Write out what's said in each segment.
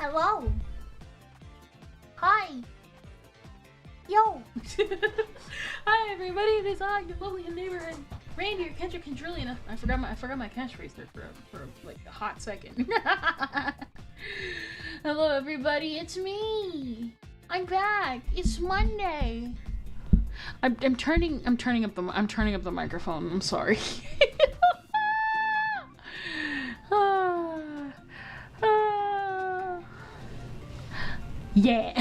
Hello. Hi. Yo. Hi everybody, it is I, your lovely neighborhood reindeer, Kendrick and Julian. I forgot my catchphrase there for like a hot second. Hello everybody, it's me. I'm back. It's Monday. I'm turning up the microphone. I'm sorry. Yeah.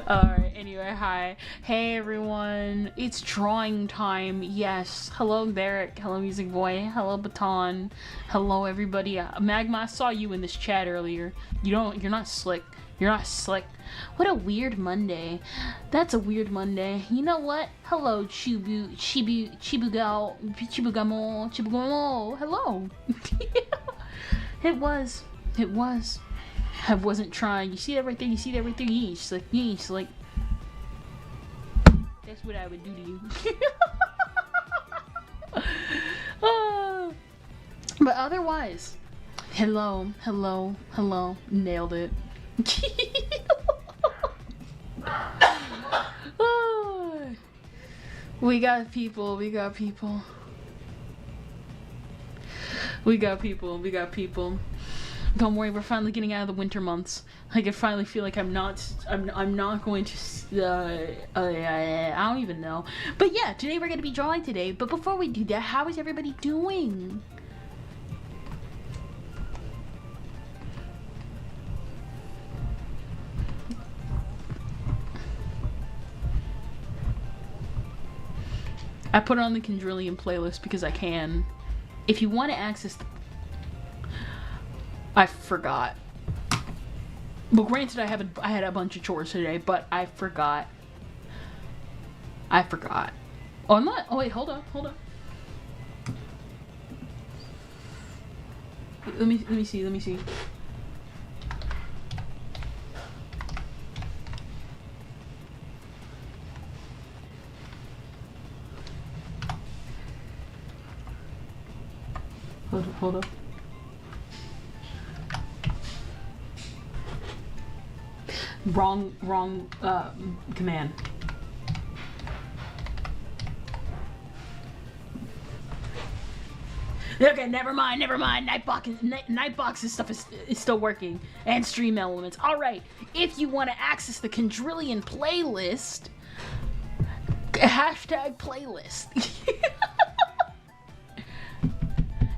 Alright, anyway, hi. Hey everyone, it's drawing time. Yes. Hello Derek. Hello Music Boy. Hello Baton. Hello everybody. Magma, I saw you in this chat earlier. You're not slick. You're not slick. What a weird Monday. That's a weird Monday. You know what? Hello Chibugamo. Hello. It was. I wasn't trying. You see that right there? You see that right there? You ain't slick. That's what I would do to you. But otherwise, hello. Nailed it. We got people. Don't worry, we're finally getting out of the winter months. I can finally feel like I'm not going to, I don't even know. But yeah, today we're going to be drawing today. But before we do that, how is everybody doing? I put it on the Kendrillion playlist because I can. If you want to access the... I forgot. Well, granted, I had a bunch of chores today, but I forgot. Oh, I'm not. Oh wait, hold on. Let me see. Hold up. Wrong command. Okay, never mind. Nightbox's stuff is still working, and stream elements. All right, if you want to access the Kendrillion playlist, hashtag playlist.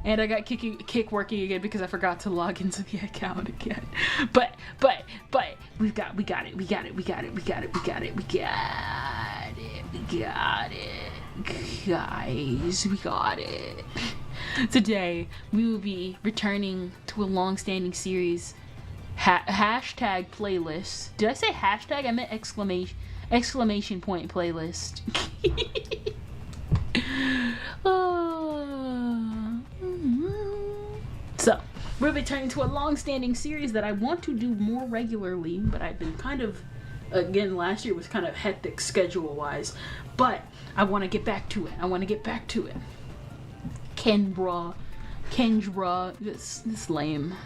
And I got kick working again because I forgot to log into the account again. But we got it. Guys, we got it. Today we will be returning to a long-standing series. Hashtag playlist. Did I say hashtag? I meant exclamation point playlist. So, we'll be turning to a long-standing series that I want to do more regularly, but I've been kind of, again, last year was kind of hectic schedule-wise, but I want to get back to it. Kendra, this lame.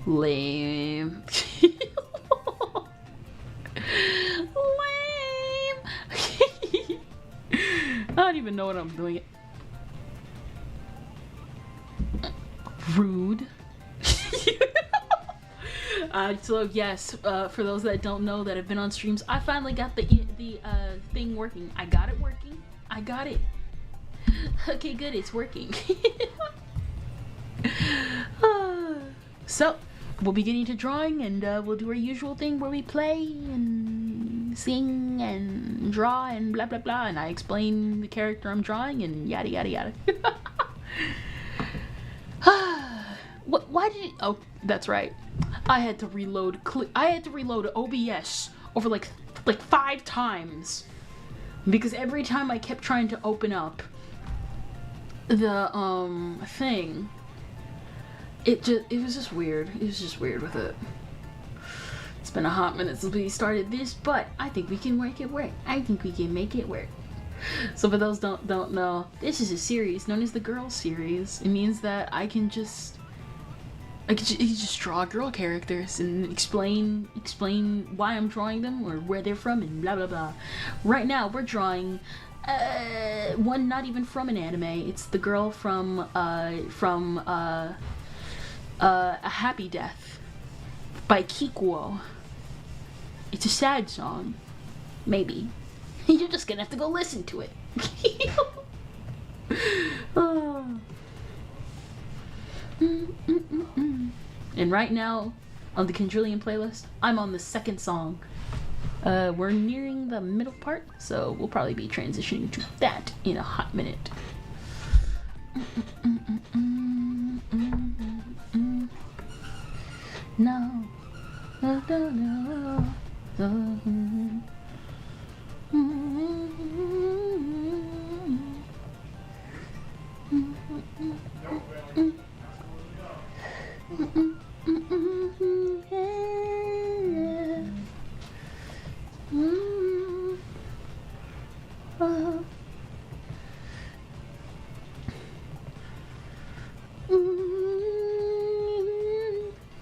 Lame. I don't even know what I'm doing. Rude. So yes, for those that don't know that have been on streams, I finally got the thing working. I got it working. Okay, good, it's working. So we'll be getting to drawing, and we'll do our usual thing where we play and sing and draw and blah blah blah, and I explain the character I'm drawing and yada yada yada. Why did it... Oh, that's right. I had to reload OBS over like 5 times because every time I kept trying to open up the thing, it was just weird. It was just weird with it. It's been a hot minute since we started this, but I think we can make it work. So for those don't know, this is a series known as the Girls series. It means that I can just I could just draw girl characters and explain why I'm drawing them or where they're from and blah blah blah. Right now we're drawing one not even from an anime. It's the girl from A Happy Death by Kikuo. It's a sad song. Maybe. You're just gonna have to go listen to it. Oh. And right now, on the Quadrillion playlist, I'm on the second song. We're nearing the middle part, so we'll probably be transitioning to that in a hot minute. No.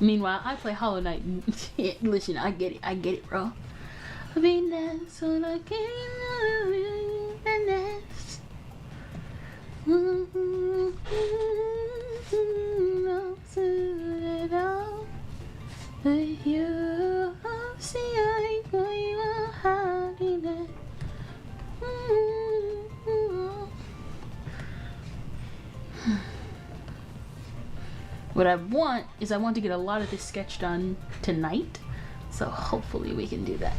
Meanwhile, I play Hollow Knight. Listen, I get it, bro. What I want is I want to get a lot of this sketch done tonight, so hopefully we can do that.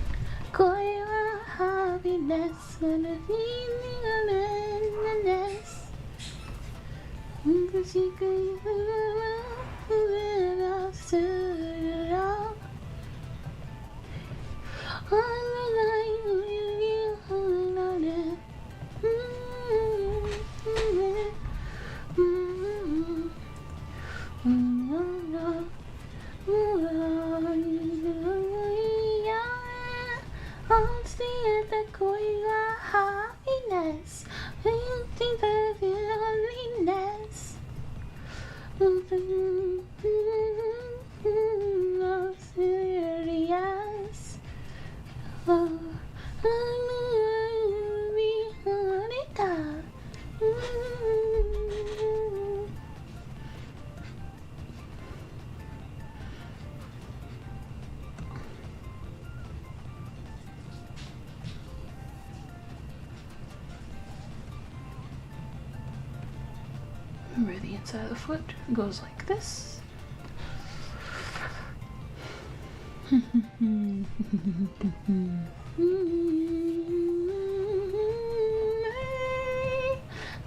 Remember, the inside of the foot goes like this.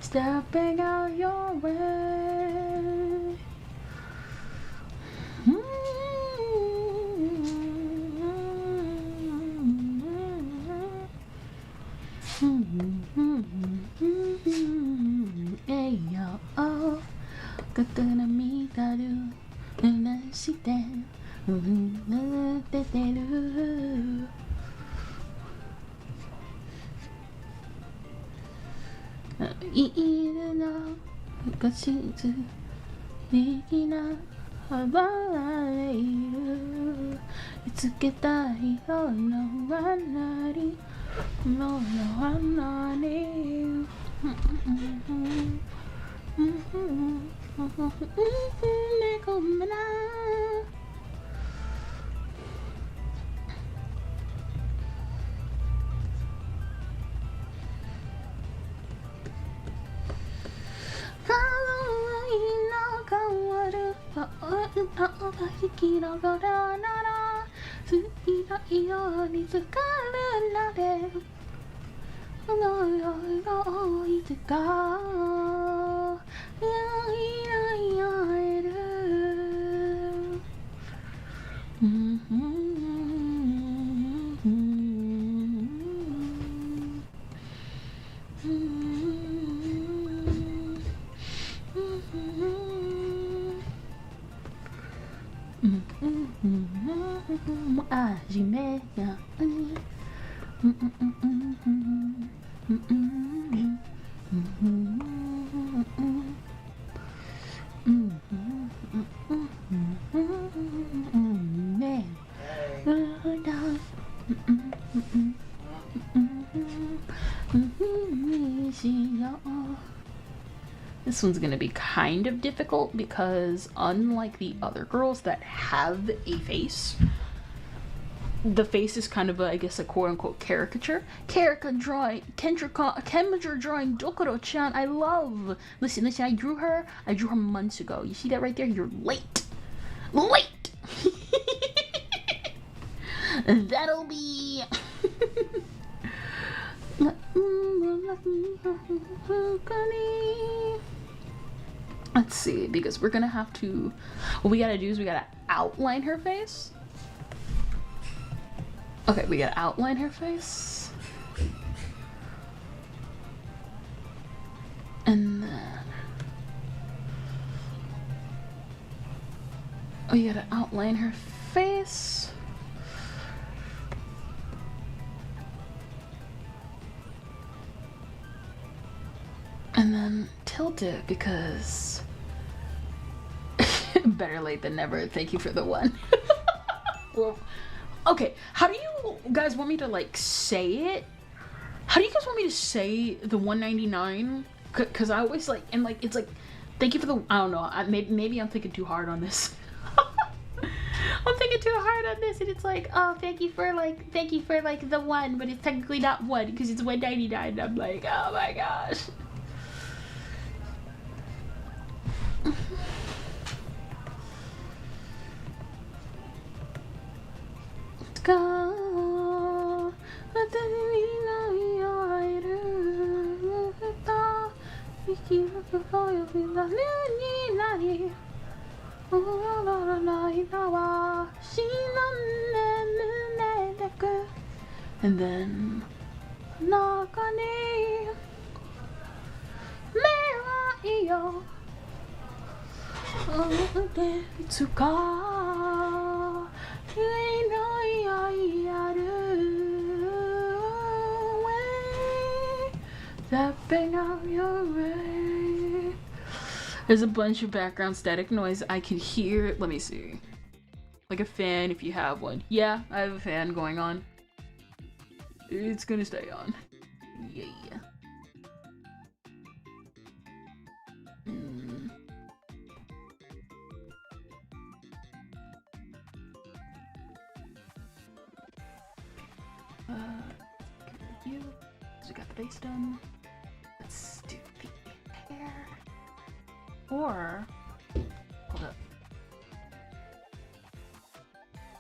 Stepping out your way. Hey yo, oh, gonna meet that you, and I see them.いるのが真実的な暴れる見つけたいような罠にもの罠にごめんな広がらならついないように疲れられるこの夜がいつかいえる味めが This one's gonna be kind of difficult because unlike the other girls that have a face, the face is kind of a, I guess, a quote-unquote caricature. Kendra drawing Dokoro-chan, I love. Listen, I drew her months ago. You see that right there? You're late. That'll be let's see, because we're gonna have to, what we gotta do is we gotta outline her face. Okay, we gotta outline her face. And then we gotta outline her face. And then tilt it because better late than never. Thank you for the one. Well, okay, how do you guys want me to like say it? How do you guys want me to say the 199? Because I always like, and like it's like, thank you for the, I don't know, maybe I'm thinking too hard on this. I'm thinking too hard on this, and it's like, oh, thank you for like the one, but it's technically not one because it's 199. And I'm like, oh my gosh. Let's go. And then there's a bunch of background static noise I can hear. Let me see. Like a fan if you have one. Yeah, I have a fan going on. It's gonna stay on. Yeah. So we got the base done. Let's do the hair. Or, hold up.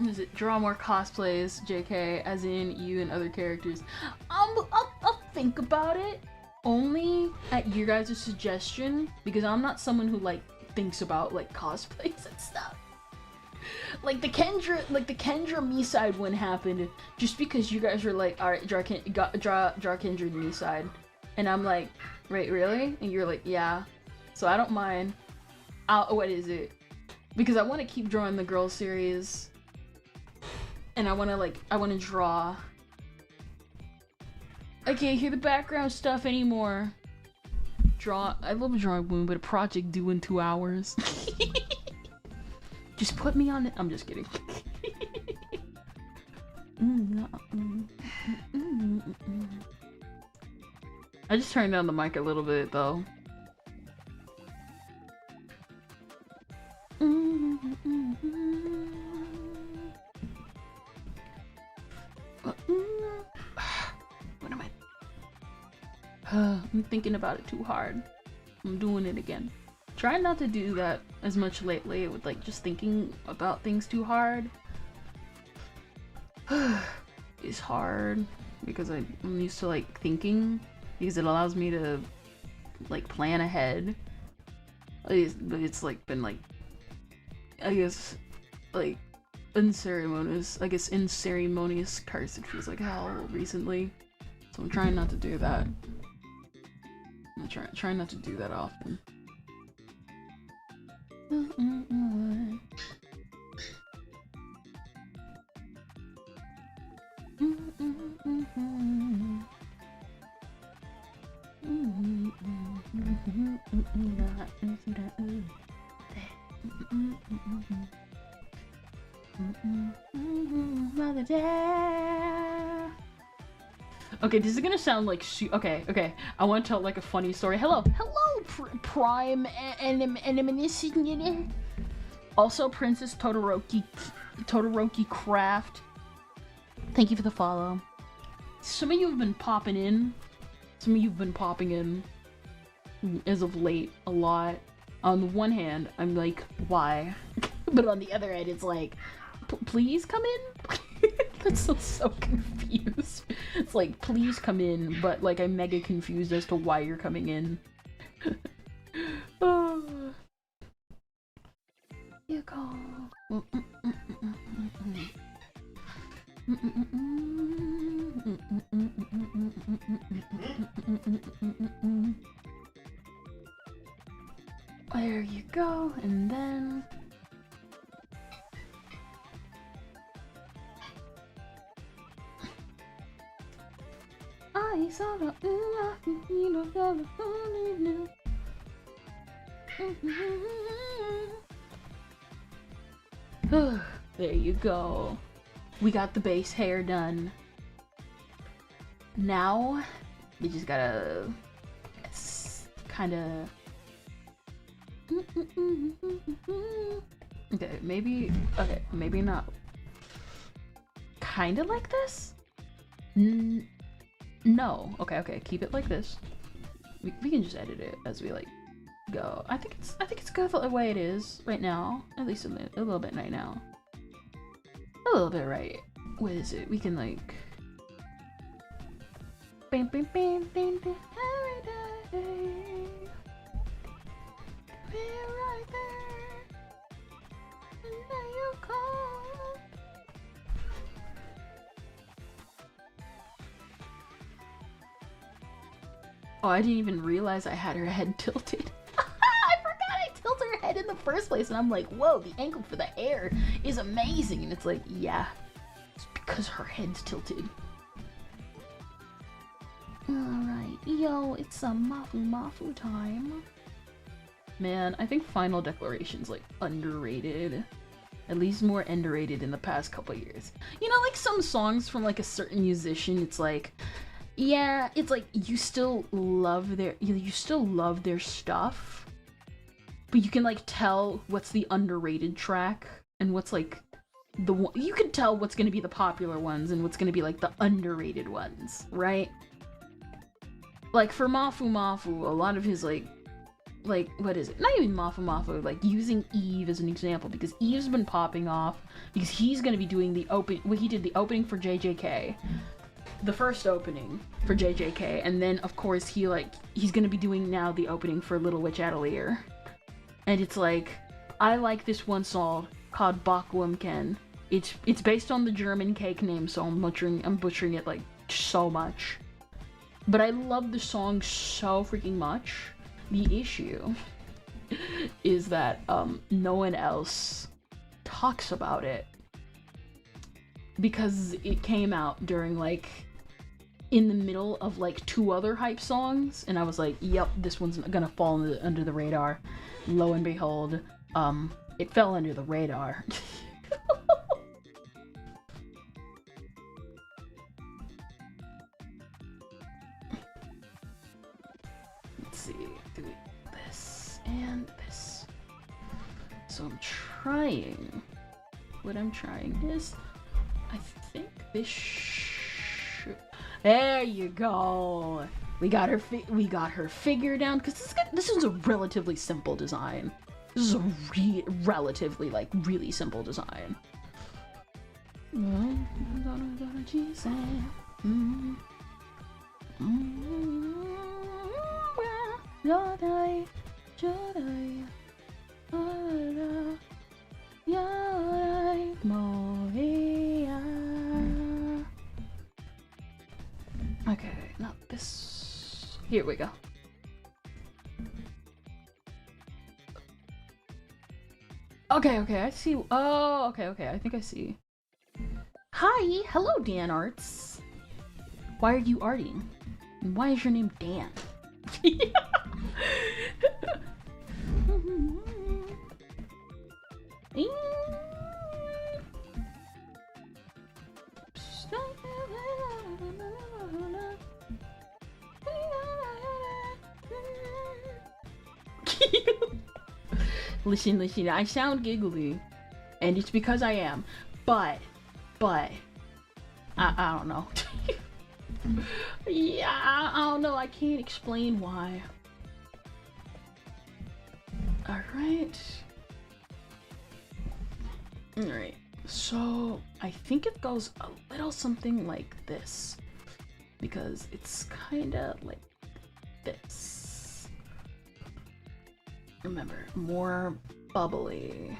Is it draw more cosplays, JK, as in you and other characters? I'll think about it, only at your guys' suggestion, because I'm not someone who like thinks about like cosplays and stuff. Like the Kendra me side one happened just because you guys were like, all right, draw Kendra me side, and I'm like, wait, really? And you're like, yeah. So I don't mind. What is it? Because I want to keep drawing the girl series, and I want to draw. I can't hear the background stuff anymore. I love drawing Moon, but a project due in 2 hours. Just put me on it. I'm just kidding. I just turned down the mic a little bit though. What am I? I'm thinking about it too hard. I'm doing it again. Trying not to do that as much lately with like just thinking about things too hard. It's hard because I'm used to like thinking, because it allows me to like plan ahead. But it's like been like, I guess, like unceremonious. I guess unceremonious curse, it feels like hell recently. So I'm trying not to do that. I'm trying not to do that often. Okay, this is gonna sound like okay. I want to tell like a funny story. Hello, Prime and also Princess Todoroki Craft. Thank you for the follow. Some of you have been popping in. Some of you have been popping in as of late a lot. On the one hand, I'm like, why? But on the other hand, it's like, please come in. That's so confused. It's like, please come in, but like I'm mega confused as to why you're coming in. You go. There you go, and then I saw the there you go. We got the base hair done. Now we just gotta kind of okay, maybe not kind of like this. No, okay, keep it like this. We can just edit it as we like go. I think it's good the way it is right now, at least a little bit right now. A little bit right. What is it? We can like bam bam bam bam bam every day. Be right there. And then you call. Oh, I didn't even realize I had her head tilted. I forgot I tilted her head in the first place, and I'm like, whoa, the angle for the hair is amazing. And it's like, yeah, it's because her head's tilted. Alright, yo, it's a Mafu time. Man, I think Final Declaration's like underrated. At least more underrated in the past couple years. You know, like some songs from like a certain musician, it's like, yeah, it's like you still love their stuff, but you can like tell what's the underrated track and what's like the one. You can tell what's gonna be the popular ones and what's gonna be like the underrated ones, right? Like for Mafu, a lot of his like what is it? Not even Mafu, like using Eve as an example, because Eve's been popping off because he's gonna be doing the open. Well, he did the opening for JJK. The first opening for JJK, and then of course he's gonna be doing now the opening for Little Witch Atelier. And it's like, I like this one song called Bakwumken. It's based on the German cake name, so I'm butchering it like so much. But I love the song so freaking much. The issue is that no one else talks about it, because it came out during like in the middle of like 2 other hype songs, and I was like, yep, this one's gonna fall under the radar. Lo and behold, it fell under the radar. Let's see, do this and this. So what I'm trying is, I think this there you go. We got her figure down, because this is a relatively simple design. This is a relatively like really simple design. Okay, not this. Here we go. Okay, I see. Oh, okay, I think I see. Hi, hello, Dan Arts. Why are you arting? And why is your name Dan? Listen, I sound giggly, and it's because I am, but, I don't know. Yeah, I don't know, I can't explain why. Alright. Alright, so I think it goes a little something like this, because it's kinda like this. Remember, more bubbly.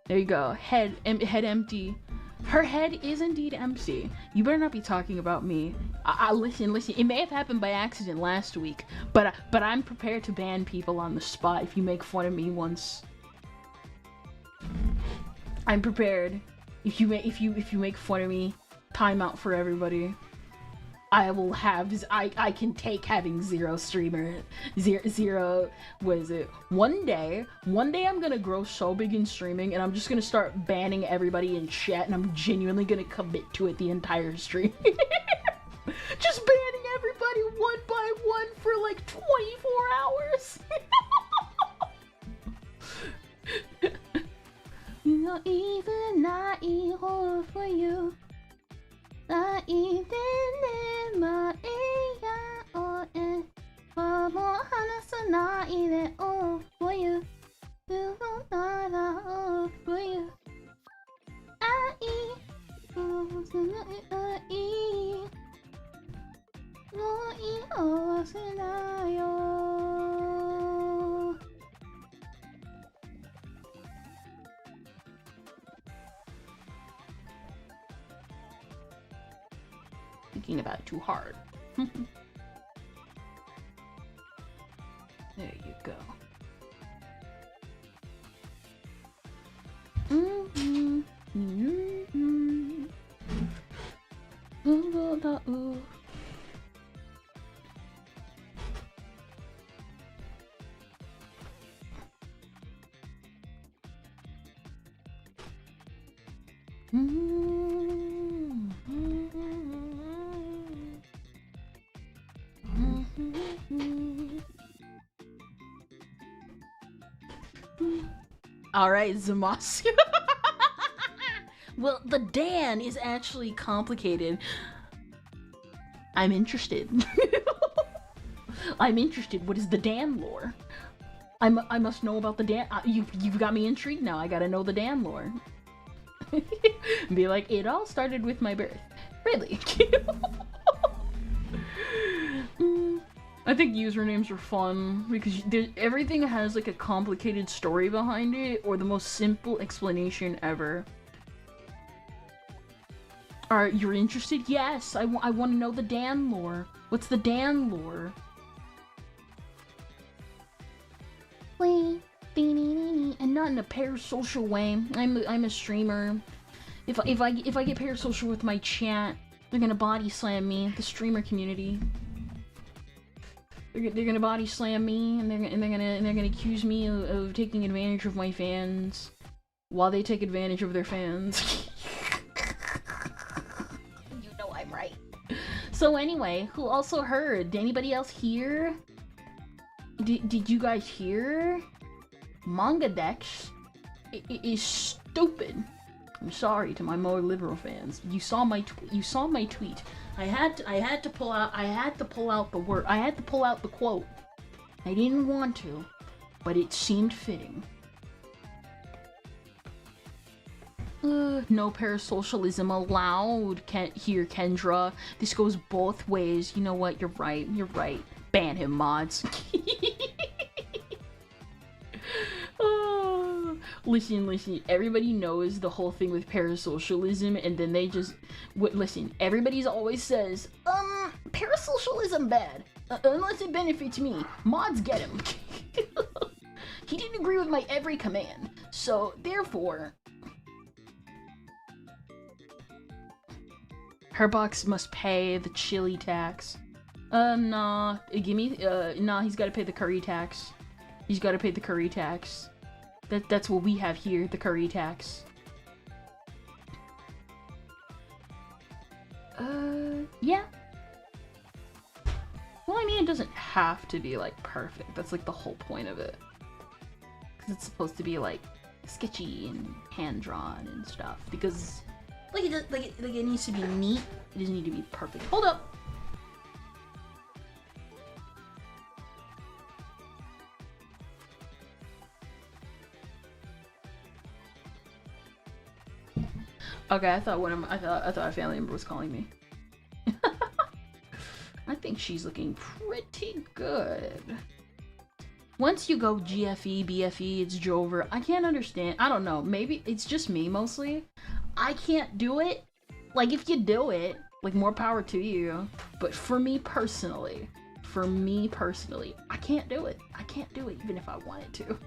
There you go. Head empty. Her head is indeed empty. You better not be talking about me. Listen. It may have happened by accident last week, but I'm prepared to ban people on the spot if you make fun of me once. I'm prepared. If you make fun of me, timeout for everybody. I will have, I can take having zero, what is it? One day I'm gonna grow so big in streaming and I'm just gonna start banning everybody in chat and I'm genuinely gonna commit to it the entire stream. Just banning everybody one by one for like 24 hours. Not even hard for you. Not even in my ear or in my hands, not even all for you. You not all for you. I eat. Thinking about it too hard. There you go. Alright, Zamasu. Well, the Dan is actually complicated. I'm interested. I'm interested. What is the Dan lore? I must know about the Dan. You've got me intrigued now. I gotta know the Dan lore. Be like, it all started with my birth. Really? I think usernames are fun because everything has like a complicated story behind it or the most simple explanation ever. Alright, you're interested? Yes, I want to know the Dan lore. What's the Dan lore? And not in a parasocial way. I'm a streamer. If I get parasocial with my chat, they're gonna body slam me. The streamer community. They're gonna body slam me, and they're gonna accuse me of taking advantage of my fans, while they take advantage of their fans. You know I'm right. So anyway, who also heard? Did anybody else hear? Did you guys hear? Manga Dex is stupid. I'm sorry to my more liberal fans. You saw my tweet. I had to pull out the word. I had to pull out the quote. I didn't want to, but it seemed fitting. No parasocialism allowed. Can't hear Kendra. This goes both ways. You know what? You're right. Ban him, mods. Listen, everybody knows the whole thing with parasocialism, and then they just... listen, everybody's always says, parasocialism bad, unless it benefits me. Mods get him. He didn't agree with my every command, so therefore... Herbox must pay the chili tax. Nah, he's gotta pay the curry tax. He's gotta pay the curry tax. That's what we have here, the curry tax. Yeah. Well, I mean, it doesn't have to be like perfect. That's like the whole point of it. Because it's supposed to be like sketchy and hand drawn and stuff. Because like it needs to be neat. It doesn't need to be perfect. Hold up. Okay, I thought I thought a family member was calling me. I think she's looking pretty good. Once you go GFE, BFE, it's Jover. I can't understand. I don't know. Maybe it's just me mostly. I can't do it. Like, if you do it, like, more power to you. But for me personally, I can't do it. I can't do it even if I wanted to.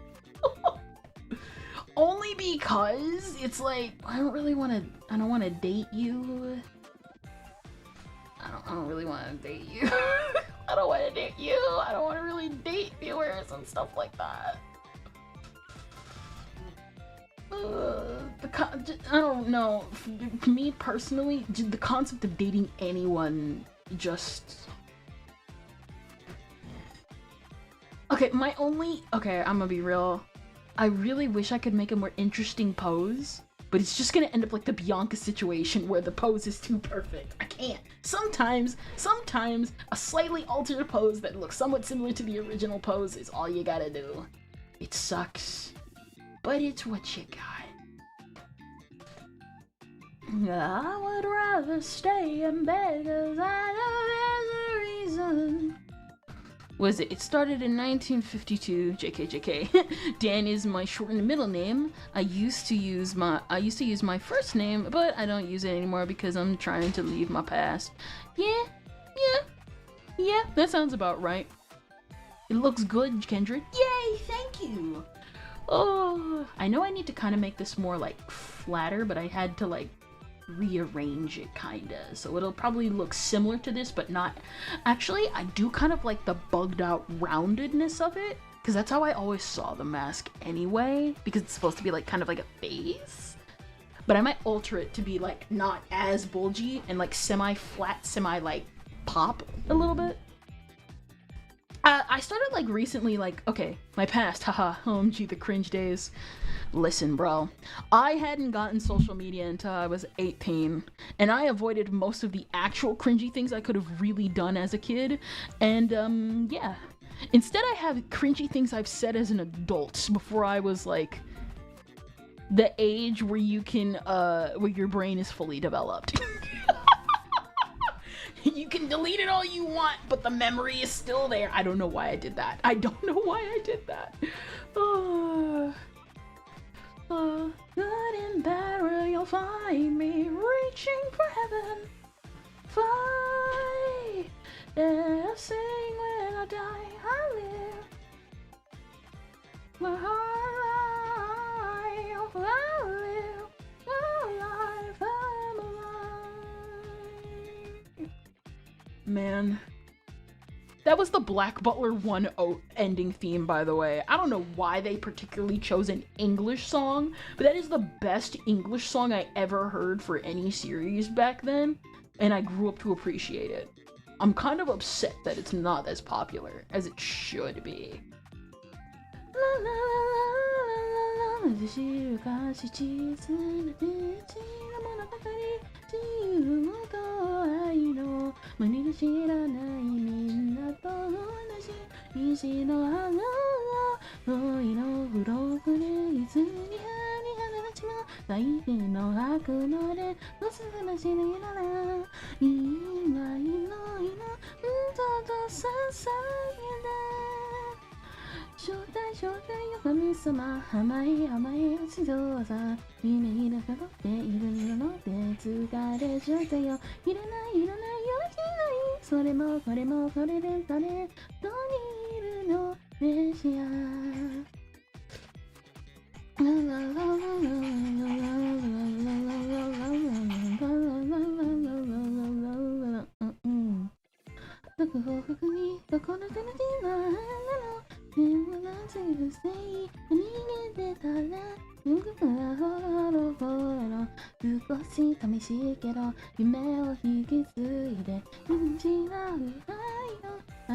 Only because it's like, I don't want to date you. I don't really want to date you. I don't want to date you. I don't want to really date viewers and stuff like that. I don't know. For me personally, the concept of dating anyone just... Okay, okay, I'm gonna be real. I really wish I could make a more interesting pose, but it's just gonna end up like the Bianca situation where the pose is too perfect. I can't. Sometimes a slightly altered pose that looks somewhat similar to the original pose is all you gotta do. It sucks, but it's what you got. I would rather stay in bed cause I know there's a reason. Was it? It started in 1952. JK. Dan is my shortened middle name. I used to use my first name, but I don't use it anymore because I'm trying to leave my past. Yeah. That sounds about right. It looks good, Kendrick. Yay! Thank you. Oh, I know I need to kind of make this more like flatter, but I had to like rearrange it kinda, so it'll probably look similar to this but not. Actually, I do kind of like the bugged out roundedness of it because that's how I always saw the mask anyway, because it's supposed to be like kind of like a face, but I might alter it to be like not as bulgy and like semi-flat, semi-like pop a little bit. I started like recently, like, okay, my past, haha, OMG, the cringe days. Listen, bro, I hadn't gotten social media until I was 18, and I avoided most of the actual cringy things I could have really done as a kid, and, yeah. Instead, I have cringy things I've said as an adult before I was, like, the age where you can, where your brain is fully developed. You can delete it all you want, but the memory is still there. I don't know why I did that. Good and bad, where you'll find me reaching for heaven. Fly, yeah, I sing when I die, I live. My heart, I live, my life, I'm alive. Man. That was the Black Butler 1 ending theme, by the way. I don't know why they particularly chose an English song, but that is the best English song I ever heard for any series back then, and I grew up to appreciate it. I'm kind of upset that it's not as popular as it should be.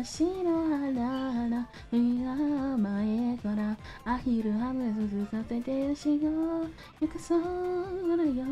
足の腹今前からアヒルハムズさせて足を行くそうだよ。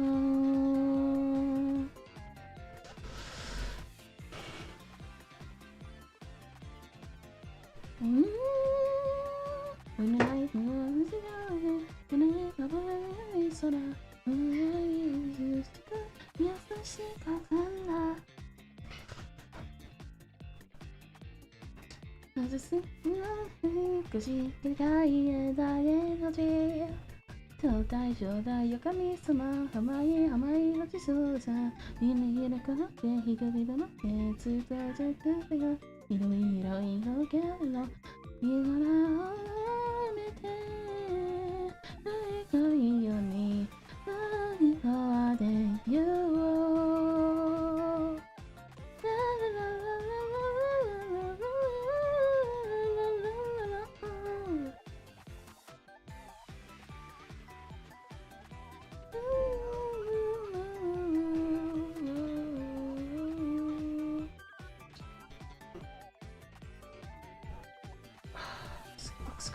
そう大丈夫よ神様甘い甘いのちそうさみんな開かなくて一人だなってつかじゃってがいろいろいろけどいいからめてないかいように何かはで言おう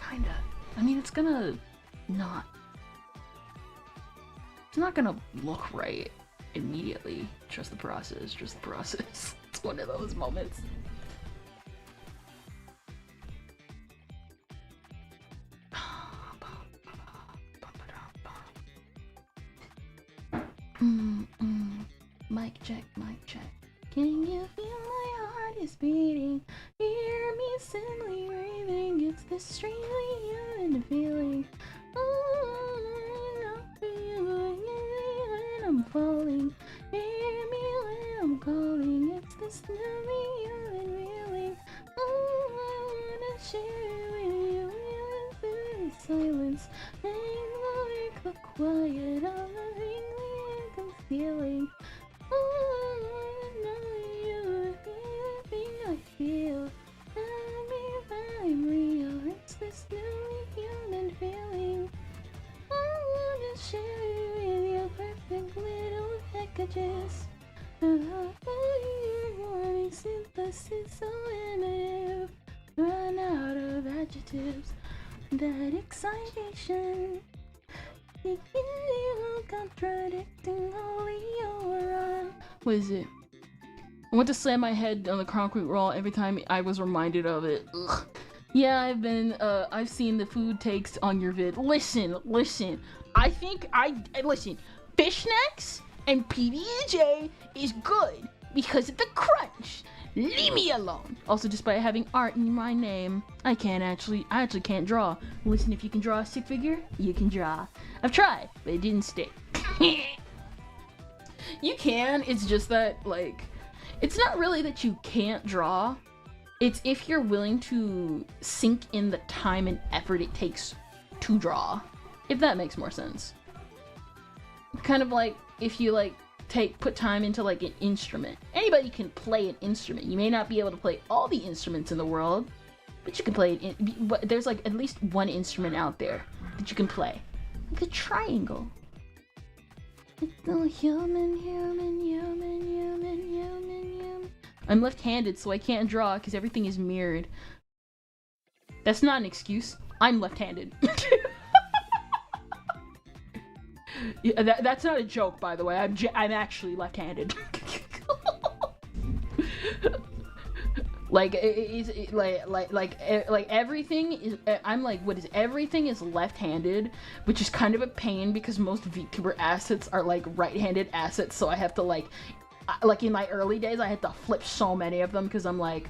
Kinda. I mean, it's not gonna look right immediately. Trust the process, trust the process. It's one of those moments. Mic check, mic check. Can you feel my heart is beating? Hear me simply breathing. It's this strangely human feeling. I'm feeling it when I'm falling. Hear me when I'm calling. It's this newly human feeling. I wanna share with you in silence. Make the quiet of the feeling I'm feeling. I feel I'm real. It's this newly human feeling. I wanna share with you perfect little packages. Warning synthesis so emotive. Run out of adjectives. That excitation. You contradicting only your own. What is it? I want to slam my head on the concrete wall every time I was reminded of it. Ugh. Yeah, I've seen the food takes on your vid. Listen. Listen. Fishnecks and PB&J is good because of the crunch. Leave me alone. Also, despite having art in my name, I actually can't draw. Listen, if you can draw a stick figure, you can draw. I've tried, but it didn't stick. You can, it's just that, like, it's not really that you can't draw. It's if you're willing to sink in the time and effort it takes to draw. If that makes more sense. Kind of like if you, like, put time into like an instrument. Anybody can play an instrument. You may not be able to play all the instruments in the world, but you can play it. But there's like at least one instrument out there that you can play, like a triangle. Human. I'm left-handed, so I can't draw because everything is mirrored. That's not an excuse. I'm left-handed. Yeah, that's not a joke, by the way. I'm actually left-handed. Like everything is. I'm like, what is everything is left-handed, which is kind of a pain because most VTuber assets are like right-handed assets. So I have to like in my early days, I had to flip so many of them because I'm like.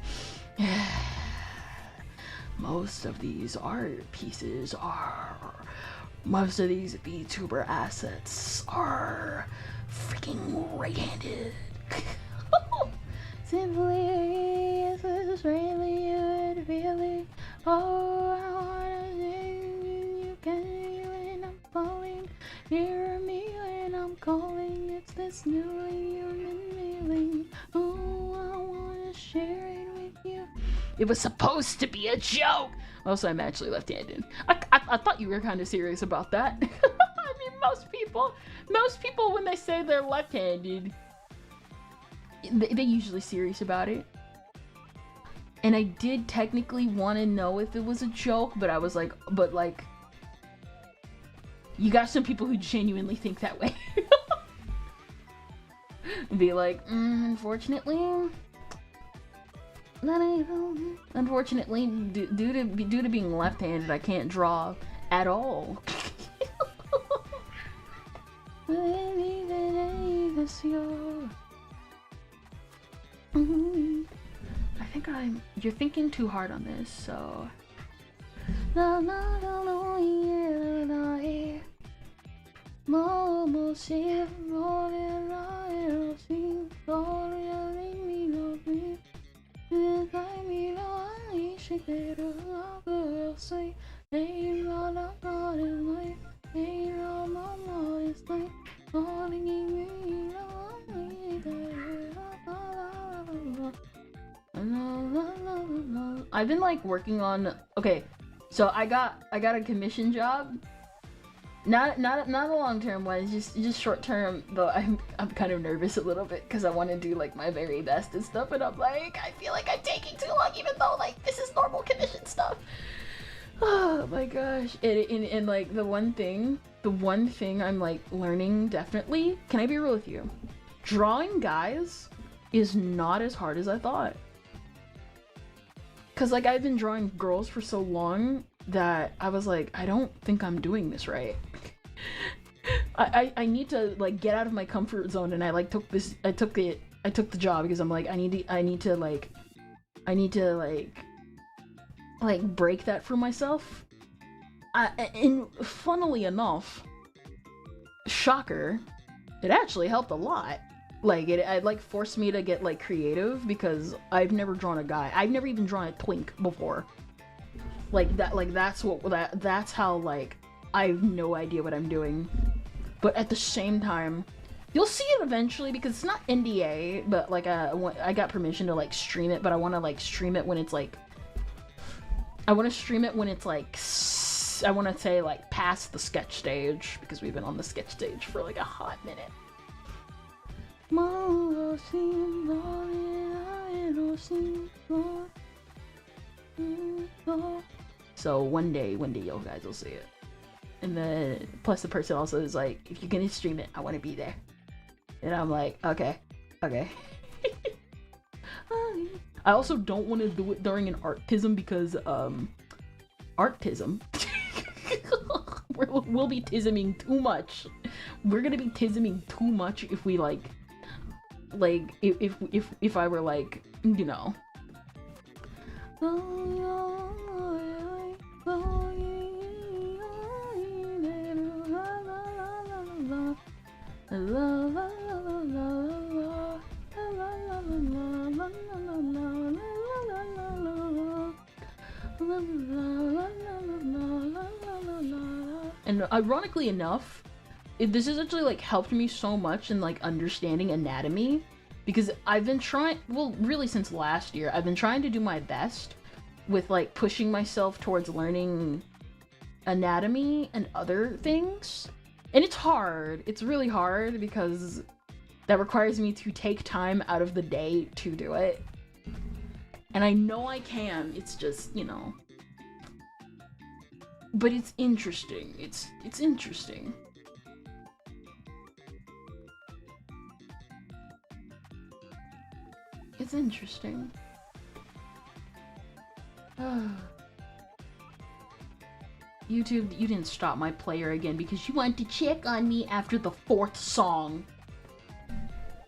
Most of these art pieces are. Most of these VTuber assets are freaking right-handed. Simply, it's this really good feeling. Oh, I wanna sing you can when I'm falling. Hear me when I'm calling. It's this new human feeling. Oh, I wanna share it with you. It was supposed to be a joke. Also, I'm actually left-handed. I thought you were kind of serious about that. I mean, most people when they say they're left-handed, they're usually serious about it. And I did technically want to know if it was a joke, but I was like, but like, you got some people who genuinely think that way. Be like, unfortunately, due to being left-handed, I can't draw at all. I think you're thinking too hard on this, so. I've been like working on, okay, so I got a commission job. Not a long-term one, just short-term, though I'm kind of nervous a little bit because I want to do like my very best and stuff, and I'm like, I feel like I'm taking too long even though like this is normal commission stuff. Oh my gosh. And like the one thing I'm like learning definitely, can I be real with you? Drawing guys is not as hard as I thought. Cause like I've been drawing girls for so long that I was like, I don't think I'm doing this right. I need to like get out of my comfort zone, and I took the job because I'm like, I need to break that for myself. And funnily enough, shocker, it actually helped a lot. Like it like forced me to get like creative because I've never drawn a guy. I've never even drawn a twink before. That's how like I have no idea what I'm doing. But at the same time, you'll see it eventually because it's not NDA, but like I got permission to like stream it, but I want to like stream it when it's like I want to say like past the sketch stage, because we've been on the sketch stage for like a hot minute. So one day you guys will see it. And then plus the person also is like, if you're gonna stream it, I want to be there. And I'm like, okay. I also don't want to do it during an artism because artism we'll be tisming too much. We're gonna be tisming too much if we like if I were like, you know. And ironically enough, this has actually like helped me so much in like understanding anatomy, because I've been trying, well really since last year, I've been trying to do my best with like pushing myself towards learning anatomy and other things. And it's hard, it's really hard because that requires me to take time out of the day to do it. And I know I can, it's just, you know. But it's interesting, it's interesting. It's interesting. YouTube, you didn't stop my player again because you wanted to check on me after the 4th song.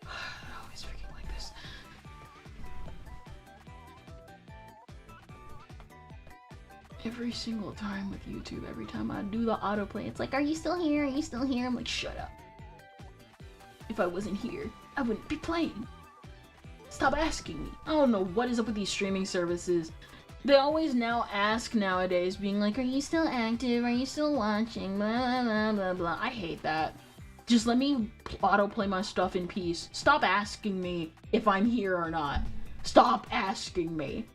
Always freaking like this. Every single time with YouTube, every time I do the autoplay, it's like, are you still here? Are you still here? I'm like, shut up. If I wasn't here, I wouldn't be playing. Stop asking me. I don't know what is up with these streaming services. They always now ask nowadays, being like, are you still active? Are you still watching? Blah, blah, blah, blah. I hate that. Just let me autoplay my stuff in peace. Stop asking me if I'm here or not. Stop asking me.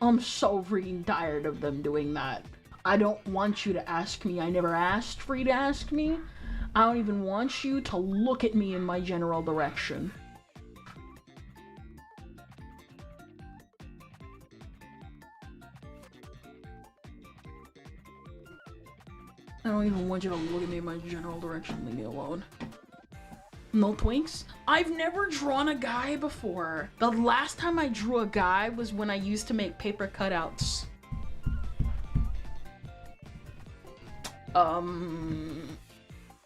I'm so freaking tired of them doing that. I don't want you to ask me. I never asked for you to ask me. I don't even want you to look at me in my general direction. I don't even want you to look at me in my general direction. Leave me alone. No twinks? I've never drawn a guy before. The last time I drew a guy was when I used to make paper cutouts.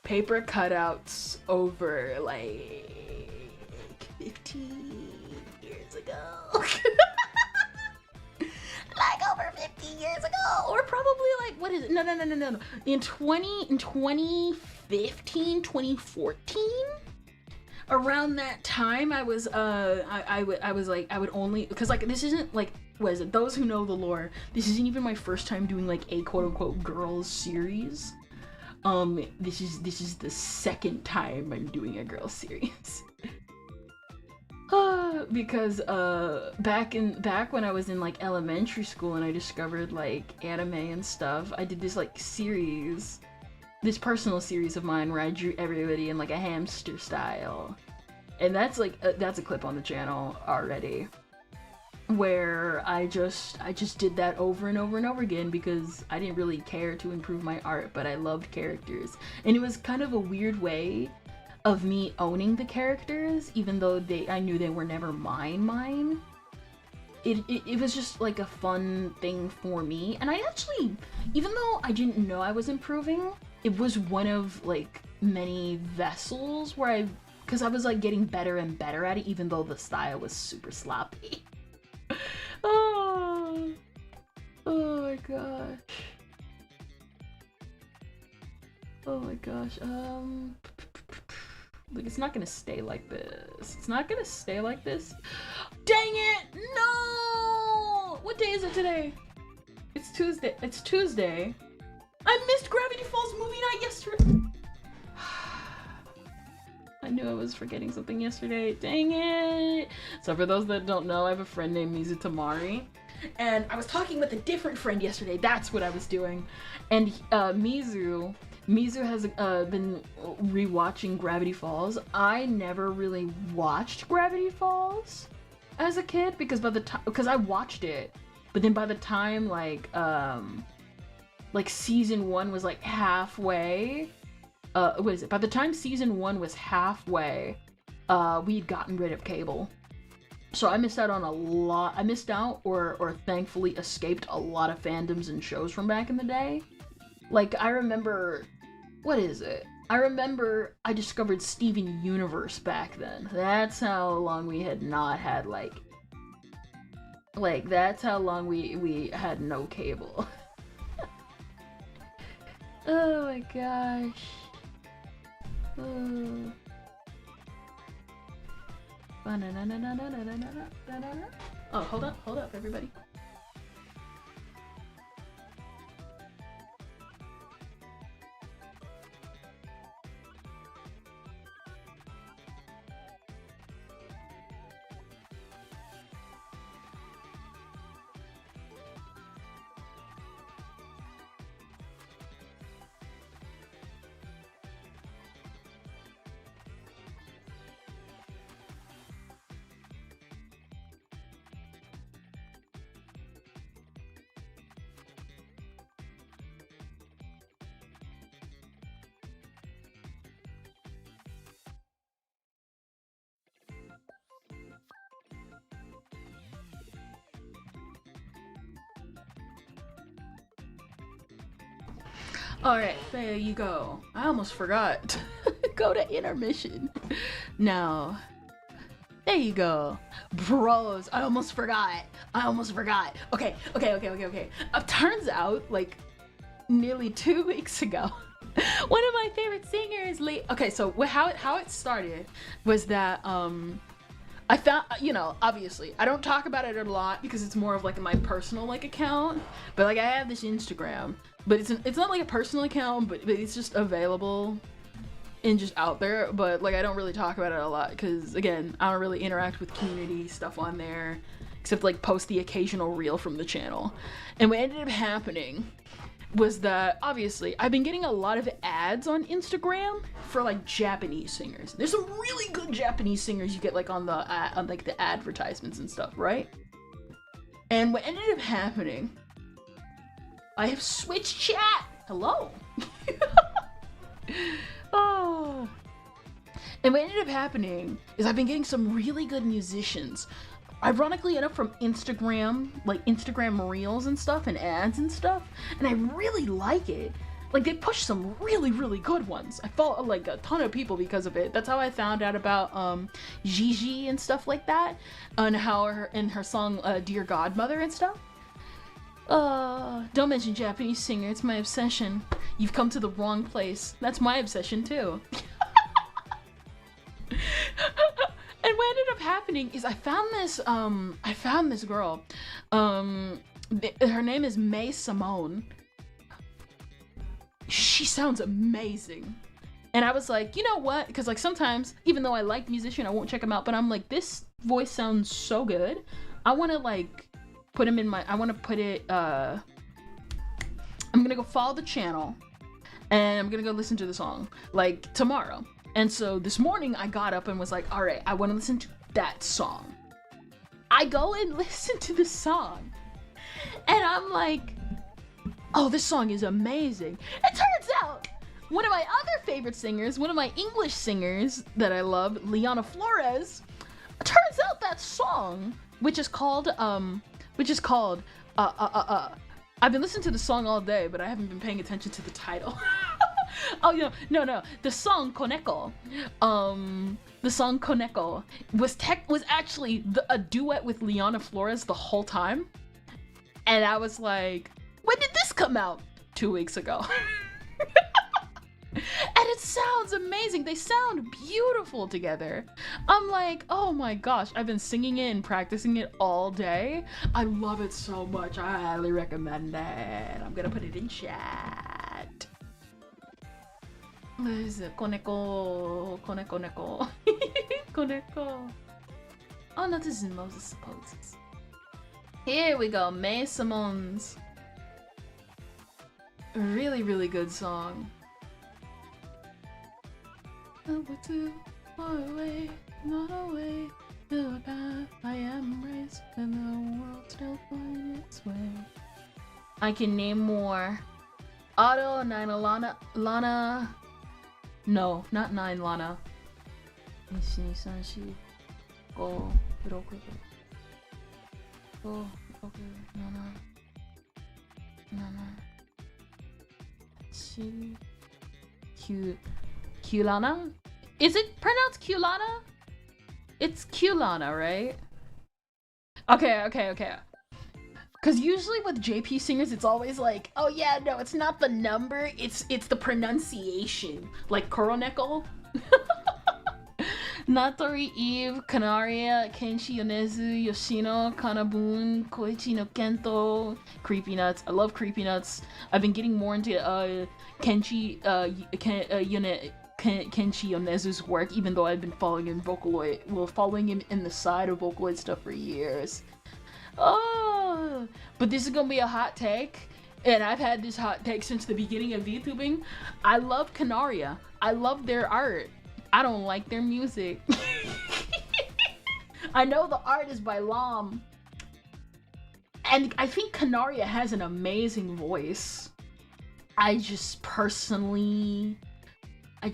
Paper cutouts over like 15 years ago. Like over 15 years ago, or probably like, what is it? No. In 2015, 2014, around that time, I was like, I would only, because like, this isn't like, what is it? Those who know the lore, this isn't even my first time doing like a quote unquote girls series. This is the second time I'm doing a girls series. Because back when I was in like elementary school and I discovered like anime and stuff, I did this like series, this personal series of mine where I drew everybody in like a hamster style, and that's like that's a clip on the channel already, where I just did that over and over and over again because I didn't really care to improve my art, but I loved characters, and it was kind of a weird way of me owning the characters, even though I knew they were never mine. It was just like a fun thing for me, and I actually, even though I didn't know I was improving, it was one of like many vessels where because I was like getting better and better at it, even though the style was super sloppy. Oh my gosh. Oh my gosh. Like, it's not gonna stay like this. It's not gonna stay like this. Dang it! No! What day is it today? It's Tuesday. It's Tuesday. I missed Gravity Falls movie night yesterday. I knew I was forgetting something yesterday. Dang it! So for those that don't know, I have a friend named Mizu Tamari. And I was talking with a different friend yesterday. That's what I was doing. And Mizu has been rewatching Gravity Falls. I never really watched Gravity Falls as a kid because because I watched it, but then by the time like season 1 was like halfway, what is it? By the time season 1 was halfway, we'd gotten rid of cable. So I missed out on a lot. I missed out or thankfully escaped a lot of fandoms and shows from back in the day. Like, I remember, what is it? I remember I discovered Steven Universe back then. That's how long we had not had, like that's how long we had no cable. Oh my gosh. Oh. Oh, hold up, everybody. Alright, there you go. I almost forgot. Go to intermission. Now, there you go. Bros, I almost forgot. Okay. Turns out, like, nearly 2 weeks ago, one of my favorite singers, okay, so how it started was that, I found, obviously, I don't talk about it a lot because it's more of like my personal like account, but like I have this Instagram, but it's not like a personal account, but it's just available and just out there, but like I don't really talk about it a lot because again, I don't really interact with community stuff on there except like post the occasional reel from the channel. And what ended up happening was that obviously I've been getting a lot of ads on Instagram for like Japanese singers. There's some really good Japanese singers you get like on the like the advertisements and stuff, right? And what ended up happening, I have switched chat. Hello. Oh. And what ended up happening is I've been getting some really good musicians. Ironically enough, from Instagram, like Instagram reels and stuff and ads and stuff. And I really like it. Like, they push some really, really good ones. I follow, like, a ton of people because of it. That's how I found out about, Gigi and stuff like that. And how her song, Dear Godmother and stuff. Don't mention Japanese singer. It's my obsession. You've come to the wrong place. That's my obsession, too. And what ended up happening is I found this girl. Her name is May Simone. She sounds amazing. And I was like, you know what? Because like sometimes, even though I like the musician, I won't check him out, but I'm like, this voice sounds so good. I want to like put him in my, I'm gonna go follow the channel and I'm gonna go listen to the song like tomorrow. And so this morning I got up and was like, all right, I want to listen to that song. I go and listen to the song and I'm like, oh, this song is amazing. It turns out one of my other favorite singers, one of my English singers that I love, Liana Flores, turns out that song, which is called, I've been listening to the song all day, but I haven't been paying attention to the title. Oh, no. The song Koneko, was actually a duet with Liana Flores the whole time. And I was like, when did this come out? 2 weeks ago. And it sounds amazing. They sound beautiful together. I'm like, oh my gosh, I've been singing it and practicing it all day. I love it so much. I highly recommend it. I'm gonna put it in chat. What is it? Koneko. Koneko. Oh no, this is Moses' poses. Here we go, May Simone's. Really, really good song. Too far away, not away, to a path I am embraced, and the world still finds its way. I can name more. Otto, 9 Lana. No, not 9 Lana. 1, 2, 3, 4, 5, 6, 5, 6, 7, 8, 9. Kulana? Is it pronounced Kulana? It's Kulana, right? Okay. Because usually with JP singers, it's always like, oh yeah, no, it's not the number, it's the pronunciation. Like Koroneko. Natori, Eve, Canaria, Kenshi, Yonezu, Yoshino, Kanabun, Koichi no Kento, Creepy Nuts. I love Creepy Nuts. I've been getting more into Kenshi Yonezu's work, even though I've been following him following him in the side of Vocaloid stuff for years. Oh, but this is gonna be a hot take, and I've had this hot take since the beginning of VTubing. I love Canaria. I love their art. I don't like their music. I know the art is by Lam, and I think Canaria has an amazing voice. I just personally don't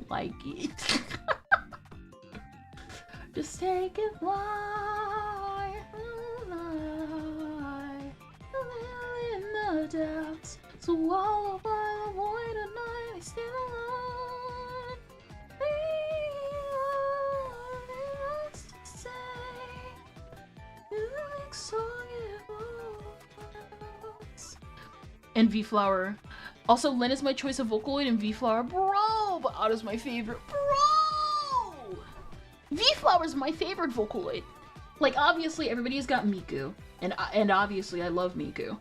like it. Just take it fly in the depths, so all of my void and night is still alive. And V-Flower. Also, Len is my choice of Vocaloid and V-Flower. Bro! But Otto's my favorite. Bro! V-Flower's my favorite Vocaloid. Like, obviously, everybody's got Miku. And obviously, I love Miku.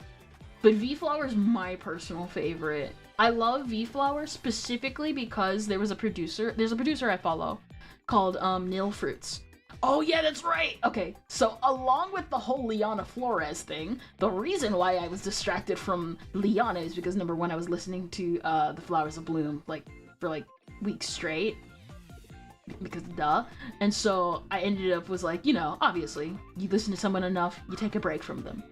But V-Flower's my personal favorite. I love V-Flower specifically because there's a producer I follow called Nil Fruits. Oh yeah, that's right! Okay, so along with the whole Liana Flores thing, the reason why I was distracted from Liana is because number one, I was listening to The Flowers of Bloom, like, for like weeks straight. because duh. And so I ended up was like, you know, obviously, you listen to someone enough, you take a break from them.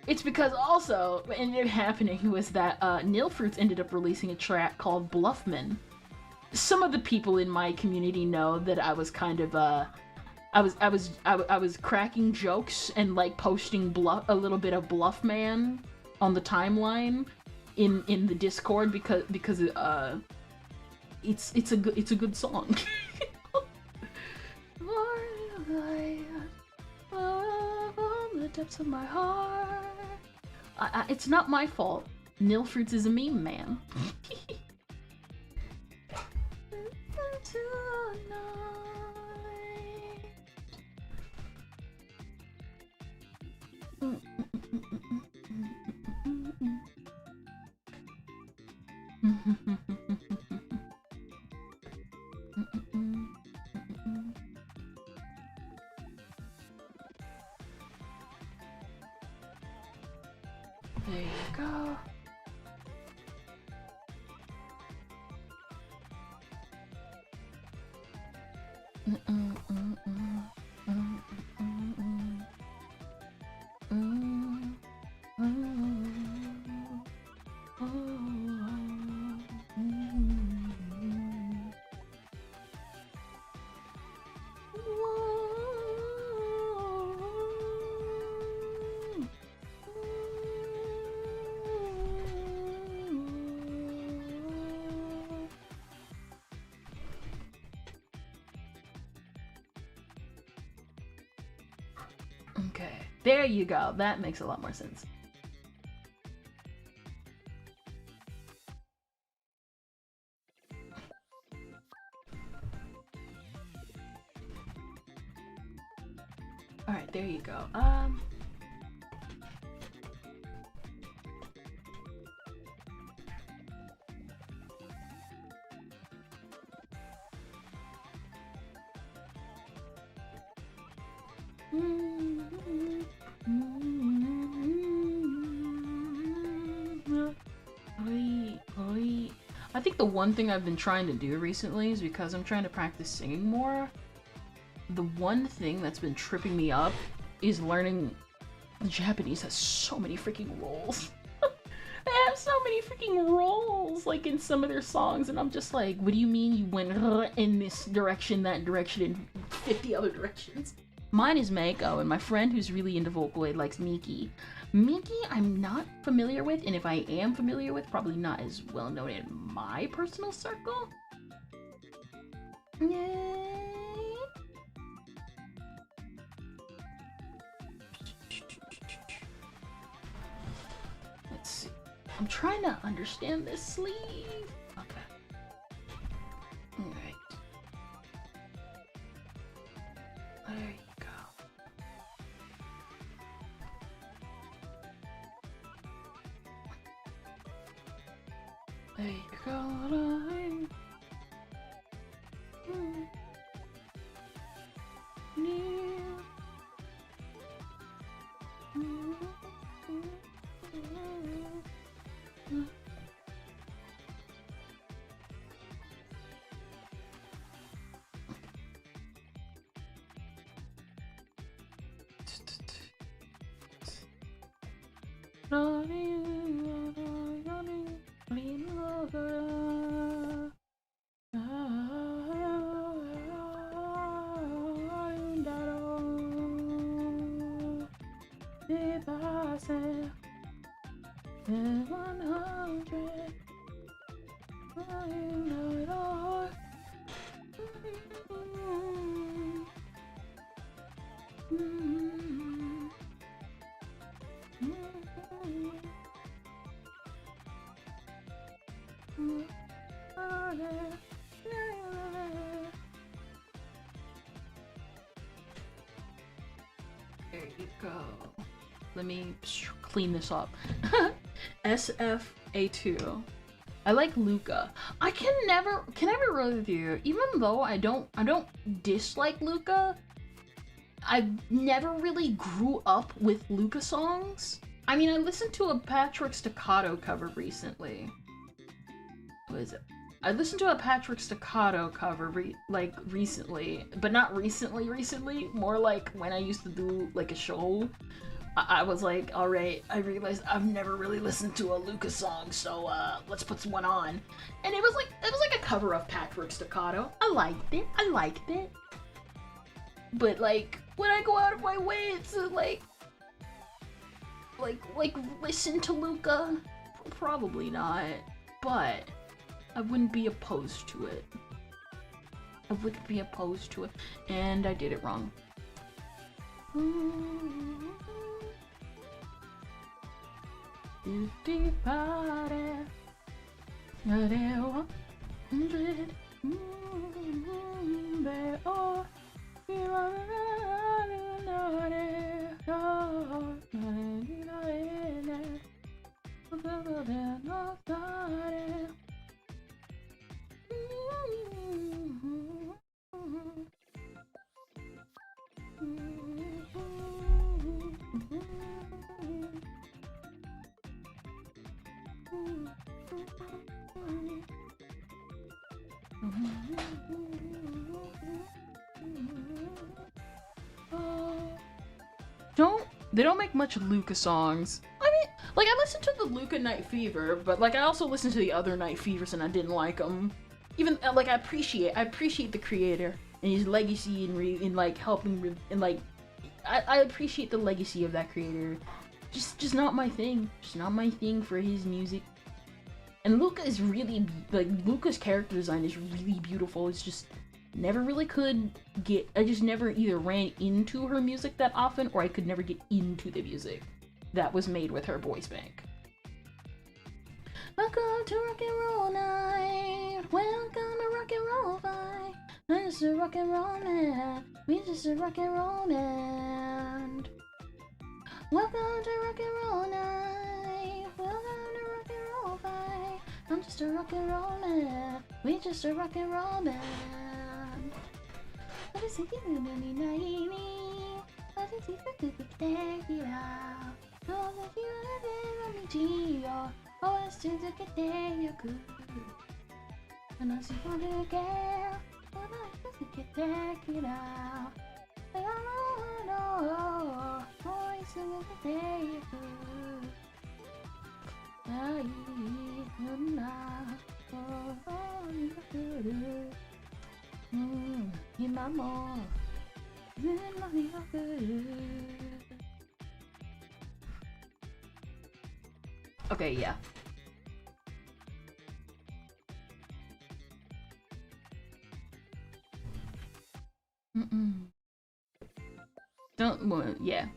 It's because also what ended up happening was that Nilfruits ended up releasing a track called Bluffman. Some of the people in my community know that I was kind of I was cracking jokes and like posting a little bit of Bluffman on the timeline in the Discord because it's a good song. From the depths of my heart. It's not my fault. Nilfruits is a meme man. There you go. Okay, there you go. That makes a lot more sense. All right, there you go. I think the one thing I've been trying to do recently is because I'm trying to practice singing more. The one thing that's been tripping me up is learning the Japanese has so many freaking rolls. They have so many freaking rolls, like in some of their songs, and I'm just like, what do you mean you went in this direction, that direction, and 50 other directions? Mine is Mako, and my friend who's really into Vocaloid likes Miki. Miki I'm not familiar with, and if I am familiar with, probably not as well known in my personal circle. Let's see. I'm trying to understand this sleeve. Okay. Alright. There you go. There you go. There you go. Let me clean this up. SFA2. I like Luca. I can never really with you, even though I don't dislike Luca, I never really grew up with Luca songs. I mean, I listened to a Patrick Staccato cover recently. What is it? I listened to a Patrick Staccato cover recently, but not recently, more like when I used to do like a show. I was like, alright, I realized I've never really listened to a Lucas song, so let's put one on. And it was like a cover of Patrick Staccato. I liked it. But like, would I go out of my way to like listen to Luca? Probably not. But I wouldn't be opposed to it. And I did it wrong. They don't make much Luca songs. I mean, like, I listened to the Luca Night Fever, but like I also listened to the other Night Fevers and I didn't like them. Even like I appreciate the creator and his legacy in like helping and like I appreciate the legacy of that creator. Just not my thing. Just not my thing for his music. And Luca is really like Luca's character design is really beautiful. It's just never really could get. I just never either ran into her music that often, or I could never get into the music that was made with her voice bank. Welcome to rock and roll night. Welcome to rock and roll fight. I'm just a rock and roll man. We just a rock and roll band. Welcome to rock and roll night. Welcome to rock and roll fight. I'm just a rock and roll man. We just a rock and roll band. What is it you need me? What is it you take it out? All that you have in me, Gio. Oh, it's to get there, you're good. And I see what you get. Oh, I just get take it out. I know. Oh, it's to get there, you're good. Okay, yeah. Don't, well, yeah.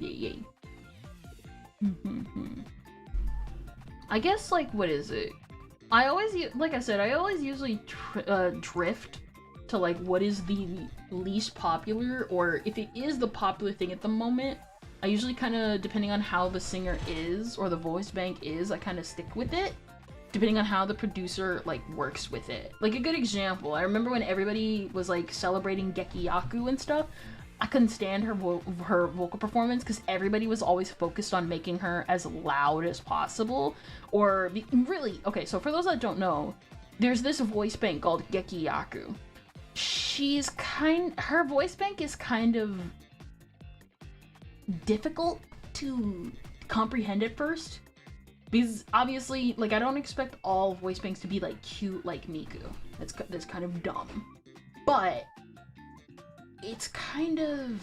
I guess, like, what is it? I always, like I said, I always usually drift to, like, what is the least popular, or if it is the popular thing at the moment, I usually kind of, depending on how the singer is, or the voice bank is, I kind of stick with it, depending on how the producer, like, works with it. Like, a good example, I remember when everybody was, like, celebrating Geki Yaku and stuff, I couldn't stand her vocal performance because everybody was always focused on making her as loud as possible. Or, really, okay, so for those that don't know, there's this voice bank called Geki Yaku. Her voice bank is kind of difficult to comprehend at first. Because obviously, like, I don't expect all voice banks to be, like, cute like Miku. That's kind of dumb. But it's kind of,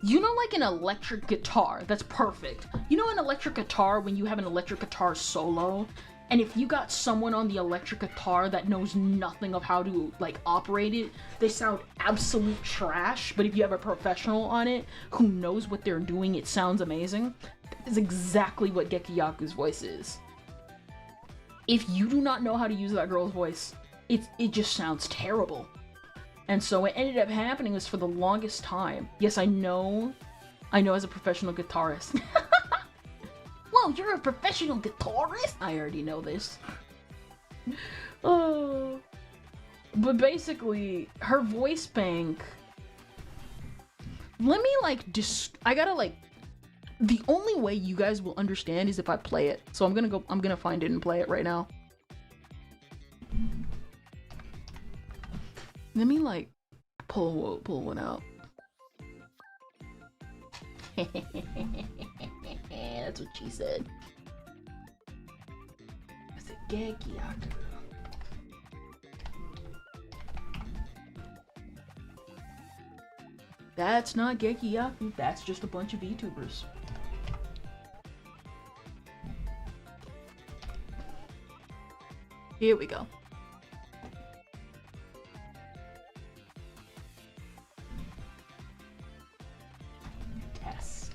you know, like an electric guitar that's perfect. You know, an electric guitar, when you have an electric guitar solo, and if you got someone on the electric guitar that knows nothing of how to, like, operate it, they sound absolute trash. But if you have a professional on it who knows what they're doing, it sounds amazing. That is exactly what Geki Yaku's voice is. If you do not know how to use that girl's voice, it just sounds terrible. And so what ended up happening was, for the longest time, yes, I know as a professional guitarist. Whoa, you're a professional guitarist? I already know this. Oh. But basically, her voice bank, let me, like, I gotta, like, The only way you guys will understand is if I play it. So I'm gonna find it and play it right now. Let me like pull one out. That's what she said. I said Gekiyaku. That's not Gekiyaku, that's just a bunch of VTubers. Here we go. Test.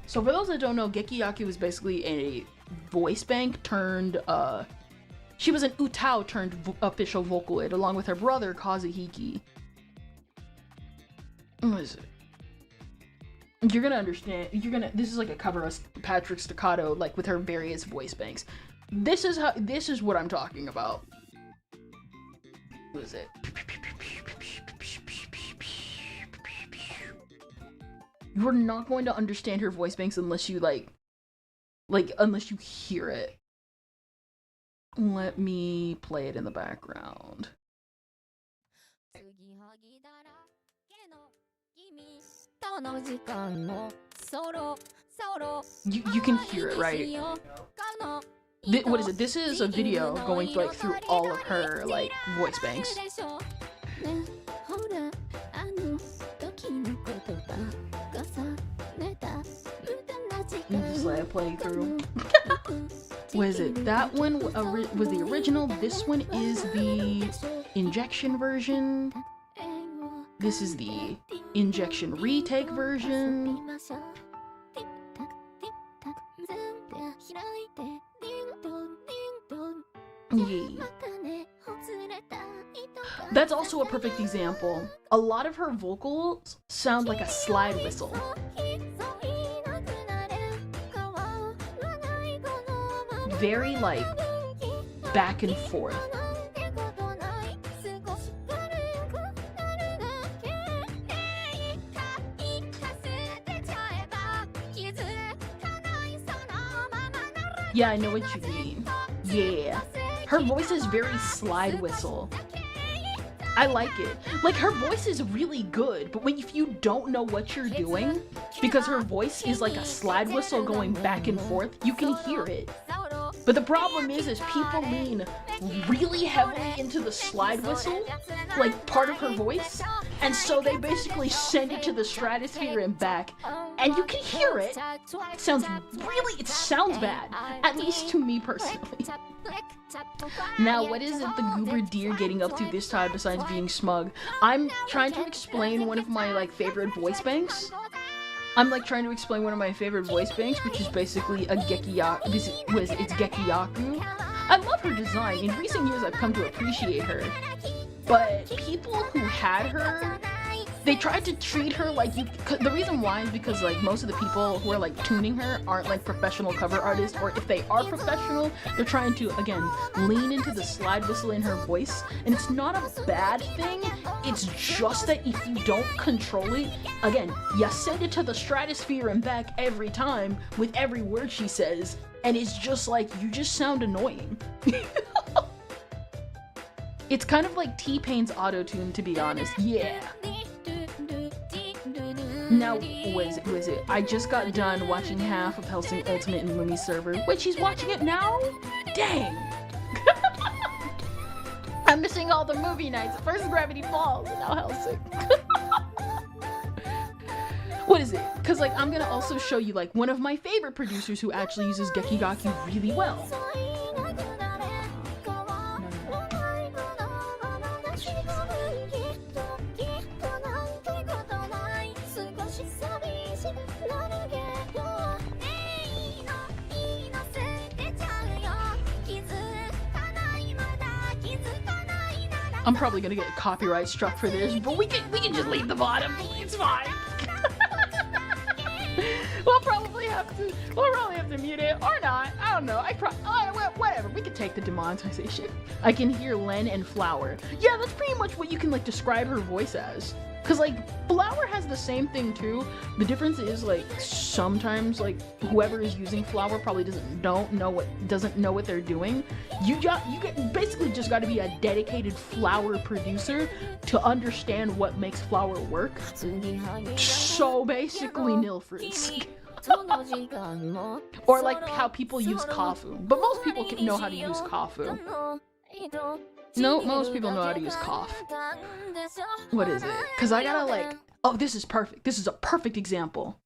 So for those that don't know, Gekiyaku is basically a voice bank turned, she was an Utao turned official Vocaloid along with her brother Kazuhiki. What is it? You're gonna understand. This is like a cover of Patrick Staccato, like with her various voice banks. This is what I'm talking about. What is it? You're not going to understand her voice banks unless you unless you hear it. Let me play it in the background. You can hear it, right? What is it? This is a video going through all of her like voice banks. Just let it play through. What is it? That one was the original. This one is the injection version. This is the injection retake version. Yeah. That's also a perfect example. A lot of her vocals sound like a slide whistle. Very like back and forth. Yeah, I know what you mean. Yeah. Her voice is very slide whistle. I like it. Like, her voice is really good, but if you don't know what you're doing, because her voice is like a slide whistle going back and forth, you can hear it. But the problem is people lean really heavily into the slide whistle, like part of her voice, and so they basically send it to the stratosphere and back, and you can hear it. It sounds bad, at least to me personally. Now, what is it the goober deer getting up to this time besides being smug? I'm trying to explain one of my favorite voice banks. It's Gekiyaku, which is basically a Gekiyaku. It's Gekiyaku. I love her design. In recent years, I've come to appreciate her. But people who had her, they tried to treat her like you. The reason why is because most of the people who are tuning her aren't professional cover artists, or if they are professional, they're trying to again lean into the slide whistle in her voice, and it's not a bad thing. It's just that if you don't control it, again, you send it to the stratosphere and back every time with every word she says, and it's just you just sound annoying. It's kind of like T-Pain's auto-tune, to be honest. Yeah. Now, what is it? I just got done watching half of Hellsing Ultimate in Lumi's server. Wait, she's watching it now? Dang! I'm missing all the movie nights. First Gravity Falls, and now Hellsing. What is it? Because I'm gonna also show you one of my favorite producers who actually uses Gekiyaku really well. I'm probably gonna get copyright struck for this, but we can just leave the bottom. It's fine. We'll probably have to mute it or not. I don't know. Whatever. We could take the demonetization. I can hear Len and Flower. Yeah, that's pretty much what you can describe her voice as. Cause like flour has the same thing too. The difference is like sometimes like whoever is using flour probably doesn't know what they're doing. You basically just got to be a dedicated flour producer to understand what makes flour work. So basically nil fruits. Or like how people use kafu, but most people know how to use kafu. No, most people know how to use cough. What is it? Because I gotta like, oh, this is perfect. This is a perfect example.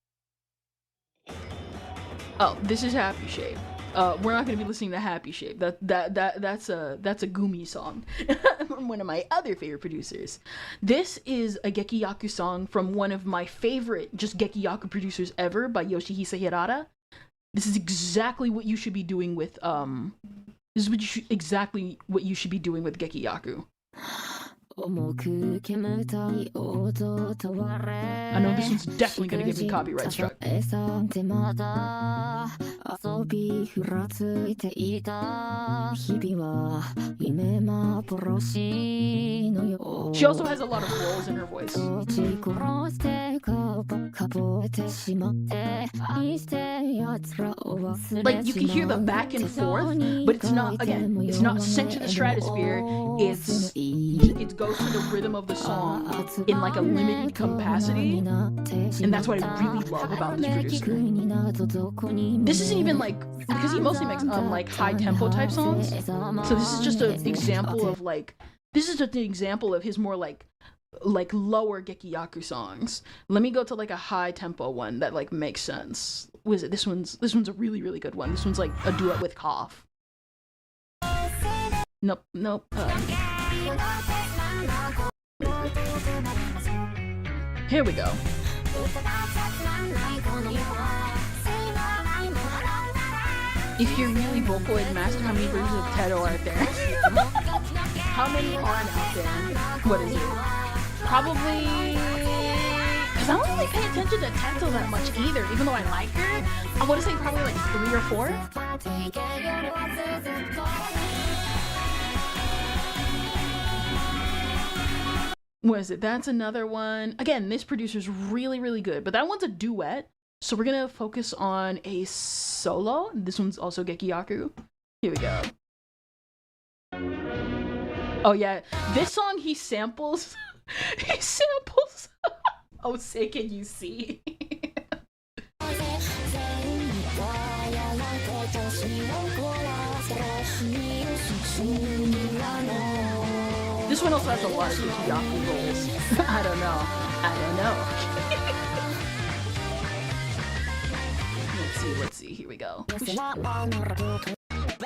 Oh, this is Happy Shape. We're not gonna be listening to Happy Shape. That's a Gumi song from one of my other favorite producers. This is a Gekiyaku song from one of my favorite just Gekiyaku producers ever by Yoshihisa Hirata. This is exactly what you should be doing with This is exactly what you should be doing with Gekiyaku. I know this one's definitely gonna get me copyright struck. She also has a lot of rolls in her voice. Like you can hear the back and forth, but it's not sent to the stratosphere. It goes to the rhythm of the song in like a limited capacity, and that's what I really love about this producer. This isn't even like, because he mostly makes like high tempo type songs, so this is just an example of like, this is just an example of his more like lower Gekiyaku songs. Let me go to like a high tempo one that like makes sense. What is it? This one's a really, really good one. This one's like a duet with Cough. Nope. Here we go. If you're really Vocaloid master, how many versions of Teto are there? How many aren't out there? What is it? Probably... Because I don't really pay attention to Teto that much either, even though I like her. I want to say probably like 3 or 4. What is it? That's another one. Again, this producer's really, really good, but that one's a duet. So we're gonna focus on a solo. This one's also Gekiyaku. Here we go. Oh yeah, this song he samples. He samples. Oh, say can you see? This one also has a lot of Gekiyaku rolls. I don't know. Let's see. Here we go.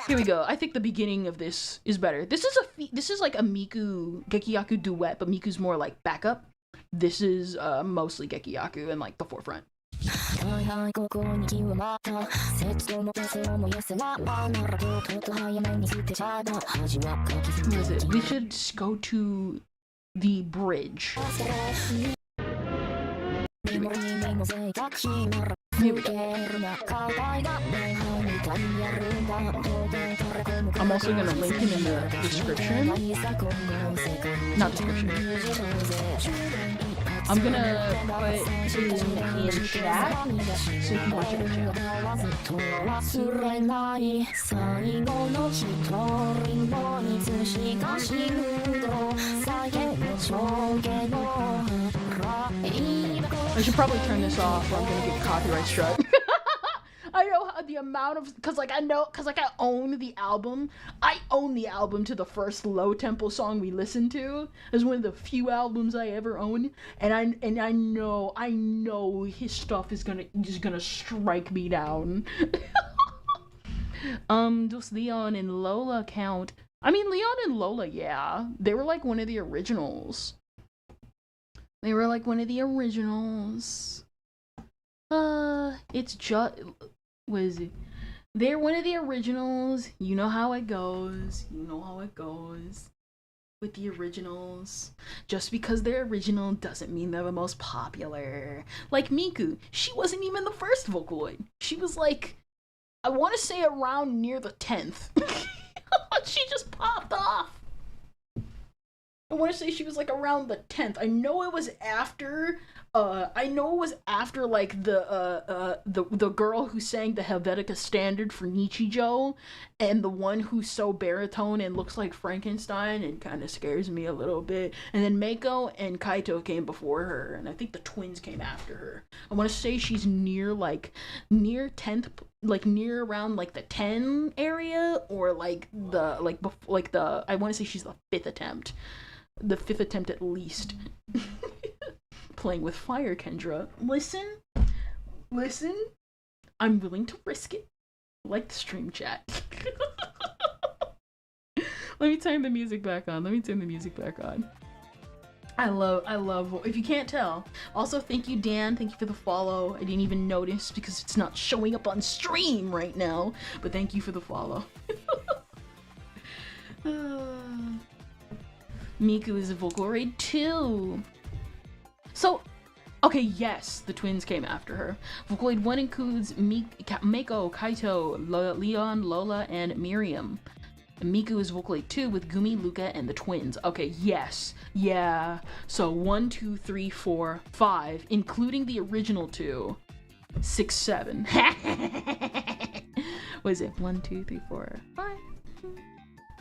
Here we go. I think the beginning of this is better. This is like a Miku Gekiyaku duet, but Miku's more like backup. This is mostly Gekiyaku and like the forefront. What is it? We should go to the bridge. Here we go. I'm also gonna link him in the description. Not description. I'm gonna put him in chat so you can watch it in chat. I should probably turn this off or I'm gonna get copyright struck. I know how the amount of, cause I own the album. I own the album to the first low tempo song we listened to. It's one of the few albums I ever own, and I know his stuff is just gonna strike me down. Does Leon and Lola count? I mean, Leon and Lola, yeah, they were like one of the originals. It's just, what is it? They're one of the originals. You know how it goes. With the originals. Just because they're original doesn't mean they're the most popular. Like Miku, she wasn't even the first Vocaloid. She was like, I want to say around near the 10th. She just popped off. I want to say she was like around the 10th. I know it was after like the girl who sang the Helvetica Standard for Nichijou, and the one who's so baritone and looks like Frankenstein and kind of scares me a little bit. And then Mako and Kaito came before her, and I think the twins came after her. I want to say she's near 10th, like near around like the 10 area, or like the I want to say she's the 5th attempt. The 5th attempt at least. Playing with fire, Kendra. Listen. I'm willing to risk it. Like the stream chat. Let me turn the music back on. I love, if you can't tell. Also, thank you, Dan. Thank you for the follow. I didn't even notice because it's not showing up on stream right now. But thank you for the follow. Miku is a Vocaloid 2. So, okay, yes, the twins came after her. Vocaloid 1 includes Mako, Kaito, Leon, Lola, and Miriam. Miku is Vocaloid 2 with Gumi, Luca, and the twins. Okay, yes. Yeah. So 1, 2, 3, 4, 5, including the original 2. 6, 7. What is it? 1, 2, 3, 4, 5.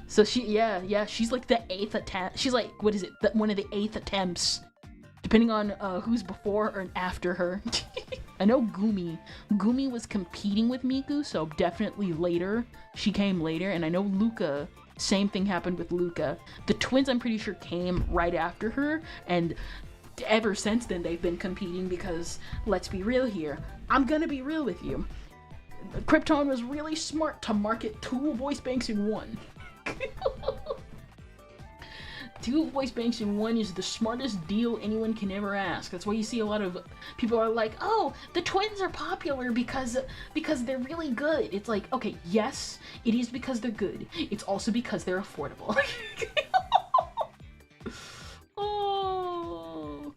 So she's like the 8th attempt. She's like, what is it? One of the 8th attempts. Depending on who's before or after her. I know Gumi was competing with Miku, so definitely later. She came later, and I know Luca, same thing happened with Luca. The twins, I'm pretty sure, came right after her, and ever since then they've been competing because, let's be real here, I'm gonna be real with you. Krypton was really smart to market 2 voice banks in 1. 2 voice banks in 1 is the smartest deal anyone can ever ask. That's why you see a lot of people are like, oh, the twins are popular because they're really good. It's like, okay, yes, it is because they're good. It's also because they're affordable. Oh.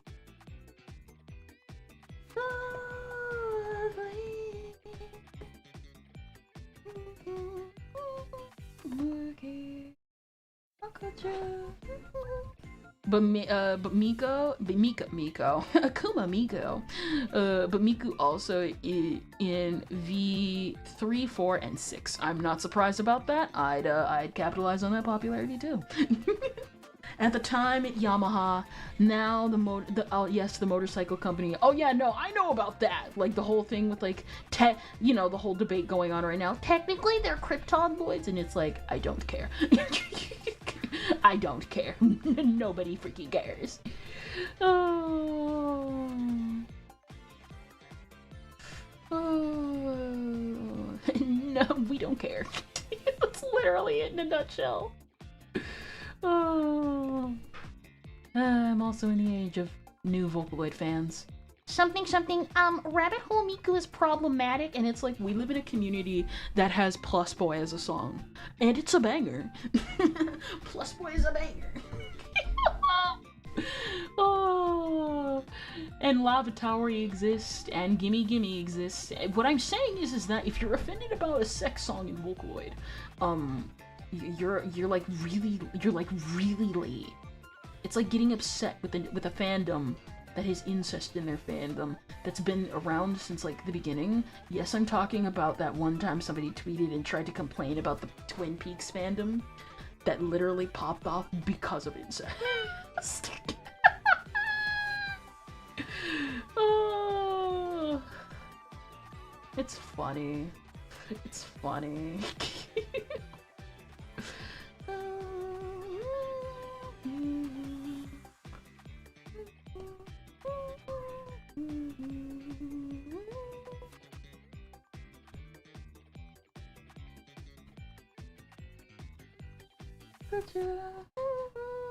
But Miku also in V3, 4, and 6. I'm not surprised about that. I'd capitalize on that popularity too. At the time, Yamaha. Now the motorcycle company. Oh yeah, no, I know about that. Like the whole thing with like the whole debate going on right now. Technically, they're Kryptonoids, and it's like I don't care. I don't care. Nobody freaking cares. Oh. No, we don't care. That's literally it in a nutshell. Oh. I'm also in the age of new Vocaloid fans. Rabbit Hole Miku is problematic, and it's like we live in a community that has Plus Boy as a song, and it's a banger. Plus Boy is a banger. Oh, and Lava Tower exists, and Gimme Gimme exists. What I'm saying is that if you're offended about a sex song in Vocaloid, you're like really late. It's like getting upset with a fandom that has incest in their fandom that's been around since like the beginning. Yes, I'm talking about that one time somebody tweeted and tried to complain about the Twin Peaks fandom that literally popped off because of incest. Oh, it's funny. It's funny.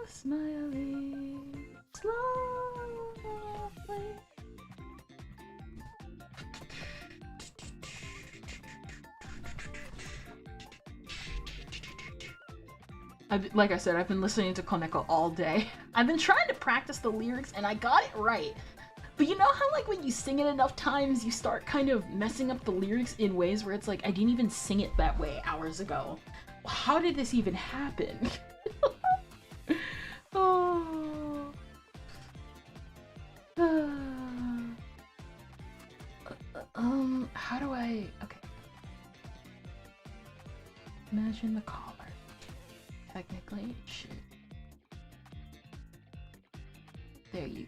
Smiling slowly. Like I said, I've been listening to Koneko all day. I've been trying to practice the lyrics and I got it right. But you know how like when you sing it enough times, you start kind of messing up the lyrics in ways where it's like, I didn't even sing it that way hours ago. How did this even happen? Oh. How do I... Okay. Imagine the collar. Technically, it should. There you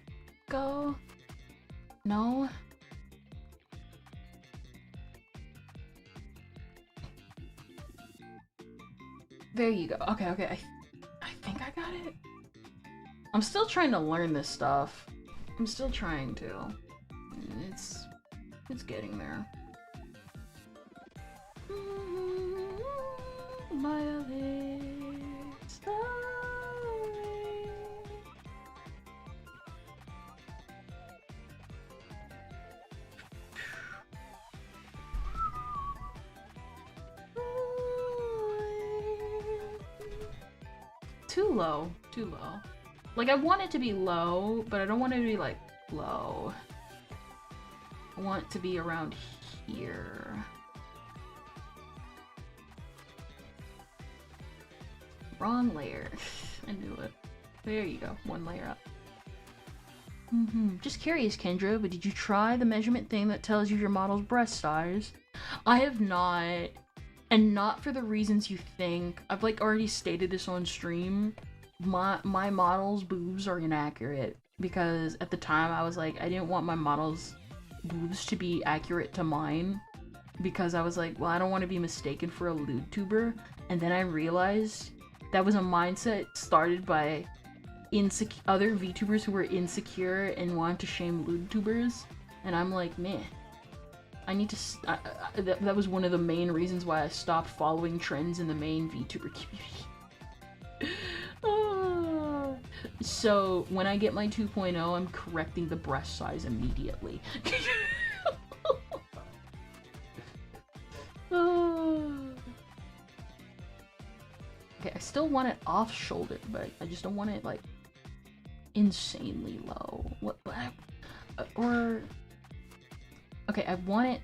go. No. There you go. Okay, okay. I think I got it. I'm still trying to learn this stuff. I'm still trying to. It's getting there. Too low. Too low. Like, I want it to be low, but I don't want it to be, like, low. I want it to be around here. Wrong layer. I knew it. There you go. One layer up. Just curious, Kendra, but did you try the measurement thing that tells you your model's breast size? I have not. And not for the reasons you think. I've, like, already stated this on stream. My model's boobs are inaccurate. Because at the time I was like, I didn't want my model's boobs to be accurate to mine. Because I was like, well, I don't want to be mistaken for a lewd tuber. And then I realized that was a mindset started by other VTubers who were insecure and wanted to shame lewd tubers. And I'm like, meh. I need to. That was one of the main reasons why I stopped following trends in the main VTuber community. So when I get my 2.0, I'm correcting the breast size immediately. Okay, I still want it off shoulder, but I just don't want it like insanely low. What? Or okay, I want it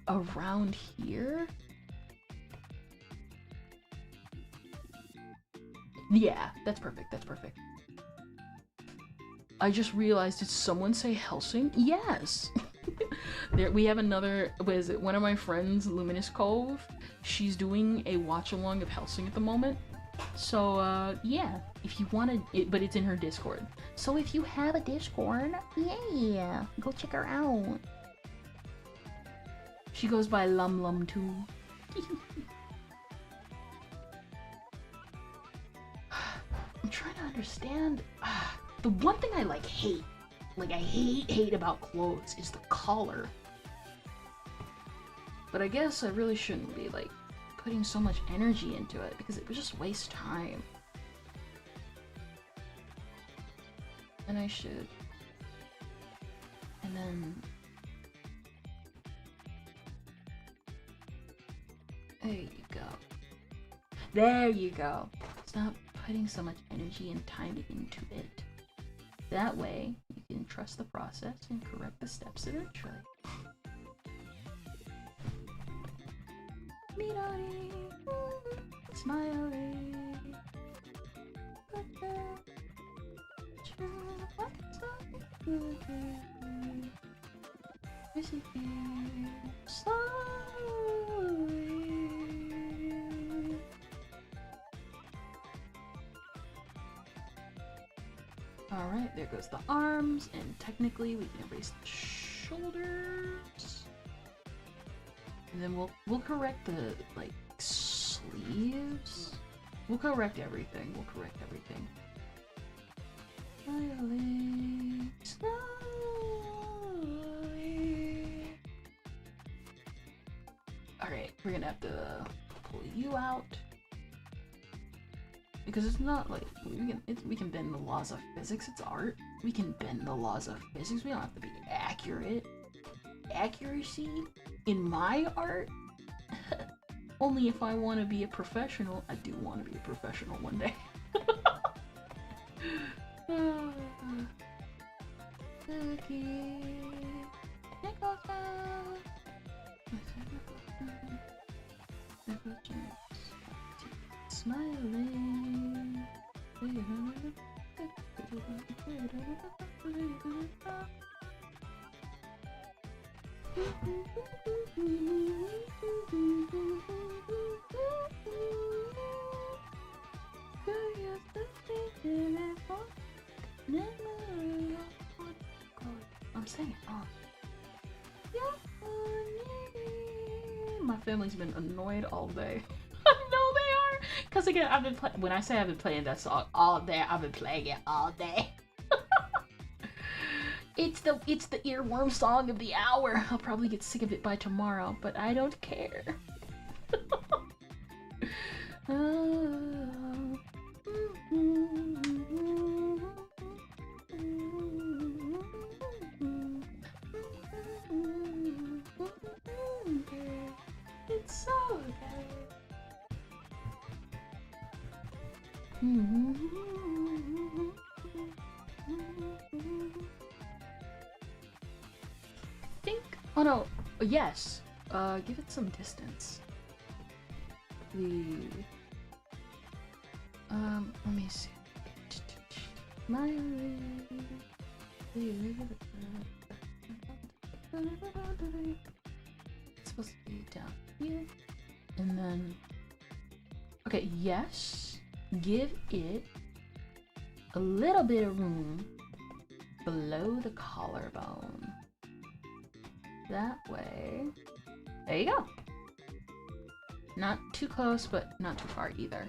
around here. Yeah, that's perfect. That's perfect. I just realized, did someone say Helsing? Yes. There, we have another. What is it? One of my friends, Luminous Cove. She's doing a watch along of Helsing at the moment. So yeah, if you want to, but it's in her Discord. So if you have a Discord, yeah, go check her out. She goes by Lum Lum too. I'm trying to understand. The one thing I hate about clothes is the collar. But I guess I really shouldn't be putting so much energy into it because it would just waste time. And I should. And then there you go. There you go. Stop putting so much energy and time into it. That way, you can trust the process and correct the steps eventually. Midori, smiley. Alright, there goes the arms, and technically we can erase the shoulders. And then we'll correct the sleeves. We'll correct everything. Smiling slowly. Alright, we're gonna have to pull you out. Because it's not we can bend the laws of physics. It's art. We can bend the laws of physics. We don't have to be accurate. Accuracy in my art? Only if I want to be a professional. I do want to be a professional one day. Smiling. I'm saying it wrong. My family's been annoyed all day. I know they are, cause again I've been when I say I've been playing that song all day, I've been playing it all day. It's the earworm song of the hour. I'll probably get sick of it by tomorrow, but I don't care. It's so good. I think. Oh no. Yes. Give it some distance. Let me see. It's supposed to be down here. And then. Okay, yes. Give it a little bit of room below the collarbone. That way. There you go. Not too close, but not too far either.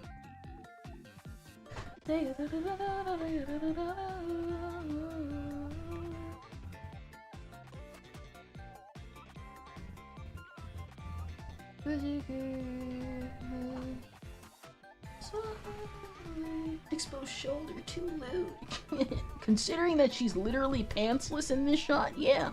Exposed shoulder too low. Considering that she's literally pantsless in this shot, yeah.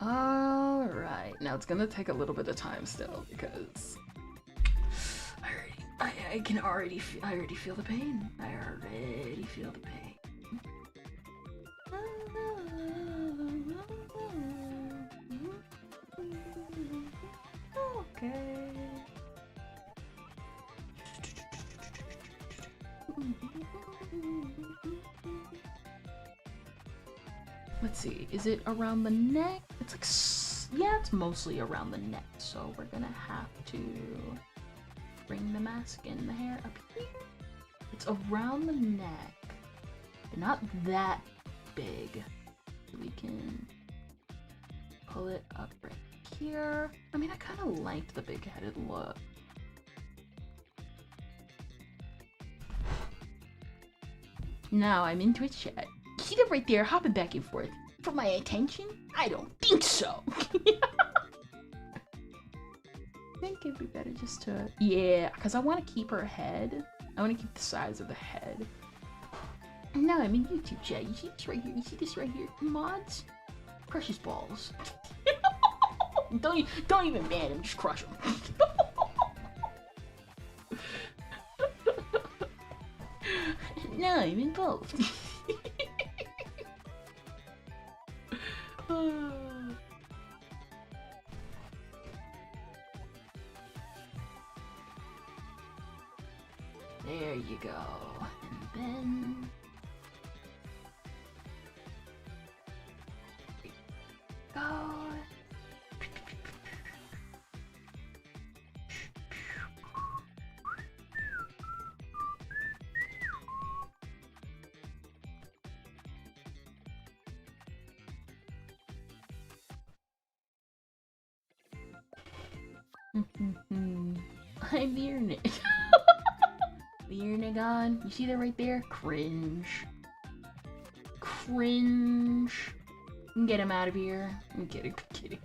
Alright, now it's gonna take a little bit of time still because I can already I already feel the pain. I already feel the pain. Okay. Let's see, is it around the neck? It's like, yeah, it's mostly around the neck, so we're gonna have to bring the mask and the hair up here. It's around the neck, but not that big. We can pull it up right here. I mean, I kind of liked the big-headed look. Now I'm into a chat. See that right there, hopping back and forth. For my attention? I don't think so. I think it'd be better just to... Yeah, because I want to keep her head. I want to keep the size of the head. No, I'm in YouTube chat. You see this right here? You see this right here? Mods? Precious balls. Don't even ban him, just crush him. No, I'm in both. There you go. And then... Go. I'm Beernig. Beernigon. You see that right there? Cringe. Cringe. Get him out of here. I'm kidding. I'm kidding.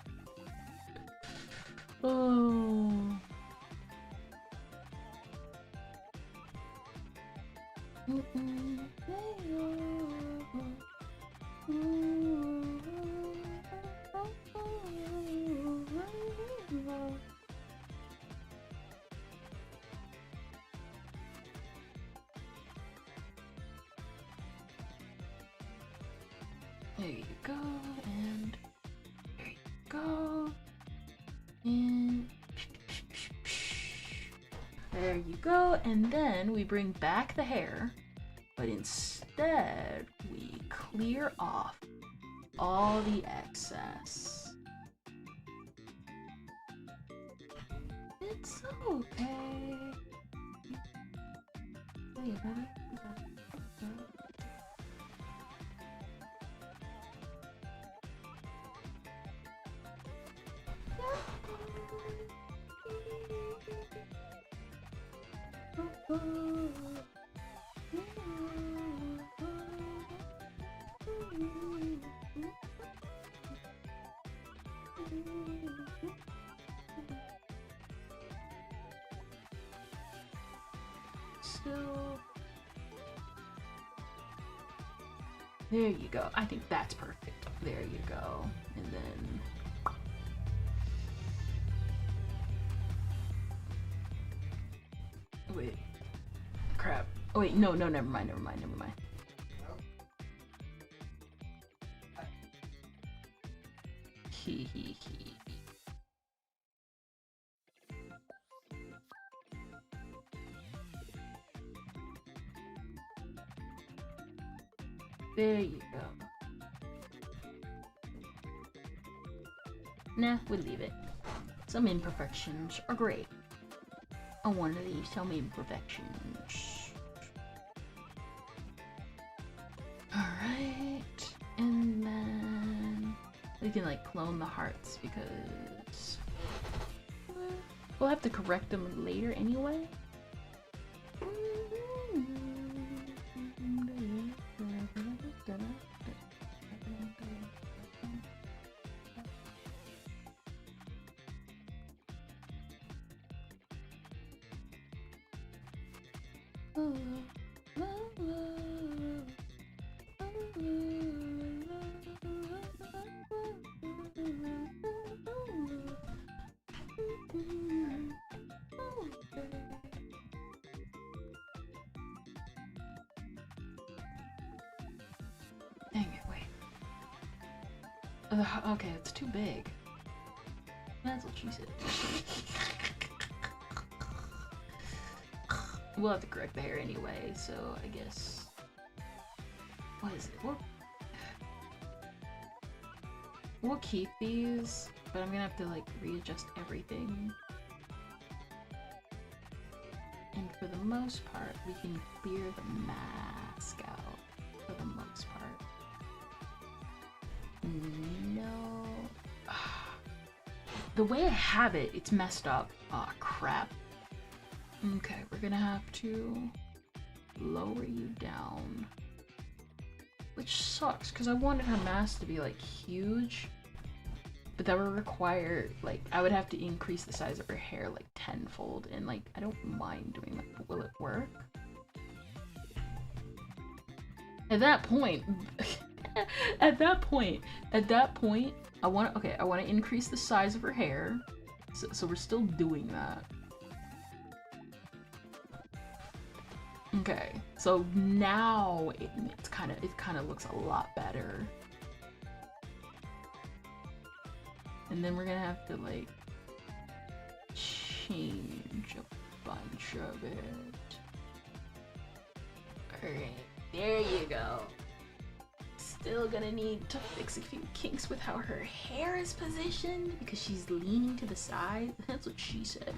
Oh. There you go, and there you go, and there you go, and then we bring back the hair, but instead we clear off all the excess. It's okay. Hey, buddy. So there you go. I think that's perfect. There you go. And then wait. Crap. Oh wait, no, never mind. Hee hee hee. There you go. Nah, we'll leave it. Some imperfections are great. I want to leave some imperfections. Alright. And then we can like clone the hearts because we'll have to correct them later anyway. Dang it, wait. Okay, it's too big. That's what she said. We'll have to correct the hair anyway, so I guess... What is it? We'll keep these, but I'm gonna have to like readjust everything. And for the most part, we can clear the mask out for the most part. No. The way I have it, it's messed up. Aw, crap. Okay, we're gonna have to lower you down. Which sucks, because I wanted her mask to be like huge. But that would require, like, I would have to increase the size of her hair like tenfold. And like, I don't mind doing that, but will it work? At that point, at that point, I want to increase the size of her hair. So we're still doing that. Okay, so now it kind of looks a lot better. And then we're gonna have to like change a bunch of it. Alright, there you go. Still gonna need to fix a few kinks with how her hair is positioned because she's leaning to the side. That's what she said.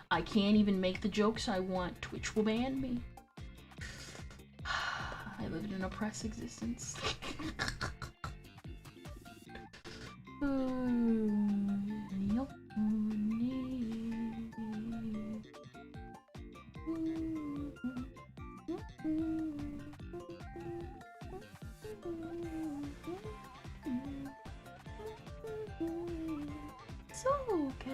I can't even make the jokes I want. Twitch will ban me. I lived an oppressed existence. It's okay.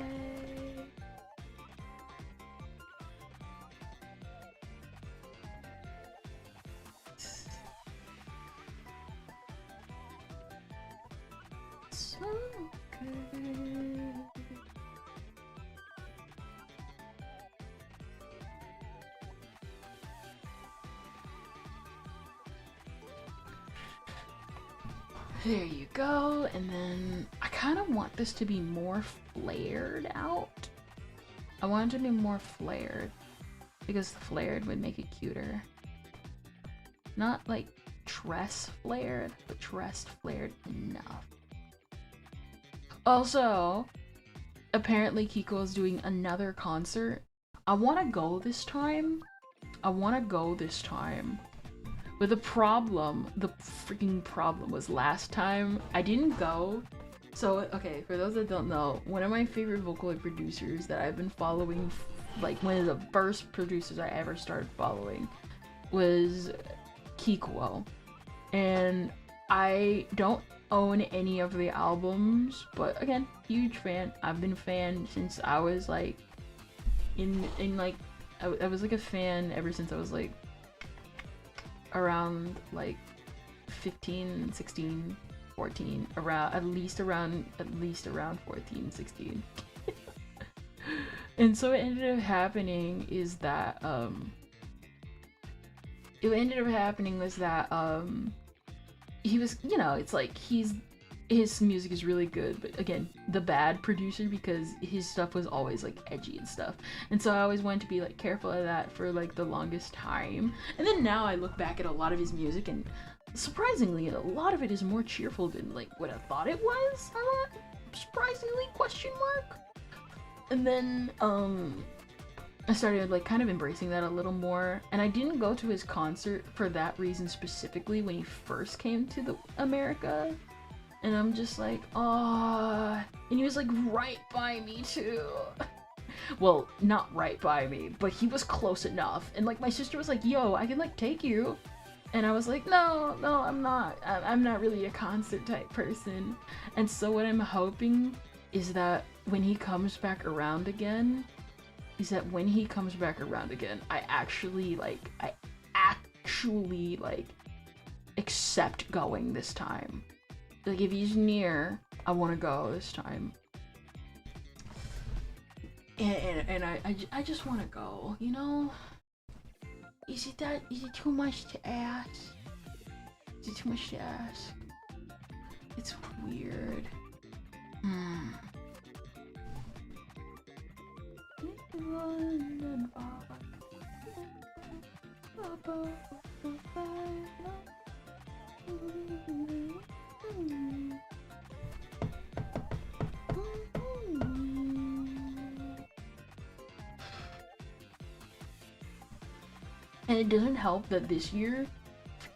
okay. There you go, and then I kind of want this to be more flared out. I want it to be more flared because flared would make it cuter. Not like tress flared, but tress flared enough. Also, apparently Kiko is doing another concert. I want to go this time. But the freaking problem was last time I didn't go. So, okay, for those that don't know, one of my favorite Vocaloid producers that I've been following, like one of the first producers I ever started following, was Kikuo. And I don't own any of the albums, but again, huge fan. I've been a fan since I was like, I was like a fan ever since I was like, around like 15, 16, 14, at least around 14, 16. And so what ended up happening is that he was, you know, it's like his music is really good, but again, the bad producer, because his stuff was always like edgy and stuff, and so I always wanted to be like careful of that for like the longest time. And then now I look back at a lot of his music, and surprisingly a lot of it is more cheerful than like what I thought it was. Surprisingly, question mark. And then I started like kind of embracing that a little more, and I didn't go to his concert for that reason specifically when he first came to America. And I'm just like, ah, and he was like right by me too. Well, not right by me, but he was close enough. And like my sister was like, yo, I can like take you. And I was like, no, I'm not. I'm not really a concert type person. And so what I'm hoping is that when he comes back around again, I actually accept going this time. Like, if he's near, I want to go this time. And I just want to go, you know? Is it too much to ask? Is it too much to ask? It's weird. And it doesn't help that this year,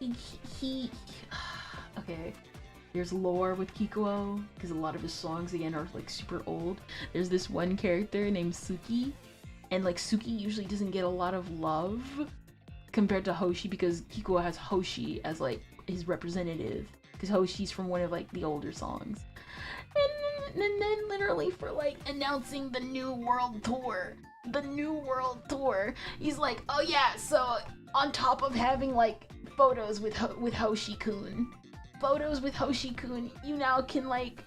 he okay, there's lore with Kikuo, because a lot of his songs, again, are like super old. There's this one character named Suki, and like Suki usually doesn't get a lot of love compared to Hoshi, because Kikuo has Hoshi as like his representative, because Hoshi's from one of like the older songs. And then literally for like announcing the New World Tour, he's like, oh yeah, so on top of having like photos with Hoshi-kun, you now can like,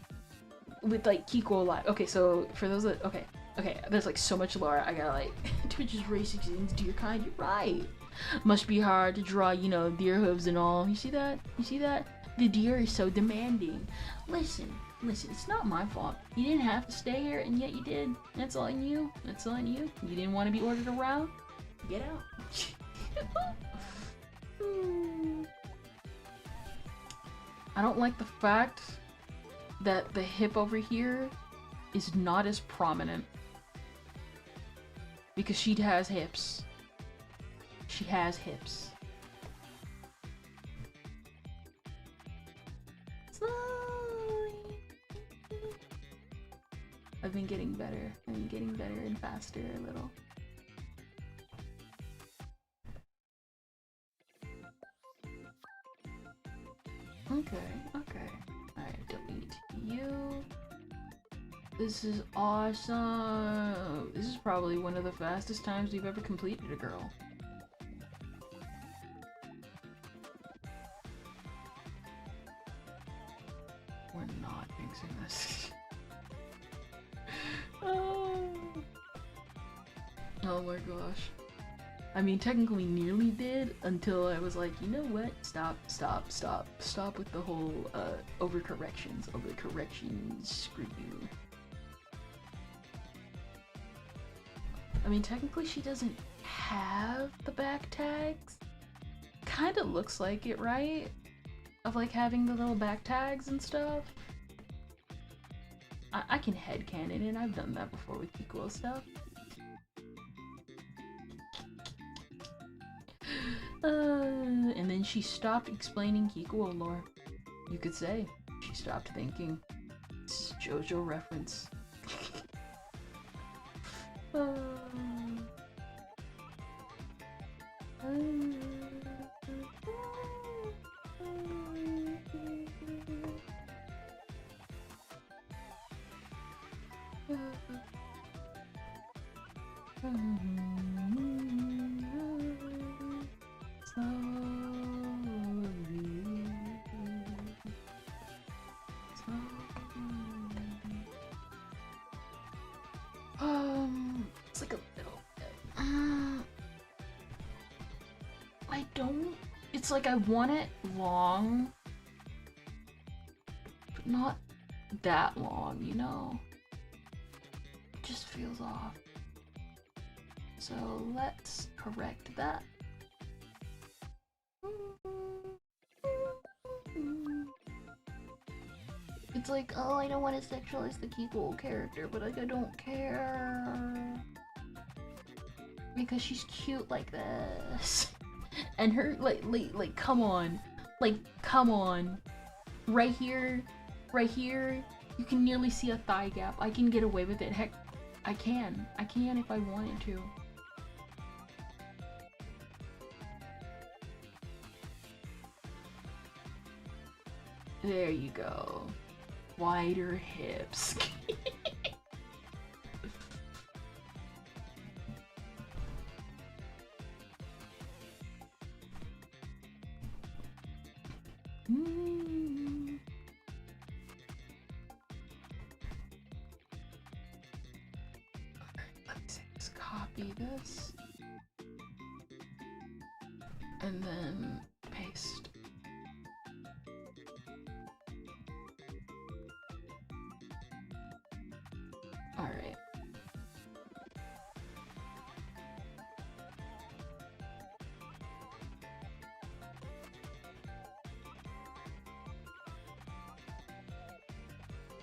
with like Kikuo live. Okay, so for those that, okay, there's like so much lore, I gotta like, Twitch is racist against deer kind, you're right. Must be hard to draw, you know, deer hooves and all. You see that? The deer is so demanding. Listen, it's not my fault. You didn't have to stay here, and yet you did. That's all on you. You didn't want to be ordered around? Get out. I don't like the fact that the hip over here is not as prominent, because she has hips. I've been getting better. And faster a little. Okay. Alright, delete you. This is awesome. This is probably one of the fastest times we've ever completed a girl. We're not fixing this. Oh my gosh. I mean, technically nearly did until I was like, you know what? Stop with the whole overcorrections. Screw you. I mean, technically she doesn't have the back tags. Kinda looks like it, right? Of like having the little back tags and stuff. I can headcanon it. I've done that before with Kikuo stuff. And then she stopped explaining Kikuo lore. You could say she stopped thinking. This is JoJo reference. It's like a little bit. I don't. It's like I want it long, but not that long, you know? It just feels off. So let's correct that. It's like, oh, I don't want to sexualize the Kikuo character, but like I don't care. Because she's cute like this. And her, like, come on. Like, come on. Right here, you can nearly see a thigh gap. I can get away with it. Heck, I can if I wanted to. There you go. Wider hips. Let's copy this and then paste. All right.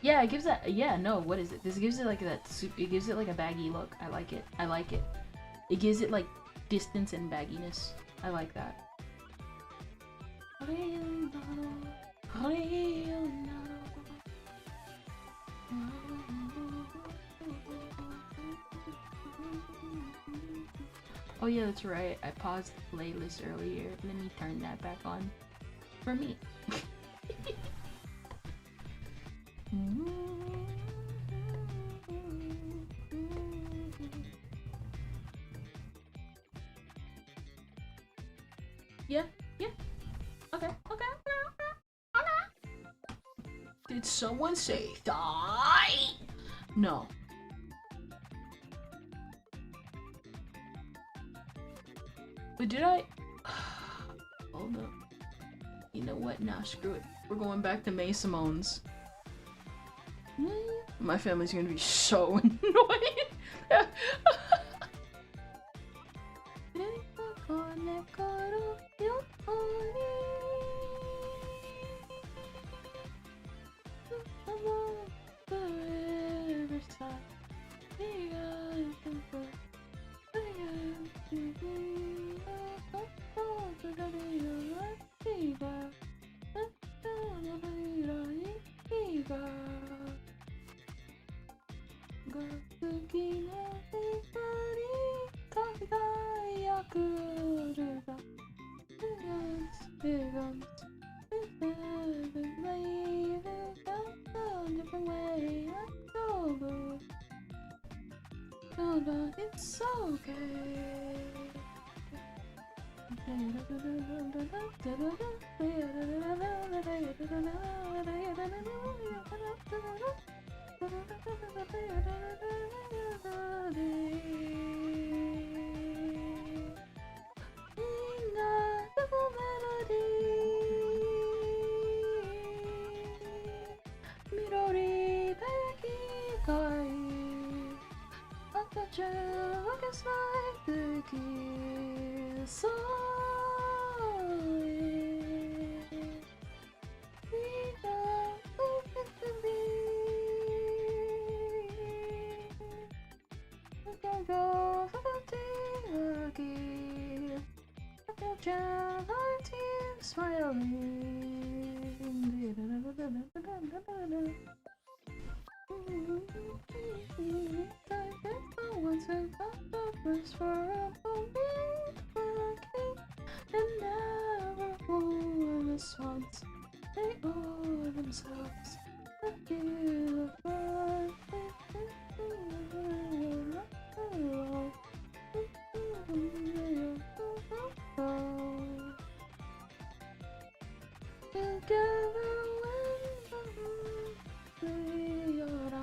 Yeah, it gives that. Yeah, no, what is it? This gives it like that. It gives it like a baggy look. I like it. I like it. It gives it like distance and bagginess. I like that. Oh yeah, that's right. I paused the playlist earlier. Let me turn that back on for me. Yeah. Okay. Did someone say thigh? No. But did I? Hold up. You know what? Nah, screw it. We're going back to May Simone's. My family's gonna be so annoyed. It's okay. It's like the kiss solid. We don't look at the we can go for the day again. I can jam our tears smiling. For a moment, and never for this once, they owe themselves a beautiful together when we are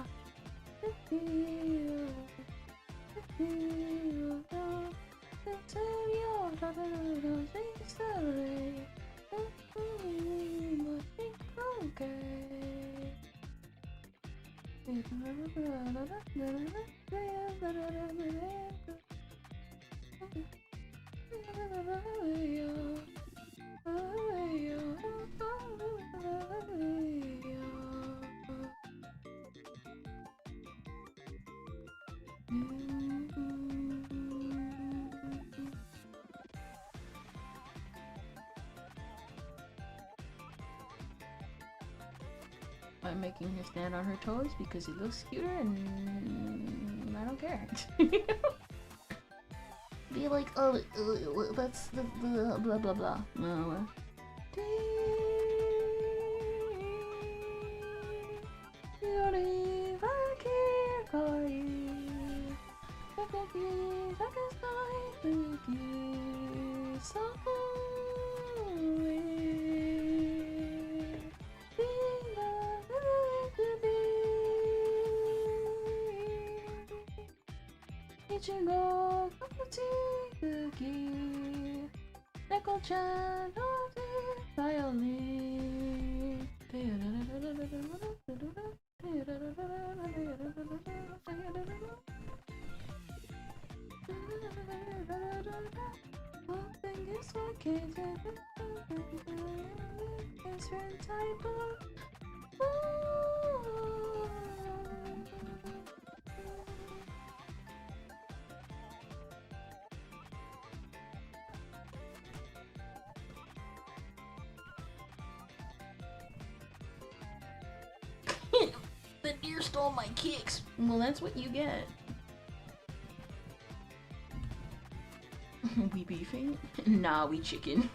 I'm making her stand on her toes because it looks cuter and I don't care. Be like, oh, that's the blah blah blah. No. Ichigo Kakuchi Neko-chan no violin. Hoping it's okay it's certain type of the deer stole my kicks. Well, that's what you get. We beefing? Nah, we chicken.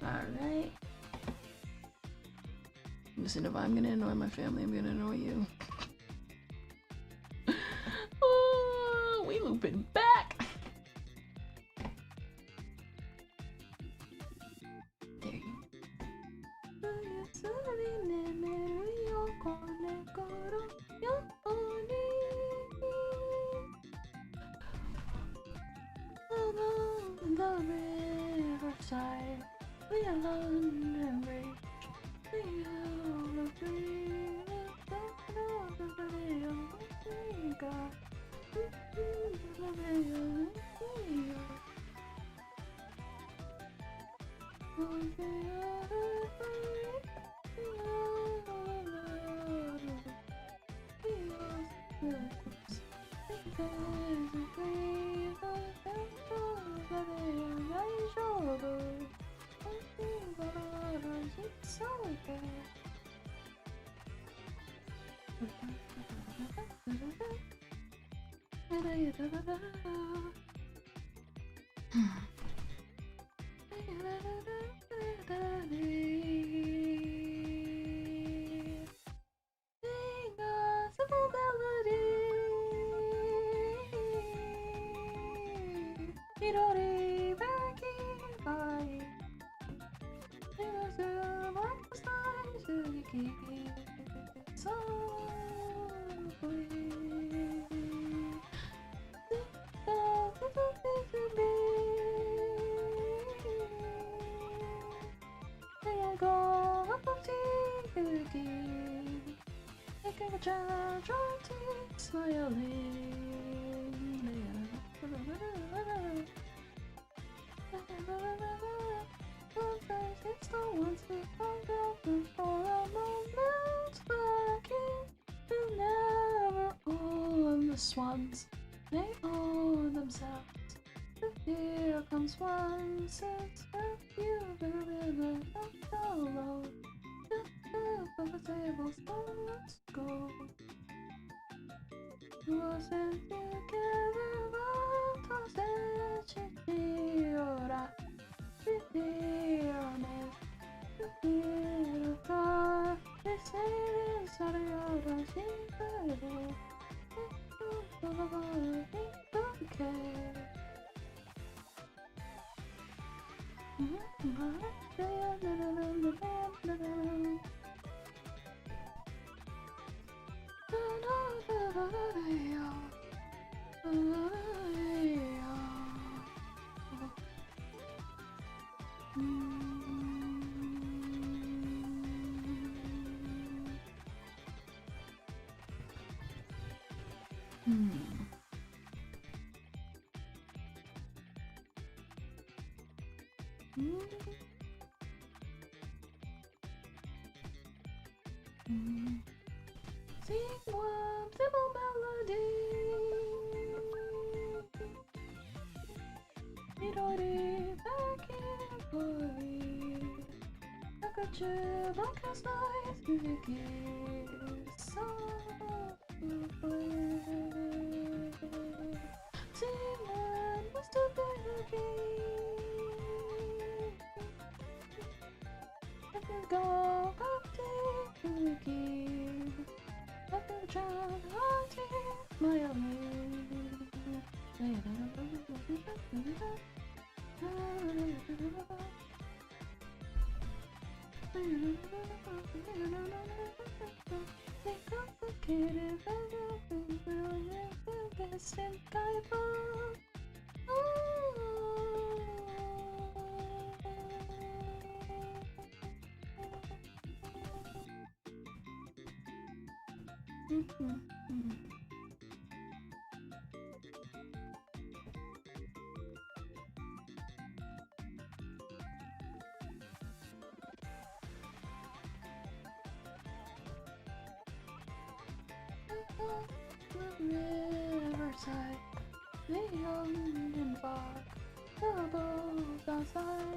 Alright. Listen, if I'm gonna annoy my family, I'm gonna annoy you. Oh, we looping back. There you the riverside, we alone and rich. We all agree with the video we got. It's so good. Sing a simple melody. Sometimes it's the ones who find out for a moment, but they're never own the swans. They own themselves. Here comes one, says you better not follow. Just on the table, so let's go. Wasn't together, but se chiora. Visiones, vivirta, deseos, arriba, sin perder. Sing one simple melody. Midori back in glory. Like a chill, black as night, music is softly. Sing one, must have been a game. I can go back to the game. I can try to my own. They complicated everything, brilliant, the best in Bible. Riverside, the young fog, the boat outside,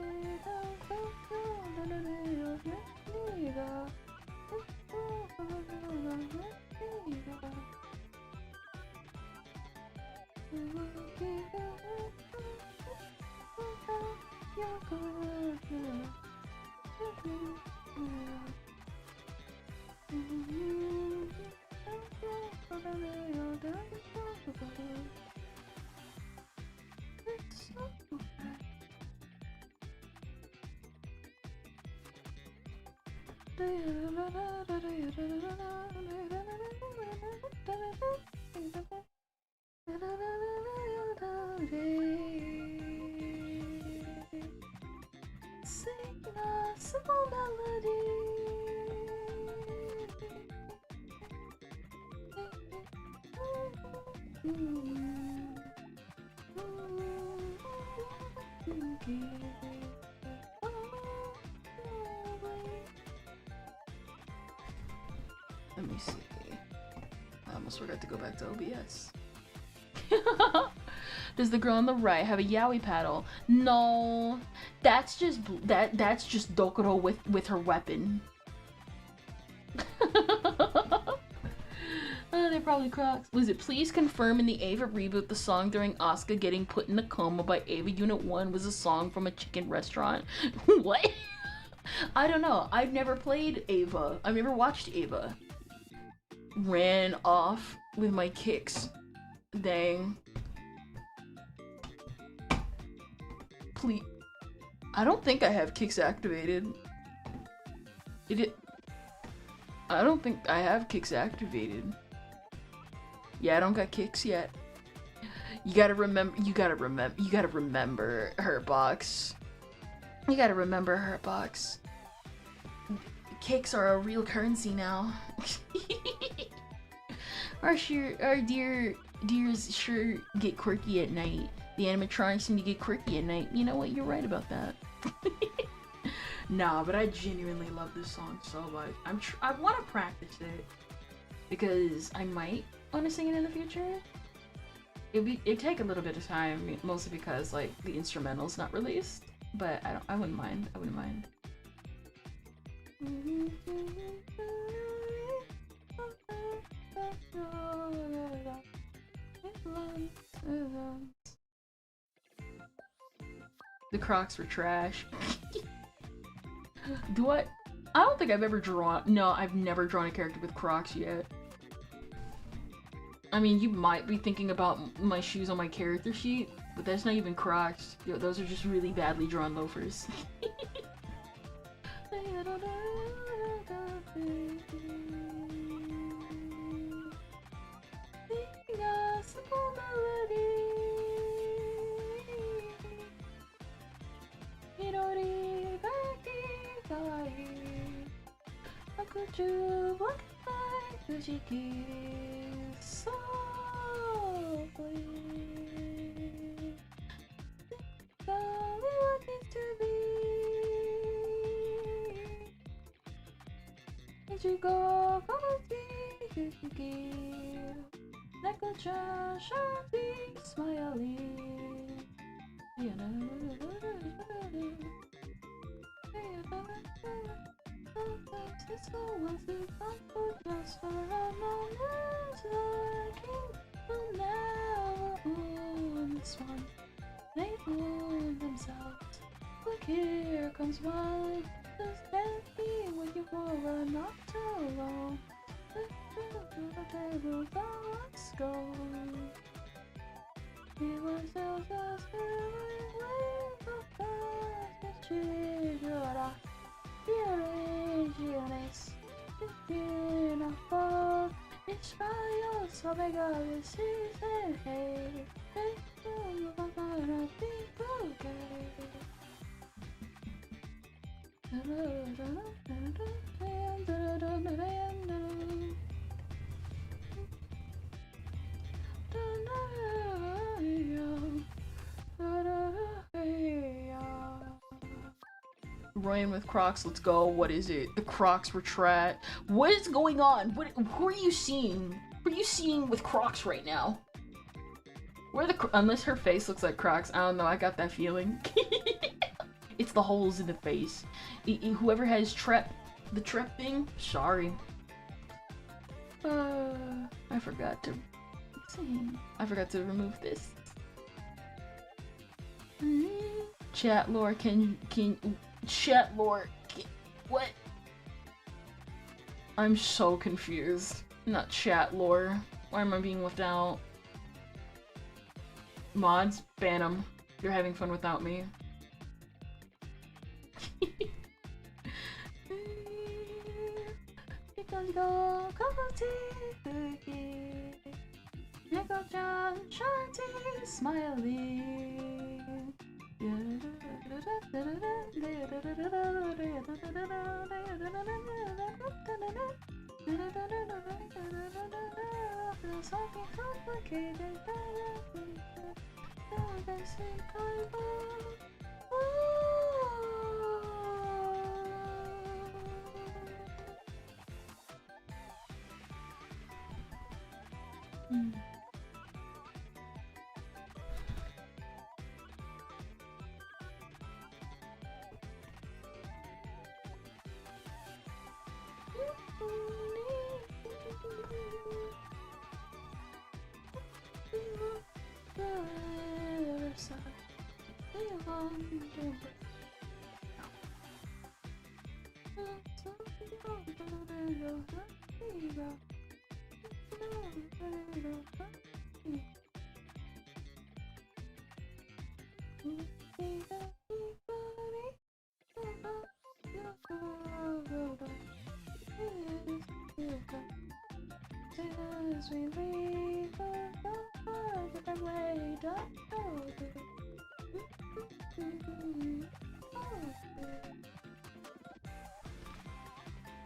Sing a simple melody. Let me see. I almost forgot to go back to OBS. Does the girl on the right have a yaoi paddle? No, that's just Dokuro with her weapon. They're probably Crocs. Was it please confirm in the Ava reboot the song during Asuka getting put in a coma by Ava Unit 1 was a song from a chicken restaurant? What? I don't know. I've never played Ava. I've never watched Ava. Ran off with my kicks. Dang. Please. I don't think I have kicks activated. I don't think I have kicks activated. Yeah, I don't got kicks yet. You gotta remember her box. You gotta remember her box. Kicks are a real currency now. Our deers sure get quirky at night. The animatronics seem to get quirky at night. You know what? You're right about that. Nah, but I genuinely love this song so much. I want to practice it because I might want to sing it in the future. It'd take a little bit of time, mostly because like the instrumental's not released. But I wouldn't mind. I wouldn't mind. The Crocs were trash. I don't think I've ever drawn. No, I've never drawn a character with Crocs yet. I mean, you might be thinking about my shoes on my character sheet, but that's not even Crocs. Yo, those are just really badly drawn loafers. You go like a child, smiling. They fool themselves. Look, here comes one. Just let me when you were not too long. The table, let's go. It was just us Ryan with Crocs, let's go. What is it? The Crocs were trash. What is going on? Who are you seeing? Who are you seeing with Crocs right now? Where unless her face looks like Crocs, I don't know. I got that feeling. It's the holes in the face. Whoever has the trap thing, sorry. I forgot to sing. I forgot to remove this. Chat lore, can chat lore, what? I'm so confused. Not chat lore. Why am I being left out? Mods, ban them. You're having fun without me. Smiling. Something complicated.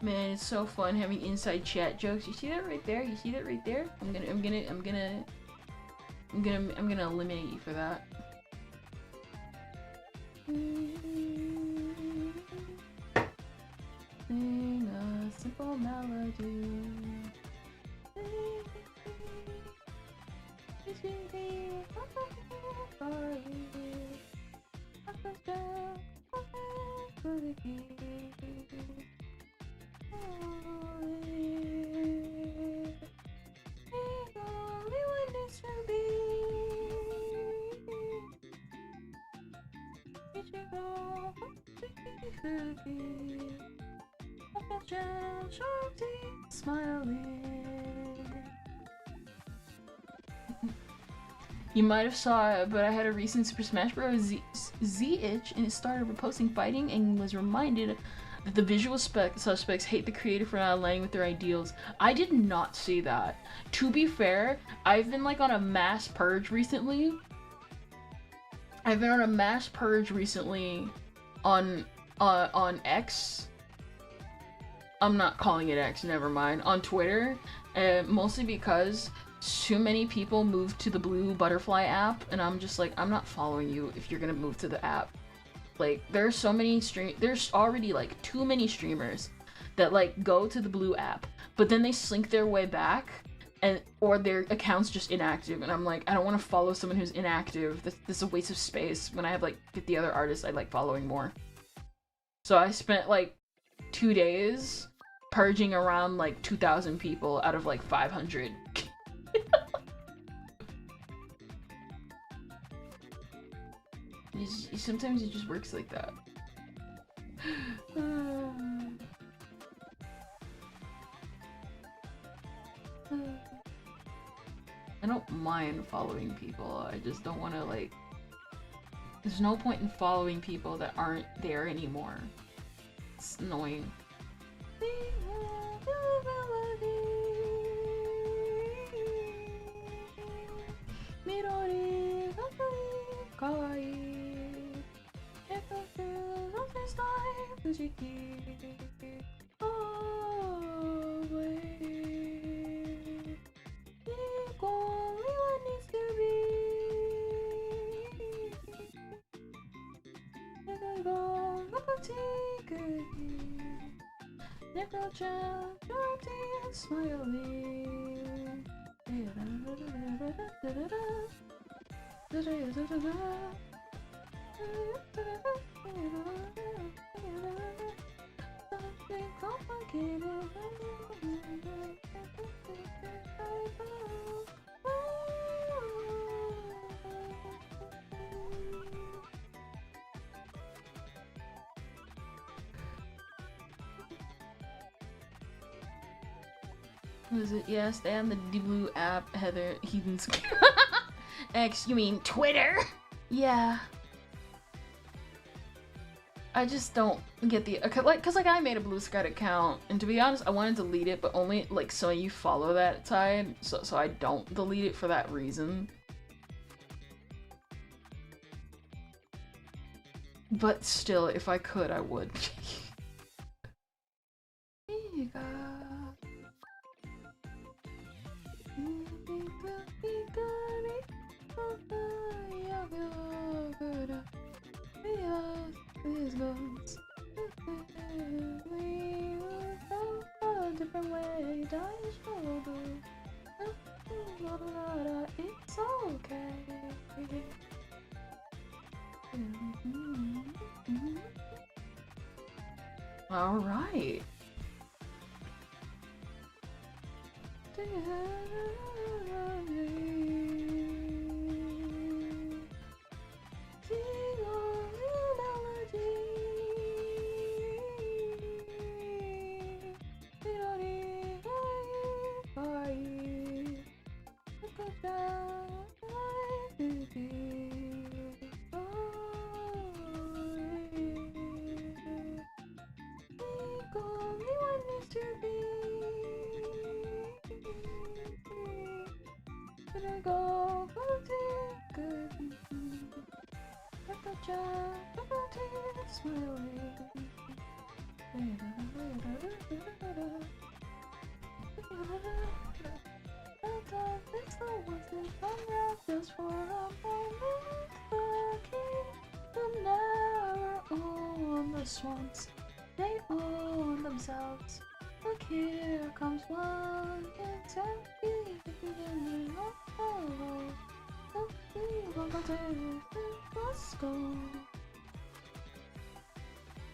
Man, it's so fun having inside chat jokes. You see that right there? You see that right there? I'm gonna eliminate you for that. Sing a simple melody. You might have saw it, but I had a recent Super Smash Bros. Z itch, and it started reposting fighting and was reminded that the visual suspects hate the creator for not aligning with their ideals. I did not see that. To be fair, I've been like on a mass purge recently. On X. I'm not calling it X, never mind. On Twitter, mostly because too many people moved to the blue butterfly app, and I'm just like, I'm not following you if you're gonna move to the app. Like, there's already like too many streamers that like go to the blue app, but then they slink their way back, or their account's just inactive, and I'm like, I don't want to follow someone who's inactive. This is a waste of space when I have like 50 other artists I like following more. So I spent like 2 days purging around like 2,000 people out of like 500. Sometimes it just works like that. I don't mind following people, I just don't want to like... There's no point in following people that aren't there anymore. It's annoying. What is it? Yeah, stay on the blue app, Heather Heathens. X, you mean Twitter? Yeah. I just don't get the... Cause I made a Blue Sky account, and to be honest, I wanted to delete it, but only like so you follow that side, so I don't delete it for that reason. But still, if I could, I would. Different way, it's okay. All right. It's the ones that come around just for a moment. The kingdom never own the swans. They own themselves. Look, here comes one. It's empty. Let's go.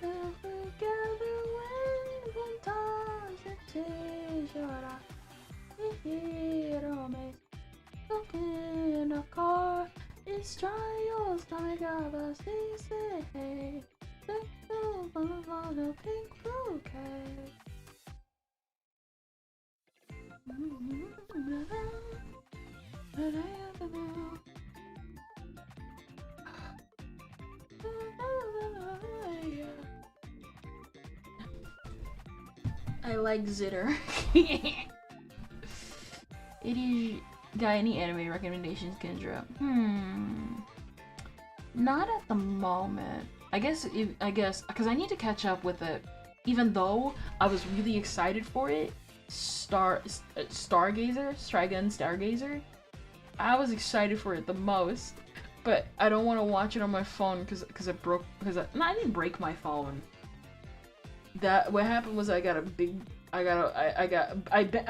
Together when one times it takes your eye. Look in a car, it's trials, stomach of a season. Take the pink bouquet. I like Zitter. It is. Got any anime recommendations, Kendra? Not at the moment. I guess because I need to catch up with it. Even though I was really excited for it, Stargazer. I was excited for it the most, but I don't want to watch it on my phone because I didn't break my phone. What happened was I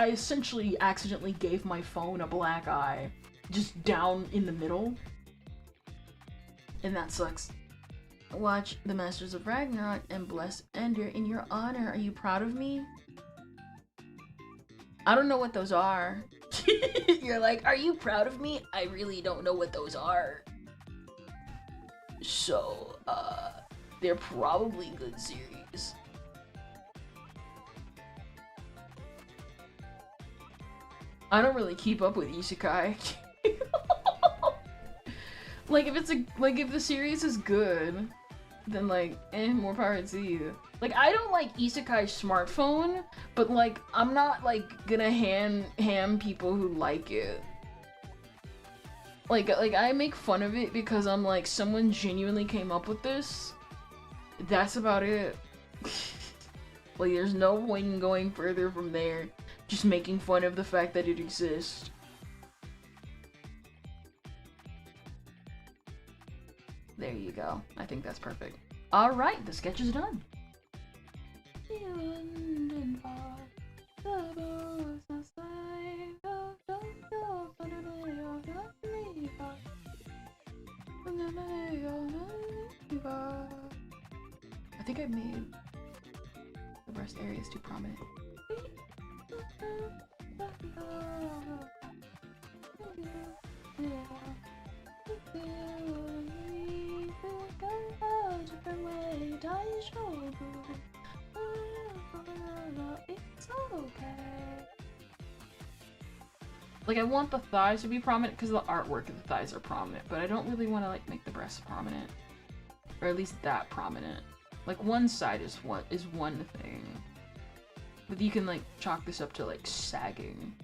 essentially accidentally gave my phone a black eye, just down in the middle, and that sucks. Watch the Masters of Ragnarok and bless Ender in your honor. Are you proud of me? I don't know what those are. You're like, are you proud of me? I really don't know what those are. So, they're probably good series. I don't really keep up with isekai. Like if the series is good, then more power to you. Like I don't like isekai smartphone, but like I'm not like gonna ham people who like it. Like I make fun of it because I'm like someone genuinely came up with this. That's about it. Like there's no point in going further from there. Just making fun of the fact that it exists. There you go. I think that's perfect. Alright, the sketch is done. I think I made the breast areas too prominent. It's okay. Like I want the thighs to be prominent because the artwork of the thighs are prominent, but I don't really want to like make the breasts prominent, or at least that prominent. Like one side is one thing, but you can like chalk this up to like sagging.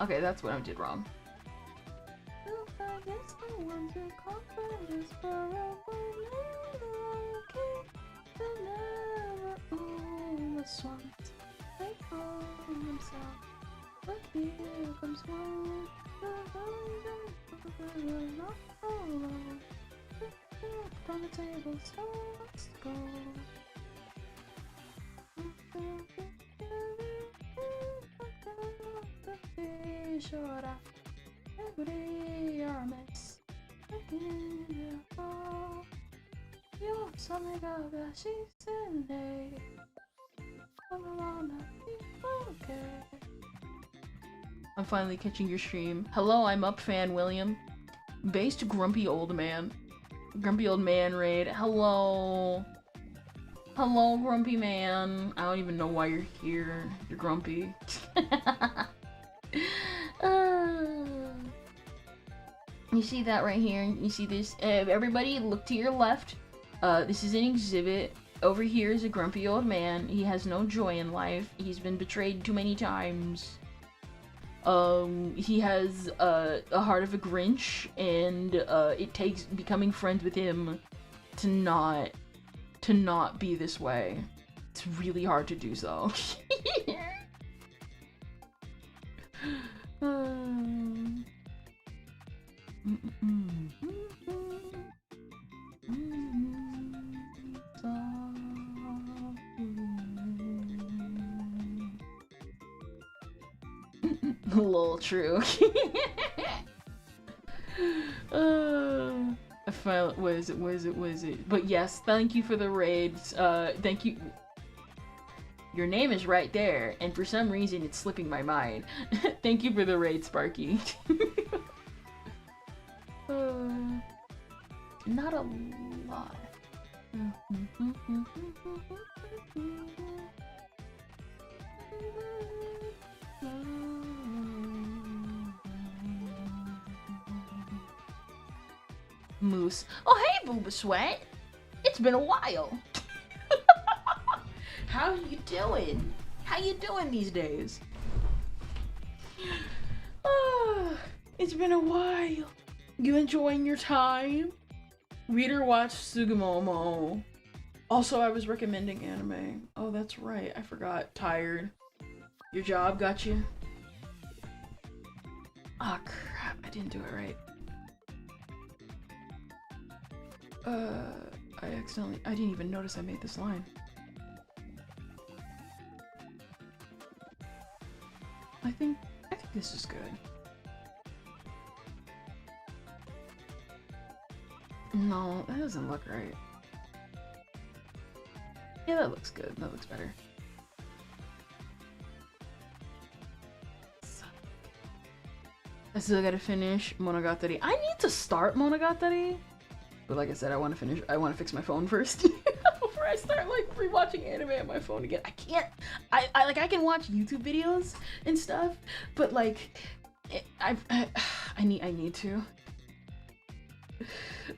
Okay, that's what I did wrong. On the table, so let's go. Chora, every arms. Yo, something about that she's in there. I'm alone, okay. I'm finally catching your stream. Hello, I'm up fan William. Based grumpy old man. Grumpy old man raid. Hello. Hello, grumpy man. I don't even know why you're here. You're grumpy. You see that right here? You see this? Everybody look to your left. This is an exhibit. Over here is a grumpy old man. He has no joy in life. He's been betrayed too many times. He has a heart of a Grinch, and it takes becoming friends with him to not be this way. It's really hard to do so. Lol, true. I felt was it? But yes, thank you for the raids. Thank you. Your name is right there, and for some reason it's slipping my mind. Thank you for the raid, Sparky. Not a lot. Moose. Oh hey, Booba Sweat. It's been a while. How you doing? How you doing these days? It's been a while. You enjoying your time? Read or watch Sugimomo. Also, I was recommending anime. Oh, that's right. I forgot. Tired. Your job got you? Oh crap, I didn't do it right. I didn't even notice I made this line. I think this is good. No, that doesn't look right. Yeah, that looks good. That looks better. I still gotta finish Monogatari. I need to start Monogatari, but like I said, I want to fix my phone first before I start like rewatching anime on my phone again. I can't. I can watch YouTube videos and stuff, but like, I need to.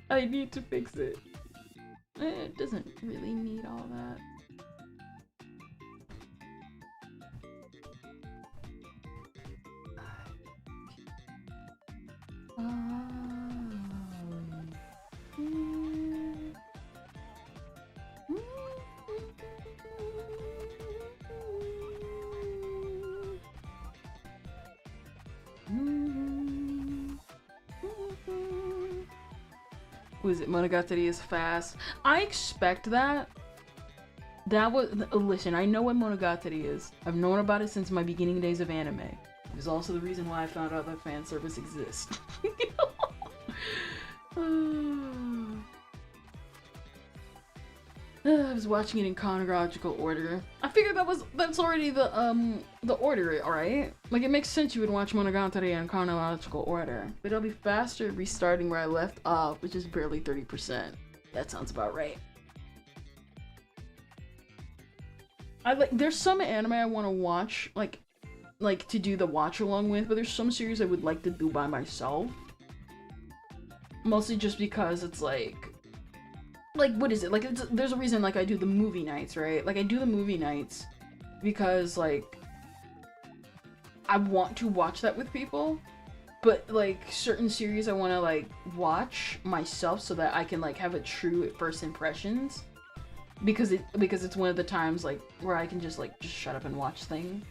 I need to fix it. It doesn't really need all that. Was it Monogatari is fast? I expect that. That was listen. I know what Monogatari is. I've known about it since my beginning days of anime. It was also the reason why I found out that fan service exists. I was watching it in chronological order. I figured that's already the order, alright? Like it makes sense you would watch Monogatari in chronological order. But it'll be faster restarting where I left off, which is barely 30%. That sounds about right. There's some anime I want to watch, like to do the watch along with, but there's some series I would like to do by myself. Mostly just because it's like what is it? Like there's a reason like I do the movie nights, right? Like I do the movie nights because like I want to watch that with people, but like certain series I want to like watch myself so that I can like have a true first impressions because it's one of the times like where I can just shut up and watch things.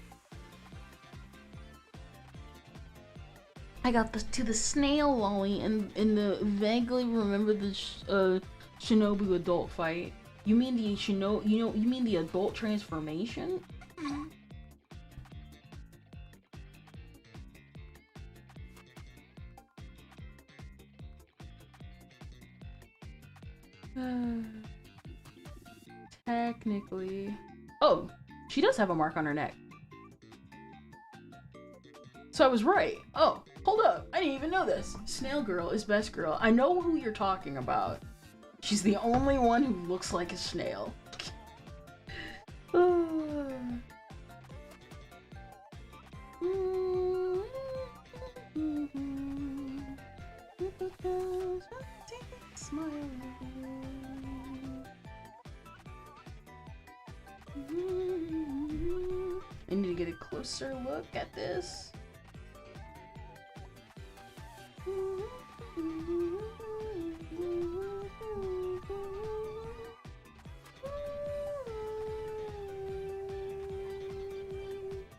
I got to the snail lolly and the vaguely remember the Shinobu adult fight. You mean the you mean the adult transformation? Technically. Oh, she does have a mark on her neck. So I was right. Oh, hold up. I didn't even know this. Snail girl is best girl. I know who you're talking about. She's the only one who looks like a snail. I need to get a closer look at this.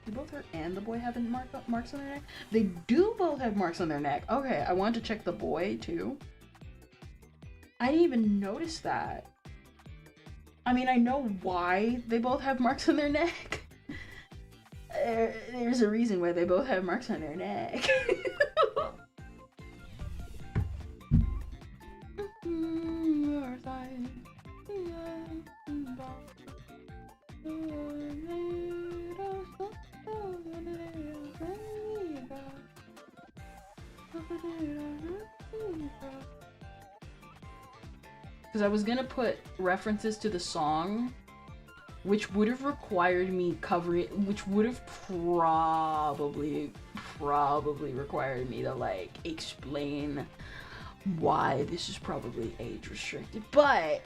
Do both her and the boy have marks on their neck? They do both have marks on their neck. Okay, I wanted to check the boy too. I didn't even notice that. I mean, I know why they both have marks on their neck. There's a reason why they both have marks on their neck. Because I was gonna put references to the song, which would have required me covering, which would have probably required me to like explain why this is probably age restricted, but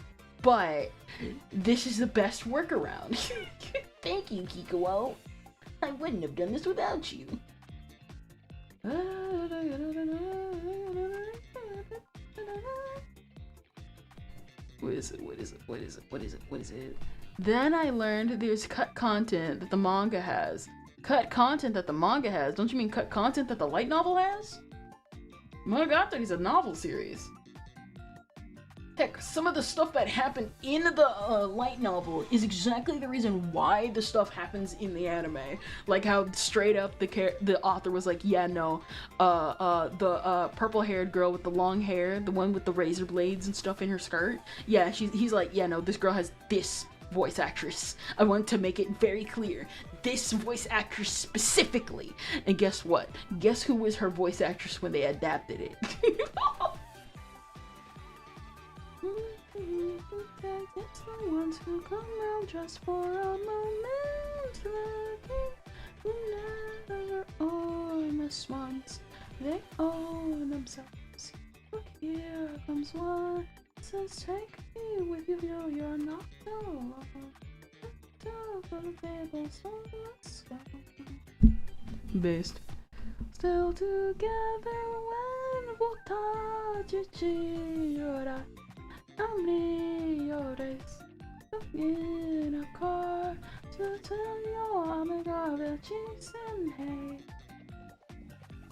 this is the best workaround. Thank you, Kikuo. I wouldn't have done this without you. What is it? Then I learned there's cut content that the manga has. Cut content that the manga has? Don't you mean cut content that the light novel has? Monogatari is a novel series. Heck, some of the stuff that happened in the light novel is exactly the reason why the stuff happens in the anime. Like how straight up the author was like, yeah, no, the purple-haired girl with the long hair, the one with the razor blades and stuff in her skirt, yeah, he's like, yeah, no, this girl has this voice actress. I want to make it very clear. This voice actress specifically. And guess what? Guess who was her voice actress when they adapted it? It's the ones who come out just for a moment, looking never own the swans. They own themselves. Look, here comes one. Says, take me with you, you're not alone. For the table, so let's go. Based. Still together when we'll touch each other. In a car to tell your amiga that she's in hate.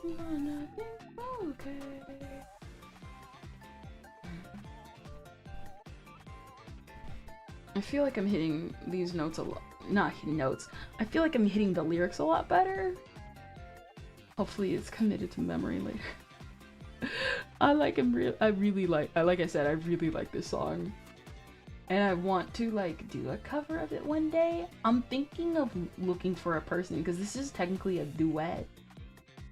Gonna be okay. I feel like I'm hitting these notes a lot. Not notes. I feel like I'm hitting the lyrics a lot better. Hopefully it's committed to memory later. I really like this song. And I want to like do a cover of it one day. I'm thinking of looking for a person because this is technically a duet.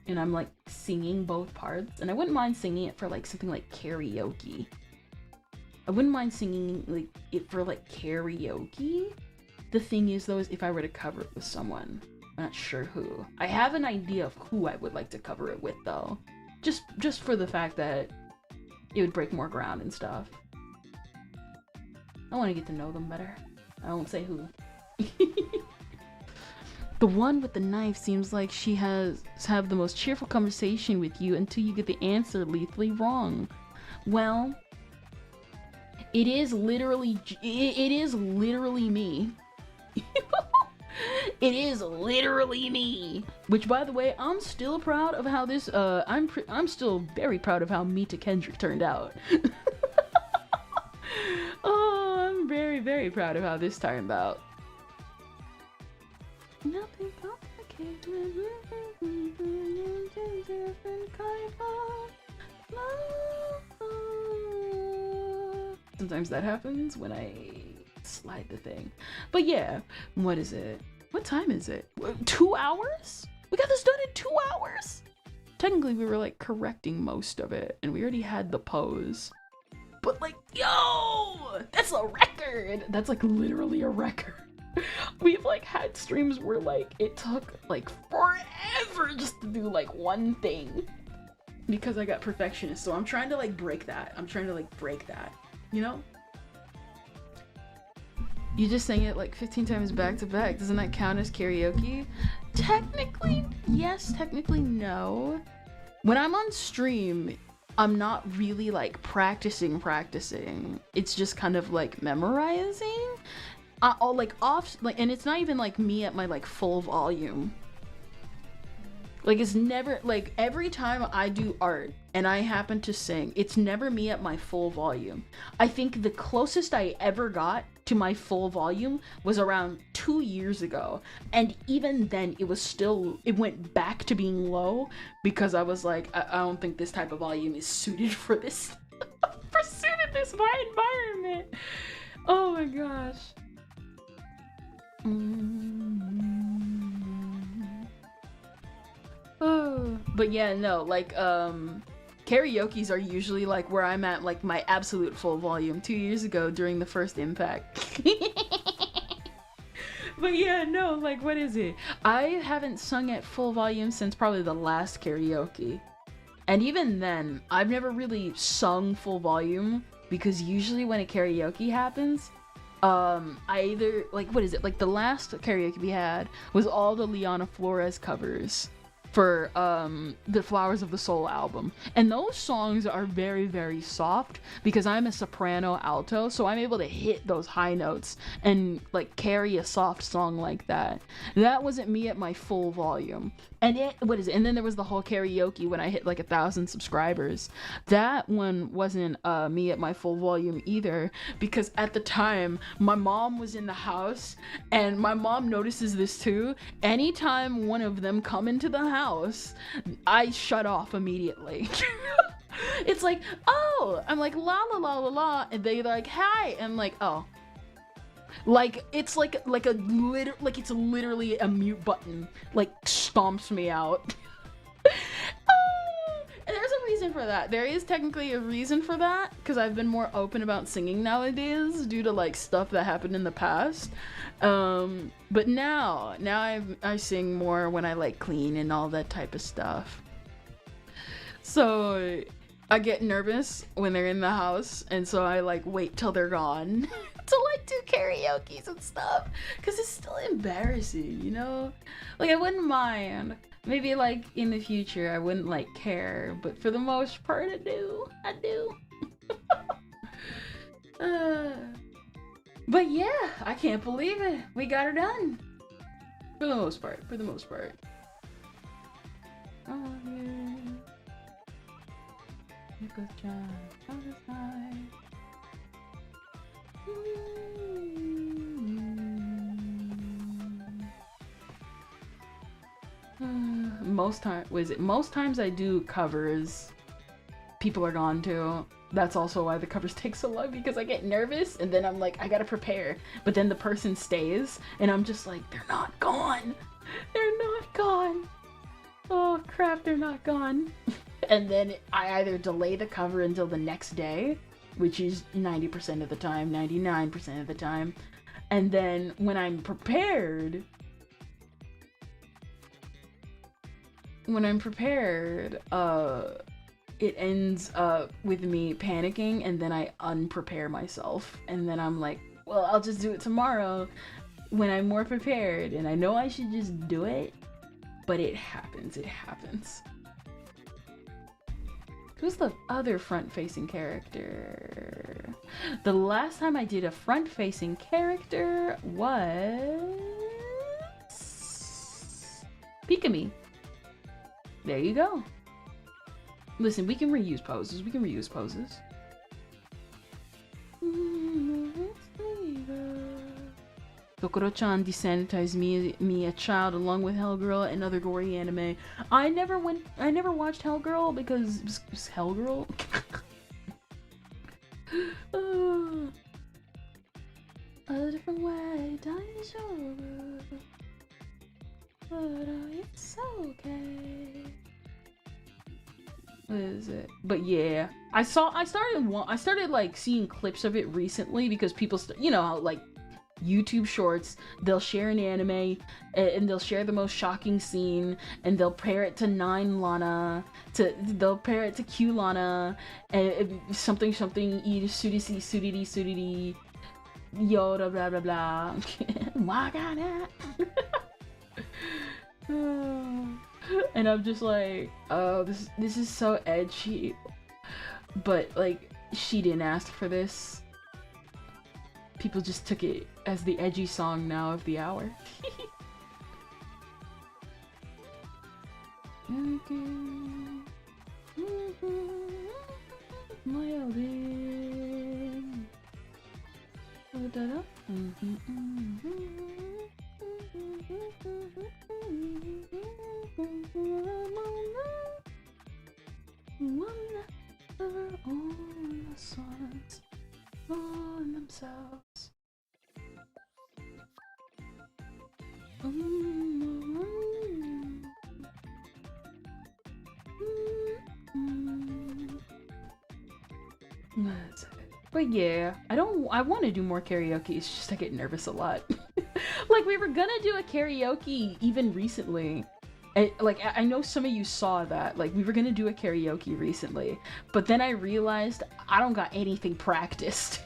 And I'm like singing both parts. And I wouldn't mind singing it for like something like karaoke. I wouldn't mind singing like it for like karaoke. The thing is though, is if I were to cover it with someone, I'm not sure who. I have an idea of who I would like to cover it with though. Just for the fact that it would break more ground and stuff. I want to get to know them better. I won't say who. The one with the knife seems like she have the most cheerful conversation with you until you get the answer lethally wrong. Well, it is literally me. It is literally me. Which, by the way, I'm still proud of how this. I'm still very proud of how Mita Kendrick turned out. Oh, I'm very, very proud of how this turned out. Nothing complicated. Different kind of love. Sometimes that happens when I slide the thing. But yeah, what is it? What time is it? 2 hours? We got this done in 2 hours. Technically, we were like correcting most of it, and we already had the pose. But like, yo, that's a record. That's like literally a record. We've like had streams where like it took like forever just to do like one thing because I got perfectionist. So I'm trying to like break that. You know? You just sang it like 15 times back to back. Doesn't that count as karaoke? Technically, yes. Technically, no. When I'm on stream, I'm not really like practicing. It's just kind of like memorizing. I'll like off, like, and it's not even like me at my like full volume. Like it's never, like every time I do art and I happen to sing, it's never me at my full volume. I think the closest I ever got to my full volume was around 2 years ago. And even then it went back to being low because I was like, I don't think this type of volume is suited for this, my environment. Oh my gosh. Oh, but yeah, no, like karaoke's are usually like where I'm at like my absolute full volume 2 years ago during the first Impact. But yeah, no, like what is it? I haven't sung at full volume since probably the last karaoke. And even then, I've never really sung full volume because usually when a karaoke happens, I either, like, what is it? Like, the last karaoke we had was all the Liana Flores covers for, the Flowers of the Soul album. And those songs are very, very soft because I'm a soprano alto, so I'm able to hit those high notes and, like, carry a soft song like that. That wasn't me at my full volume. And and then there was the whole karaoke when I hit like 1,000 subscribers. That one wasn't me at my full volume either because at the time my mom was in the house and my mom notices this too. Anytime one of them come into the house, I shut off immediately. It's like, oh, I'm like la la la la la, and they're like hi, and I'm like, oh. Like it's like it's literally a mute button, like stomps me out. And there's a reason for that. There is technically a reason for that because I've been more open about singing nowadays due to like stuff that happened in the past. But now I sing more when I like clean and all that type of stuff. So I get nervous when they're in the house, and so I like wait till they're gone to like do karaoke's and stuff because it's still embarrassing, you know? Like I wouldn't mind. Maybe like in the future I wouldn't like care, but for the most part I do. But yeah, I can't believe it. We got her done. For the most part. Oh yeah. Good job. That was nice. Most times I do covers, people are gone too. That's also why the covers take so long because I get nervous and then I'm like, I gotta prepare. But then the person stays and I'm just like, they're not gone. Oh crap, they're not gone. And then I either delay the cover until the next day, which is 90% of the time, 99% of the time. And then when I'm prepared, it ends with me panicking and then I unprepare myself. And then I'm like, well, I'll just do it tomorrow when I'm more prepared. And I know I should just do it, but it happens. Who's the other front-facing character? The last time I did a front-facing character was Pikami. There you go. Listen, we can reuse poses. Kokoro-chan desanitized me a child along with Hellgirl and other gory anime. I never watched Hellgirl because it was Hellgirl. A different way, time is over. But it's so okay. What is it? But yeah, I started like seeing clips of it recently because people, you know, how, like YouTube shorts, they'll share an anime and they'll share the most shocking scene and they'll pair it to they'll pair it to Q Lana and something sudidi Yoda blah blah blah. My God. And I'm just like, oh, this is so edgy. But like, she didn't ask for this. People just took it as the edgy song now of the hour. On themselves. But yeah, I want to do more karaoke. It's just I get nervous a lot. Like we were gonna do a karaoke even recently. I know some of you saw that. Like we were gonna do a karaoke recently, but then I realized I don't got anything practiced.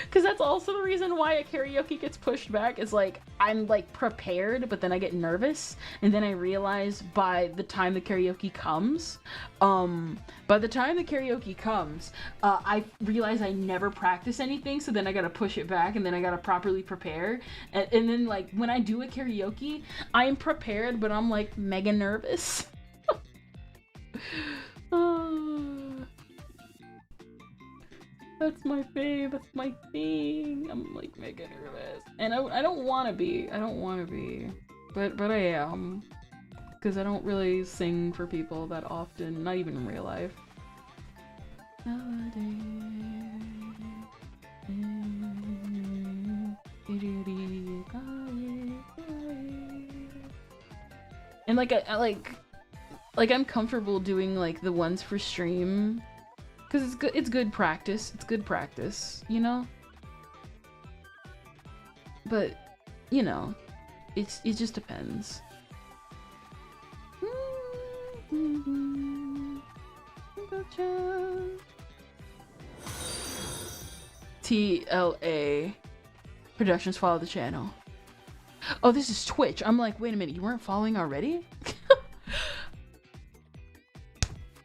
Because that's also the reason why a karaoke gets pushed back, is like I'm like prepared but then I get nervous, and then I realize by the time the karaoke comes I realize I never practice anything, so then I gotta push it back and then I gotta properly prepare, and then like when I do a karaoke I am prepared but I'm like mega nervous. That's my fave, that's my thing. I'm like mega nervous. And I don't wanna be. But I am. Because I don't really sing for people that often, not even in real life. And like I'm comfortable doing like the ones for stream. Because it's good practice. It's good practice, you know? But, you know, it just depends. TLA Productions follow the channel. Oh, this is Twitch. I'm like, wait a minute, you weren't following already?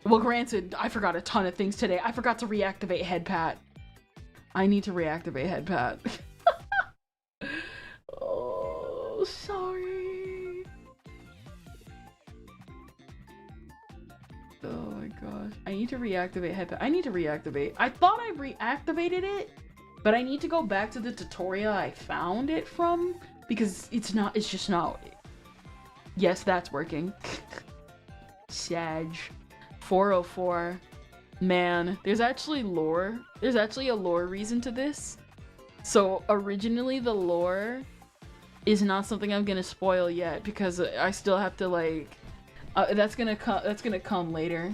Well, granted, I forgot a ton of things today. I forgot to reactivate headpat. I need to reactivate headpat. Oh, sorry. Oh my gosh. I need to reactivate headpat. I need to reactivate. I thought I reactivated it, but I need to go back to the tutorial I found it from, because it's just not. Yes, that's working. Sag. 404. Man, there's actually lore. There's actually a lore reason to this. So originally the lore is not something I'm gonna spoil yet, because I still have to like that's gonna come later.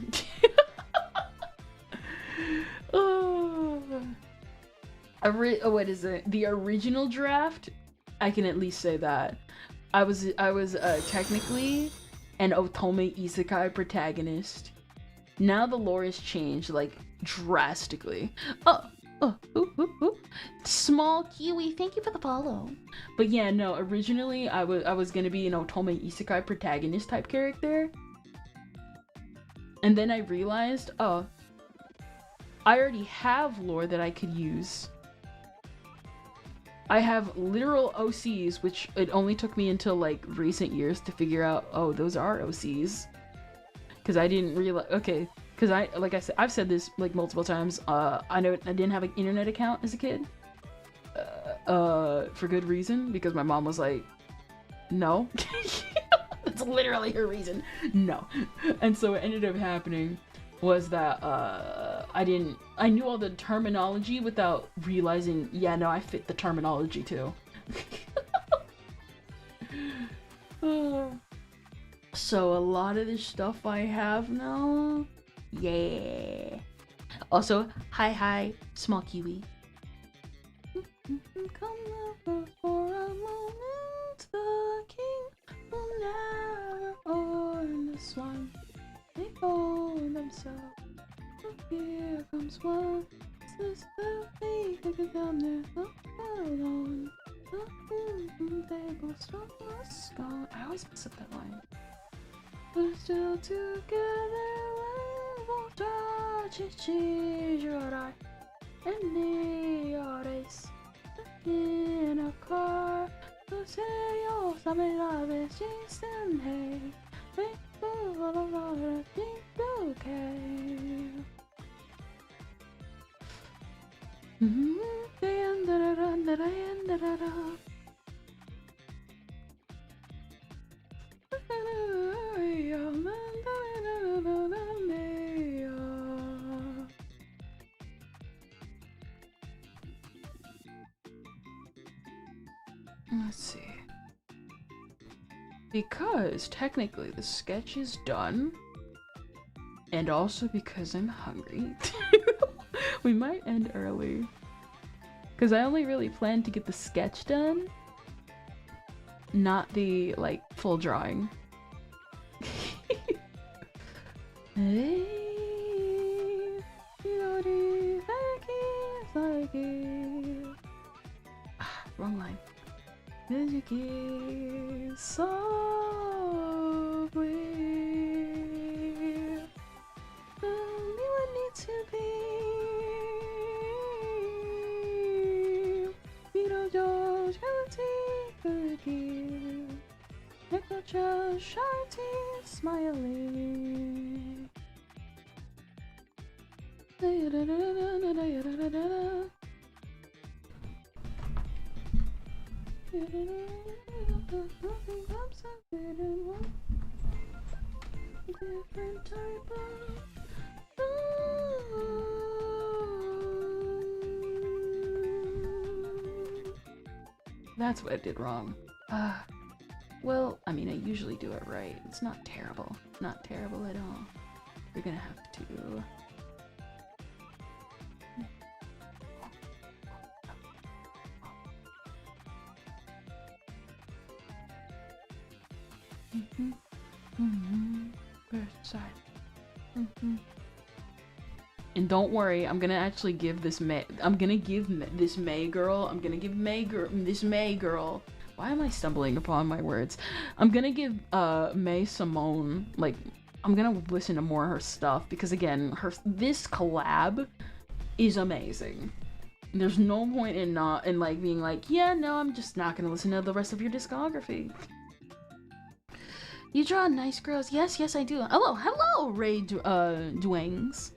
What is it? The original draft, I can at least say that I was technically an otome isekai protagonist. Now the lore has changed, like, drastically. Small Kiwi, thank you for the follow. But yeah, no, originally I was gonna be an otome isekai protagonist type character. And then I realized, oh, I already have lore that I could use. I have literal OCs, which it only took me until, like, recent years to figure out, oh, those are OCs. Because I didn't realize, okay, because like I said, I've said this like multiple times. I know I didn't have an internet account as a kid, for good reason, because my mom was like, no. That's literally her reason, no. And so what ended up happening was that I knew all the terminology without realizing, yeah, no, I fit the terminology too. So a lot of the stuff I have now, yeah. Also, hi, small kiwi. Come over for a moment, the king will never own the swan. They own themselves. Here comes one. This the could get down there. Alone. Table strong was gone. I always mess up that line. We're still together. We'll touch each other. And the artist in a car. To say yo, something of it. She's in hey. Make all of our things okay. Let's see. Because technically the sketch is done, and also because I'm hungry, we might end early. Because I only really planned to get the sketch done, not the, like, full drawing. Wrong line. To be Chattin smiling. Different type of That's what I did wrong. Well, I mean, I usually do it right. It's not terrible. Not terrible at all. We're gonna have to... First side. And don't worry, I'm gonna actually give this May. I'm gonna give this May girl. This May girl. Why am I stumbling upon my words? I'm gonna give May Simone, like, I'm gonna listen to more of her stuff because again, this collab is amazing. There's no point in like being like, yeah, no, I'm just not gonna listen to the rest of your discography. You draw nice girls. Yes, I do. Hello, Ray Dwings.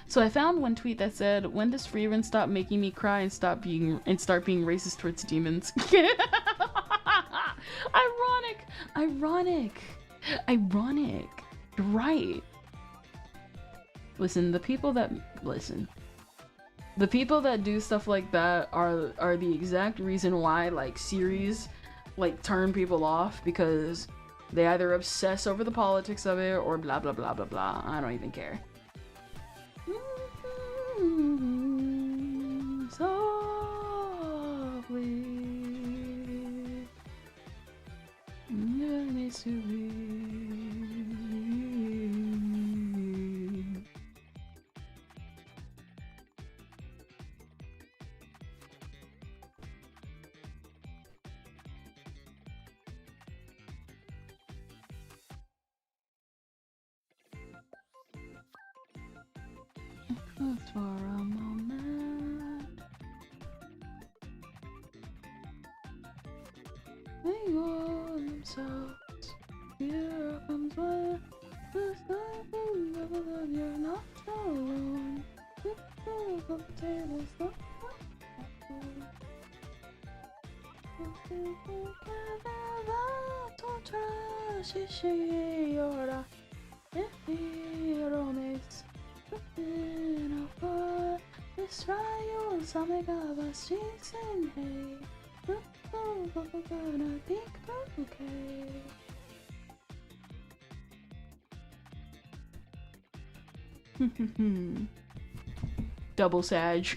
So I found one tweet that said, "When does Freeman stop making me cry and start being racist towards demons?" Ironic. You're right. Listen, the people that do stuff like that are the exact reason why like series like turn people off, because they either obsess over the politics of it or blah blah blah blah blah. I don't even care. Softly, there needs to be. Just for a moment. They go themselves. Here comes one. This time you're not alone. The table's not Double Sag.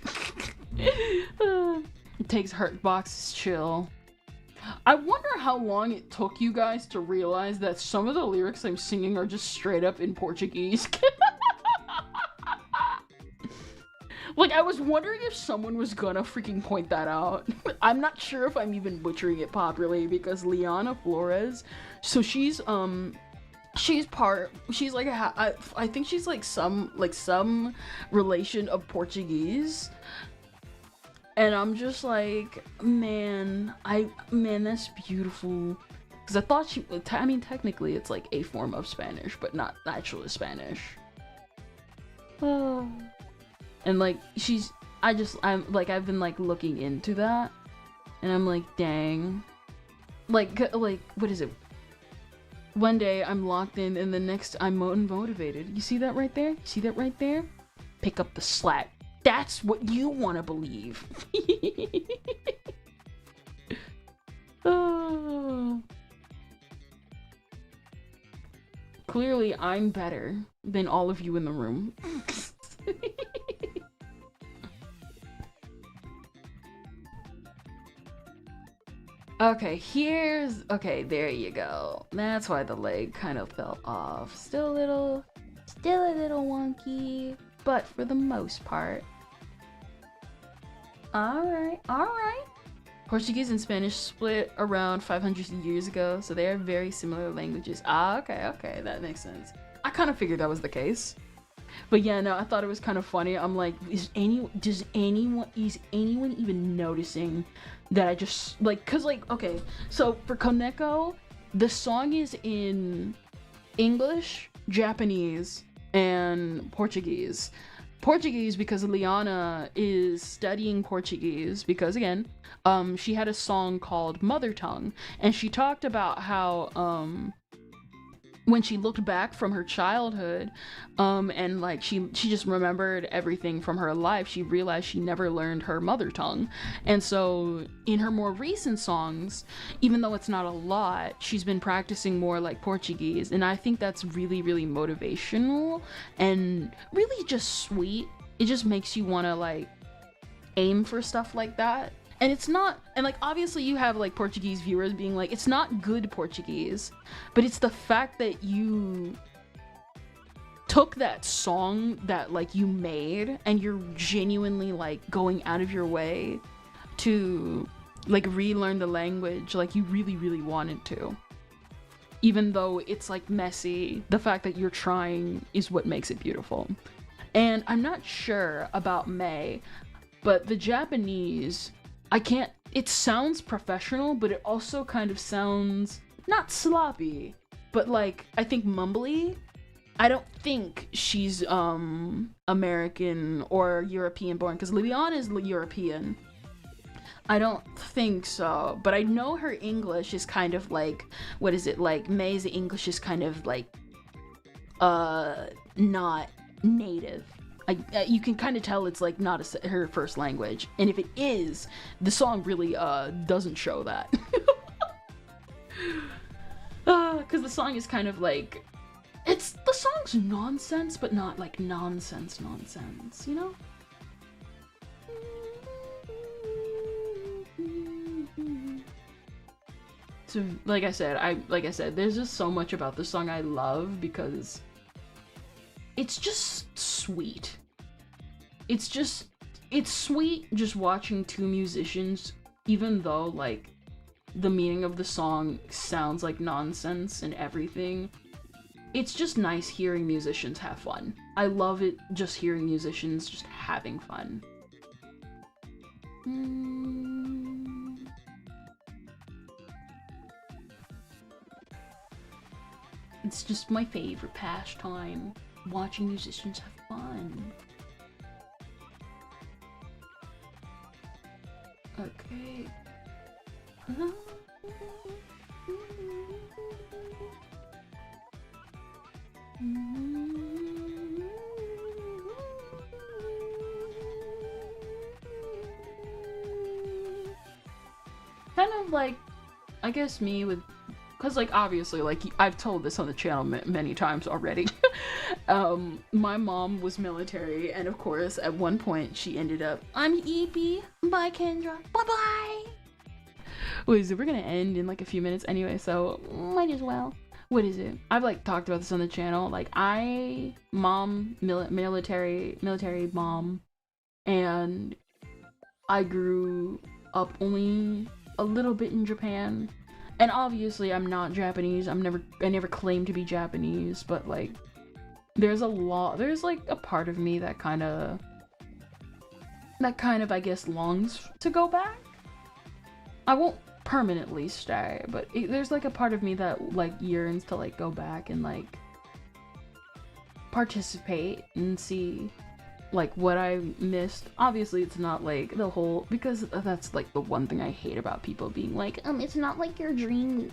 It takes hurt boxes chill. I wonder how long it took you guys to realize that some of the lyrics I'm singing are just straight up in Portuguese. Like, I was wondering if someone was gonna freaking point that out. I'm not sure if I'm even butchering it properly, because Liana Flores, so she's like I think she's like some relation of Portuguese. And I'm just like, man, that's beautiful. Because I thought I mean, technically it's like a form of Spanish, but not actually Spanish. Oh. And like, I've been like looking into that. And I'm like, dang. Like, what is it? One day I'm locked in, and the next I'm unmotivated. You see that right there? You see that right there? Pick up the slack. That's what you want to believe. Oh. Clearly, I'm better than all of you in the room. Okay, okay, there you go. That's why the leg kind of fell off. Still a little wonky, but for the most part. Alright. Portuguese and Spanish split around 500 years ago, so they are very similar languages. Okay, that makes sense. I kind of figured that was the case. But yeah, no, I thought it was kind of funny. I'm like, is anyone even noticing that I just, like, cause like, okay, so for Koneko, the song is in English, Japanese, and Portuguese. Portuguese because Liana is studying Portuguese because, again, she had a song called Mother Tongue, and she talked about how, when she looked back from her childhood, and like she just remembered everything from her life, she realized she never learned her mother tongue. And so in her more recent songs, even though it's not a lot, she's been practicing more like Portuguese, and I think that's really, really motivational and really just sweet. It just makes you want to like aim for stuff like that. And it's not, and like obviously you have like Portuguese viewers being like, it's not good Portuguese, but it's the fact that you took that song that like you made and you're genuinely like going out of your way to like relearn the language like you really, really wanted to. Even though it's like messy, the fact that you're trying is what makes it beautiful. And I'm not sure about May, but the Japanese, it sounds professional, but it also kind of sounds not sloppy, but like, I think mumbly. I don't think she's American or European born, because Liliana is European. I don't think so, but I know her English is kind of like, what is it, like May's English is kind of like not native. You can kind of tell it's like not her first language, and if it is, the song really doesn't show that. Because the song is kind of like, the song's nonsense, but not like nonsense, you know? So like I said, there's just so much about this song I love because it's just sweet. It's sweet just watching two musicians, even though like the meaning of the song sounds like nonsense and everything. It's just nice hearing musicians have fun. I love it just hearing musicians just having fun. It's just my favorite pastime, watching musicians have fun. Okay. Kind of like, I guess me with, because like obviously like I've told this on the channel many times already. My mom was military, and of course, at one point, she ended up, I'm EP, bye Kendra, bye-bye! Wait, so we're gonna end in like a few minutes anyway, so might as well. What is it? I've like talked about this on the channel, like military mom, and I grew up only a little bit in Japan, and obviously I'm not Japanese. I never claimed to be Japanese, but like there's like a part of me that kind of I guess longs to go back. I won't permanently stay, but there's like a part of me that like yearns to like go back and like participate and see like what I missed. Obviously it's not like the whole, because that's like the one thing I hate about people being like, it's not like your dream,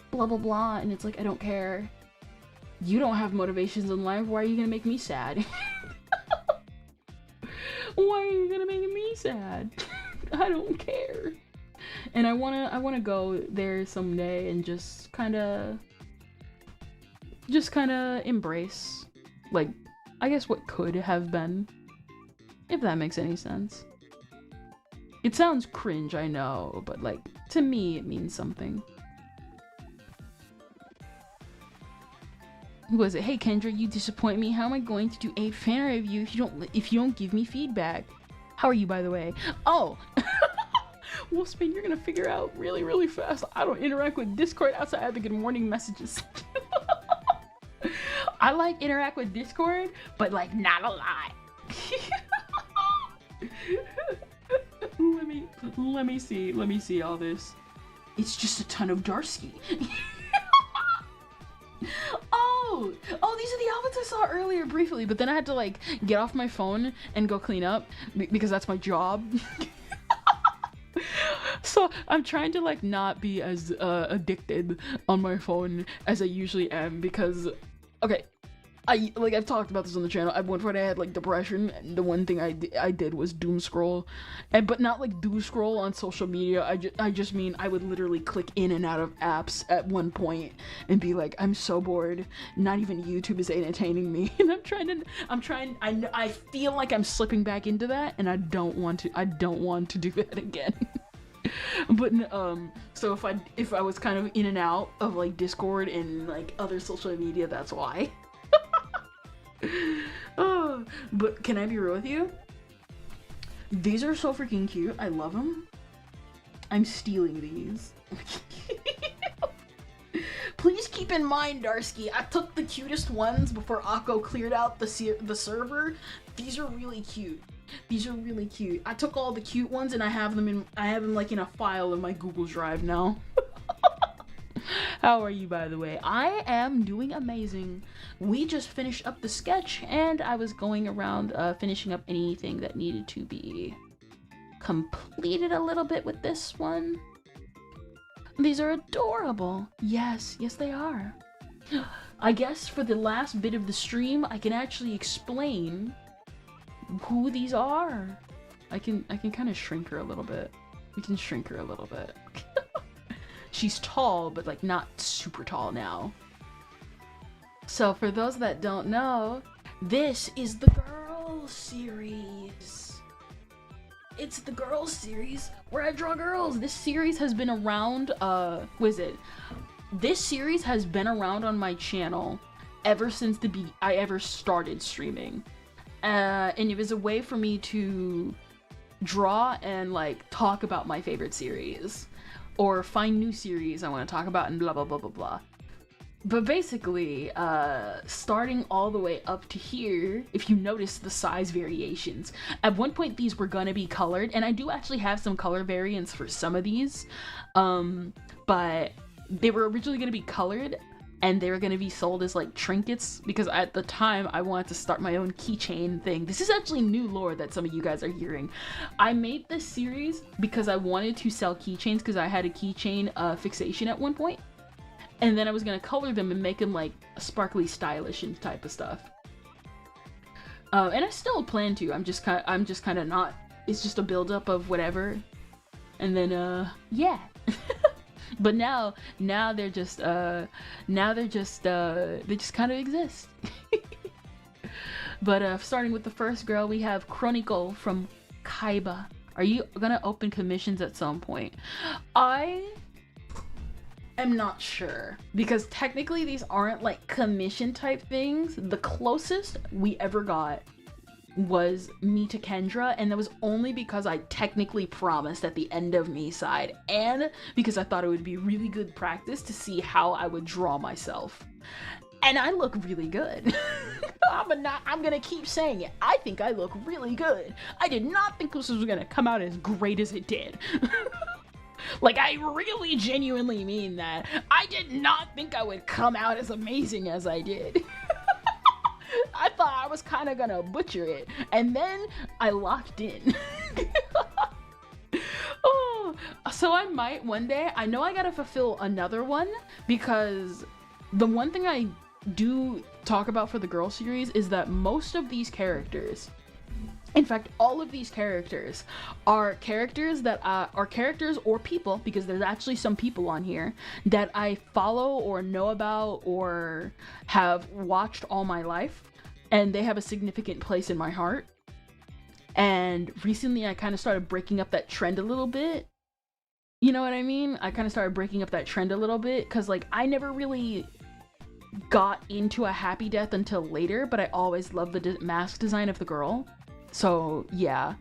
blah blah blah, and it's like, I don't care. You don't have motivations in life, why are you gonna make me sad? Why are you gonna make me sad? I don't care. And I wanna go there someday and just kinda embrace, like, I guess what could have been, if that makes any sense. It sounds cringe, I know, but like, to me it means something. Who was it? Hey Kendra, you disappoint me. How am I going to do a fan review if you don't give me feedback? How are you, by the way? Oh! Wolfsbane, you're gonna figure out really, really fast. I don't interact with Discord outside of the good morning messages. I like interact with Discord, but like not a lot. Let me see all this. It's just a ton of Darsky. Oh, these are the outfits I saw earlier briefly, but then I had to like get off my phone and go clean up because that's my job. So I'm trying to like not be as addicted on my phone as I usually am, because okay, I've talked about this on the channel. At one point I had like depression, and the one thing I did was doom scroll, but not like doom scroll on social media. I just mean I would literally click in and out of apps at one point and be like, I'm so bored. Not even YouTube is entertaining me, and I feel like I'm slipping back into that, and I don't want to do that again. But so if I was kind of in and out of like Discord and like other social media, that's why. Oh, but can I be real with you? These are so freaking cute. I love them. I'm stealing these. Please keep in mind, Darsky, I took the cutest ones before Akko cleared out the server. These are really cute. These are really cute. I took all the cute ones and I have them like in a file in my Google Drive now. How are you, by the way? I am doing amazing. We just finished up the sketch, and I was going around finishing up anything that needed to be completed a little bit with this one. These are adorable. Yes, they are. I guess for the last bit of the stream, I can actually explain who these are. I can kind of shrink her a little bit. We can shrink her a little bit. She's tall, but like not super tall now. So for those that don't know, this is the girls series. It's the girls series where I draw girls. This series has been around, This series has been around on my channel ever since I ever started streaming. And it was a way for me to draw and like talk about my favorite series, or find new series I want to talk about, and blah blah blah blah blah. But basically, starting all the way up to here, if you notice the size variations, at one point these were gonna be colored, and I do actually have some color variants for some of these, but they were originally gonna be colored, and they were gonna be sold as like trinkets, because at the time I wanted to start my own keychain thing. This is actually new lore that some of you guys are hearing. I made this series because I wanted to sell keychains, because I had a keychain fixation at one point, and then I was gonna color them and make them like sparkly, stylish and type of stuff. And I still plan to. I'm just kind of not. It's just a buildup of whatever, and then yeah. But now they're just they just kind of exist. But starting with the first girl, we have Chronicle from Kaiba. Are you gonna open commissions at some point? I am not sure, because technically these aren't like commission type things. The closest we ever got was me to Kendra, and that was only because I technically promised at the end of me side, and because I thought it would be really good practice to see how I would draw myself. And I look really good. I'm gonna keep saying it. I think I look really good. I did not think this was gonna come out as great as it did. Like, I really genuinely mean that. I did not think I would come out as amazing as I did. I thought I was kind of gonna butcher it, and then I locked in. Oh, so I might one day. I know I gotta fulfill another one, because the one thing I do talk about for the girl series is that most of these characters, in fact all of these characters, are characters that are characters or people, because there's actually some people on here that I follow or know about or have watched all my life, and they have a significant place in my heart. And recently I kind of started breaking up that trend a little bit. You know what I mean? I kind of started breaking up that trend a little bit, because like I never really got into a happy death until later, but I always loved the mask design of the girl. So yeah,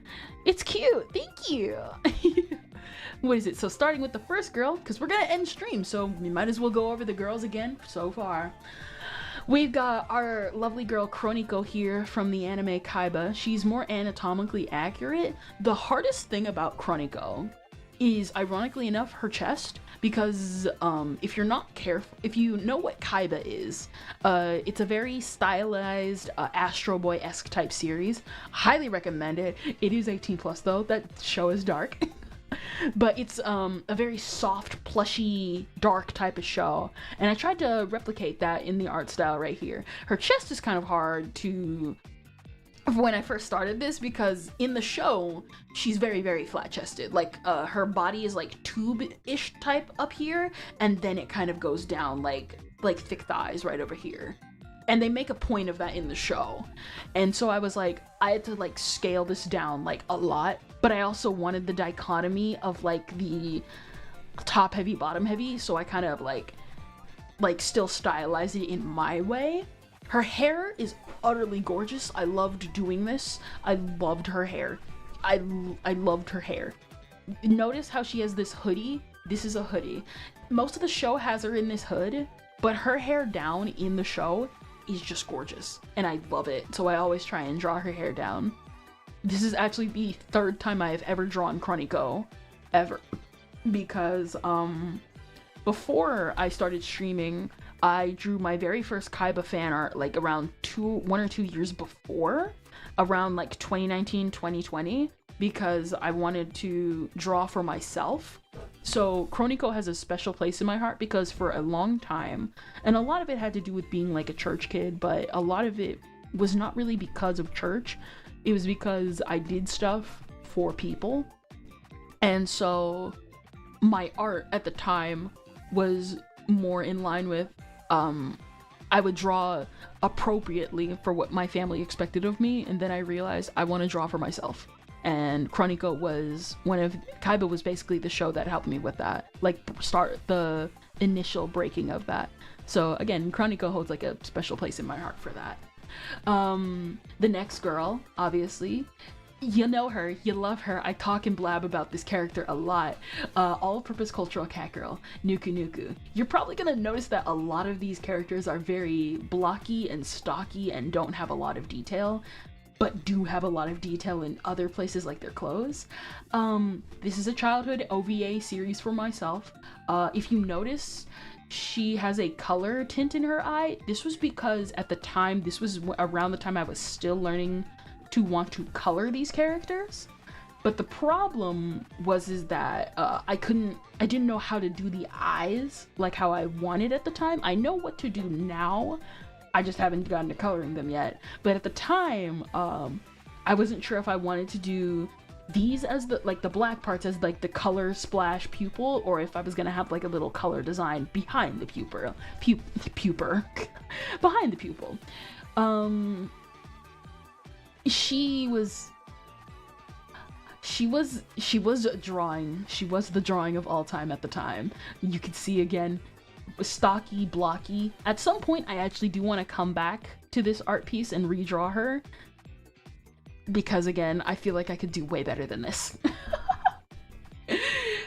it's cute. Thank you. What is it? So starting with the first girl, because we're gonna end stream, so we might as well go over the girls again so far. We've got our lovely girl Chronicle here from the anime Kaiba. She's more anatomically accurate. The hardest thing about Chronicle is, ironically enough, her chest, because if you're not careful, if you know what Kaiba is, it's a very stylized Astro Boy-esque type series. Highly recommend it. It is 18+ though. That show is dark. But it's a very soft, plushy, dark type of show, and I tried to replicate that in the art style right here. Her chest is kind of hard to when I first started this, because in the show she's very, very flat-chested. Like her body is like tube-ish type up here, and then it kind of goes down like thick thighs right over here. And they make a point of that in the show. And so I was like, I had to like scale this down like a lot, but I also wanted the dichotomy of like the top heavy, bottom heavy, so I kind of like still stylized it in my way. Her hair is utterly gorgeous. I loved doing this. I loved her hair. I loved her hair. Notice how she has this hoodie? This is a hoodie. Most of the show has her in this hood, but her hair down in the show is just gorgeous, and I love it. So I always try and draw her hair down. This is actually the third time I have ever drawn Chronicle, ever, because before I started streaming, I drew my very first Kaiba fan art like around 1 or 2 years before, around like 2019, 2020, because I wanted to draw for myself. So Chronicle has a special place in my heart, because for a long time, and a lot of it had to do with being like a church kid, but a lot of it was not really because of church. It was because I did stuff for people. And so my art at the time was more in line with, I would draw appropriately for what my family expected of me, and then I realized I want to draw for myself. And Chronicle was Kaiba was basically the show that helped me with that, like start the initial breaking of that. So again, Chronicle holds like a special place in my heart for that. The next girl, obviously, you know her, you love her. I talk and blab about this character a lot. All-purpose cultural cat girl, Nuku Nuku. You're probably gonna notice that a lot of these characters are very blocky and stocky and don't have a lot of detail, but do have a lot of detail in other places like their clothes. This is a childhood OVA series for myself. If you notice, she has a color tint in her eye. This was because at the time, this was around the time I was still learning to want to color these characters. But the problem is that I didn't know how to do the eyes like how I wanted at the time. I know what to do now, I just haven't gotten to coloring them yet. But at the time, I wasn't sure if I wanted to do these as the like the black parts as like the color splash pupil, or if I was gonna have like a little color design behind the pupil behind the pupil. She was a drawing. She was the drawing of all time at the time. You could see again, stocky, blocky. At some point, I actually do want to come back to this art piece and redraw her, because again, I feel like I could do way better than this.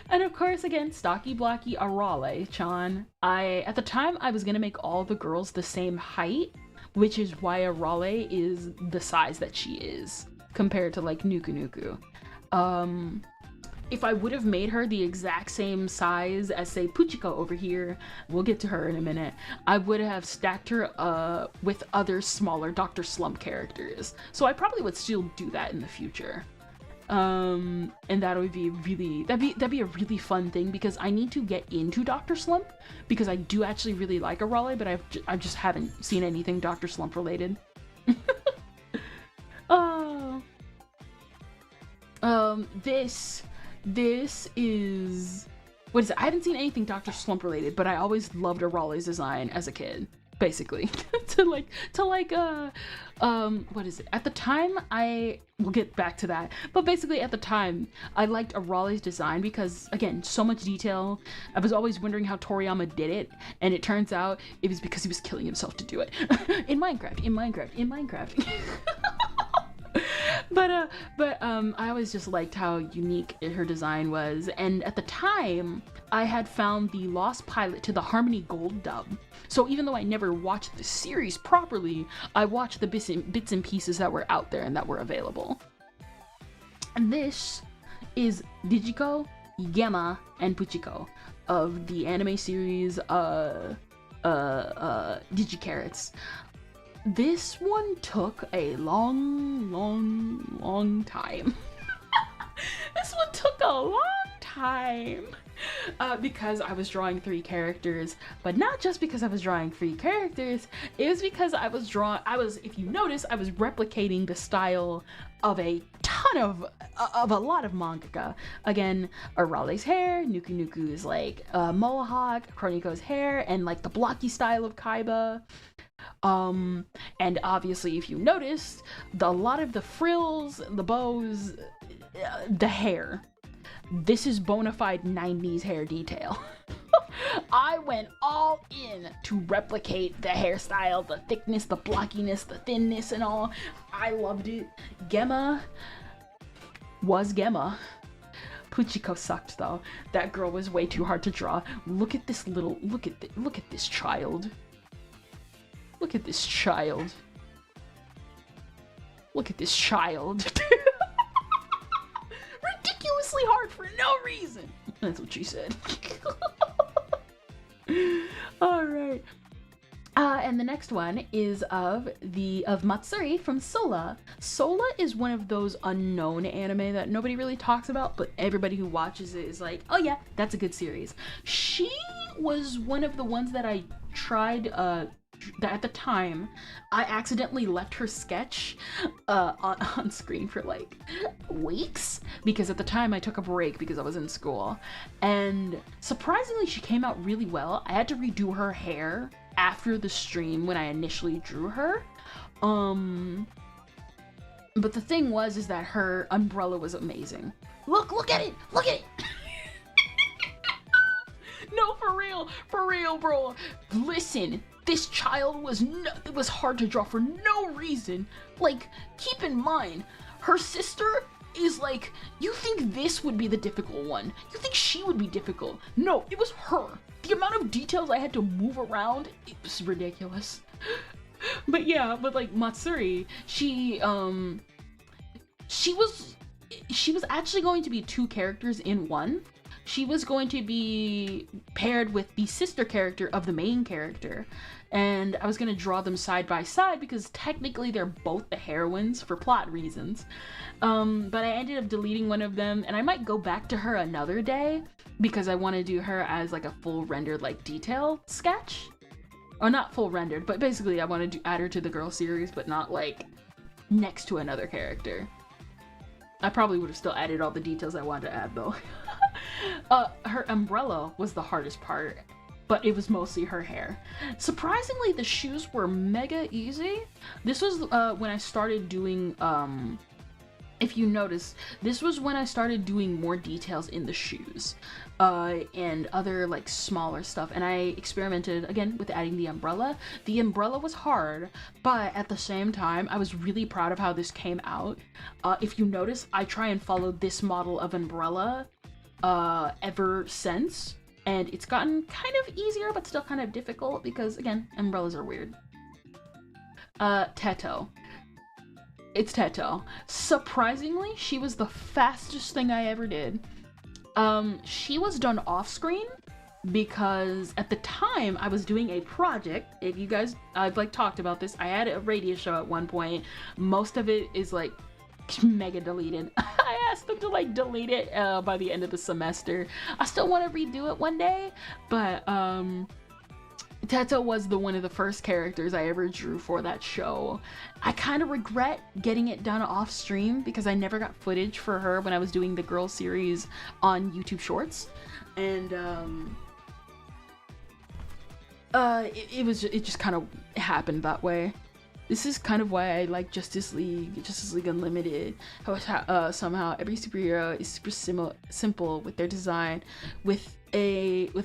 And of course, again, stocky, blocky Arale-chan. At the time, I was gonna make all the girls the same height, which is why Arale is the size that she is compared to like Nuku Nuku. If I would have made her the exact same size as, say, Puchiko over here, we'll get to her in a minute, I would have stacked her with other smaller Dr. Slump characters. So I probably would still do that in the future. And that would be that'd be a really fun thing, because I need to get into Dr. Slump, because I do actually really like Arale, but I just haven't seen anything Dr. Slump related. This is, what is it? I haven't seen anything Dr. Slump related, but I always loved Arale's design as a kid, basically. What is it? At the time, we'll get back to that, but basically at the time, I liked Arale's design because, again, so much detail. I was always wondering how Toriyama did it, and it turns out it was because he was killing himself to do it. in Minecraft. But I always just liked how unique her design was, and at the time I had found the lost pilot to the Harmony Gold dub, so even though I never watched the series properly, I watched the bits and pieces that were out there and that were available. And this is Digiko, Gemma, and Puchiko of the anime series Digicarrots. This one took a long time. This one took a long time because I was drawing 3 characters, but not just because I was drawing 3 characters. It was because if you notice, I was replicating the style of a ton of a lot of mangaka. Again, Arale's hair, Nuku Nuku's like mohawk, Kroniko's hair, and like the blocky style of Kaiba. And obviously, if you noticed, a lot of the frills, the bows, the hair, this is bona fide 90s hair detail. I went all in to replicate the hairstyle, the thickness, the blockiness, the thinness, and all. I loved it. Gemma was Gemma. Puchiko sucked though. That girl was way too hard to draw. Look at this child. Look at this child. Look at this child. Ridiculously hard for no reason. That's what she said. Alright. And the next one is of Matsuri from Sola. Sola is one of those unknown anime that nobody really talks about, but everybody who watches it is like, oh yeah, that's a good series. She was one of the ones that I tried that at the time I accidentally left her sketch on screen for like weeks, because at the time I took a break because I was in school, and surprisingly she came out really well. I had to redo her hair after the stream when I initially drew her, but the thing is that her umbrella was amazing. Look at it No, for real, bro. Listen, this child it was hard to draw for no reason. Like, keep in mind, her sister is like, you think this would be the difficult one. You think she would be difficult. No, it was her. The amount of details I had to move around, it was ridiculous. But yeah, like Matsuri, she was actually going to be 2 characters in one. She was going to be paired with the sister character of the main character, and I was going to draw them side by side because technically they're both the heroines for plot reasons. But I ended up deleting one of them, and I might go back to her another day because I want to do her as like a full rendered like detail sketch. Or not full rendered, but basically I want to add her to the girl series, but not like next to another character. I probably would have still added all the details I wanted to add though. Her umbrella was the hardest part, but it was mostly her hair. Surprisingly, the shoes were mega easy. This was when I started doing, if you notice, this was when I started doing more details in the shoes and other like smaller stuff, and I experimented again with adding the umbrella. The umbrella was hard, but at the same time I was really proud of how this came out. If you notice, I try and follow this model of umbrella ever since, and it's gotten kind of easier but still kind of difficult because again, umbrellas are weird. Teto. It's Teto. Surprisingly, she was the fastest thing I ever did. She was done off screen because at the time I was doing a project. If you guys, I've like talked about this. I had a radio show at one point. Most of it is like mega deleted. I asked them to like delete it by the end of the semester. I still want to redo it one day, but Teto was one of the first characters I ever drew for that show. I kind of regret getting it done off stream because I never got footage for her when I was doing the girl series on YouTube Shorts, and it just kind of happened that way. This is kind of why I like Justice League Unlimited. How somehow every superhero is super simple with their design, with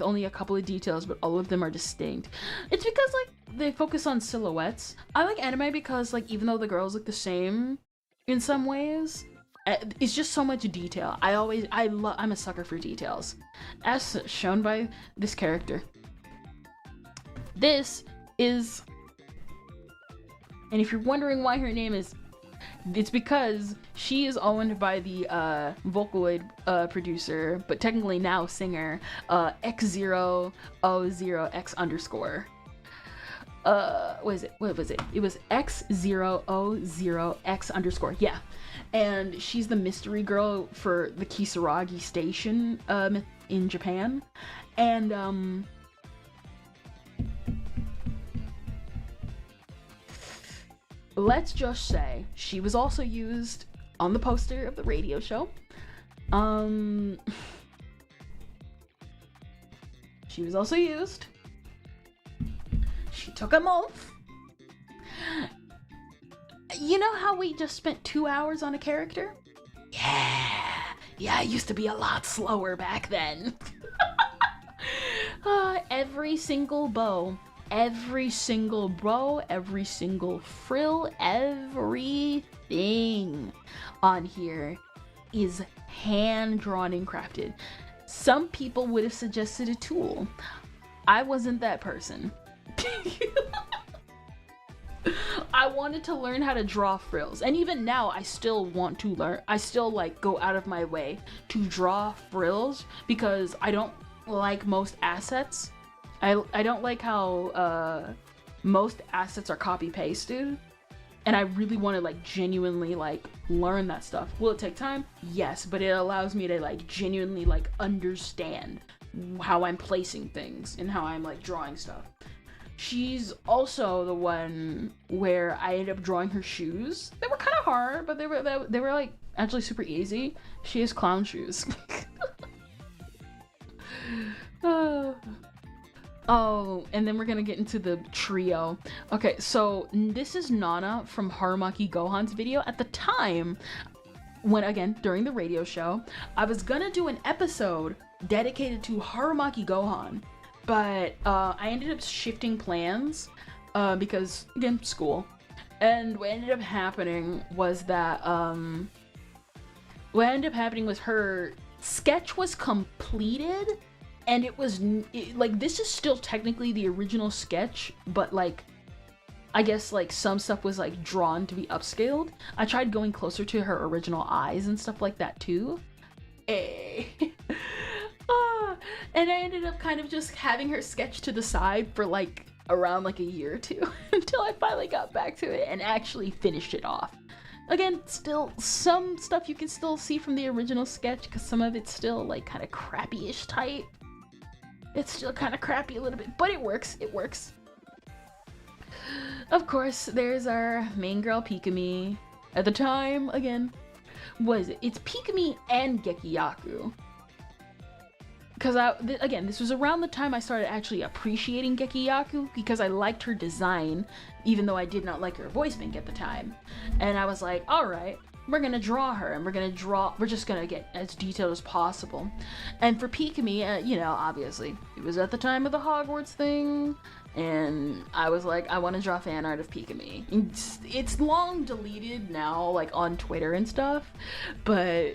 only a couple of details, but all of them are distinct. It's because like they focus on silhouettes. I like anime because like even though the girls look the same in some ways, it's just so much detail. I'm a sucker for details, as shown by this character. This is. And if you're wondering why her name is, it's because she is owned by the Vocaloid producer, but technically now singer, X0O0X_. What was it? It was X0O0X_. Yeah. And she's the mystery girl for the Kisaragi Station in Japan. And let's just say she was also used on the poster of the radio show. She was also used. She took a month. You know how we just spent 2 hours on a character? Yeah, it used to be a lot slower back then. Every single bow, every single frill, everything on here is hand drawn and crafted. Some people would have suggested a tool. I wasn't that person. I wanted to learn how to draw frills, and even now I still want to learn. I still like go out of my way to draw frills because I don't like most assets. I don't like how most assets are copy pasted, and I really want to like genuinely like learn that stuff. Will it take time? Yes, but it allows me to like genuinely like understand how I'm placing things and how I'm like drawing stuff. She's also the one where I ended up drawing her shoes. They were kind of hard, but they were like actually super easy. She has clown shoes. Oh, and then we're gonna get into the trio. Okay, so this is Nana from Harumaki Gohan's video. At the time, when again, during the radio show, I was gonna do an episode dedicated to Harumaki Gohan, but I ended up shifting plans because, again, school. And what ended up happening was that, her sketch was completed, and it was, like, this is still technically the original sketch, but, like, I guess, like, some stuff was, like, drawn to be upscaled. I tried going closer to her original eyes and stuff like that, too. And I ended up kind of just having her sketch to the side for, like, around, like, a year or two until I finally got back to it and actually finished it off. Again, still, some stuff you can still see from the original sketch because some of it's still, like, kind of crappy-ish type. It's still kind of crappy a little bit, but it works. It works. Of course, there's our main girl, Pikami. At the time, again, It's Pikami and Gekiyaku. Because again, this was around the time I started actually appreciating Gekiyaku, because I liked her design, even though I did not like her voice bank at the time. And I was like, all right, we're gonna draw her, and we're just gonna get as detailed as possible. And for Pikami, you know, obviously, it was at the time of the Hogwarts thing, and I was like, I want to draw fan art of Pikami. It's long deleted now, like on Twitter and stuff, but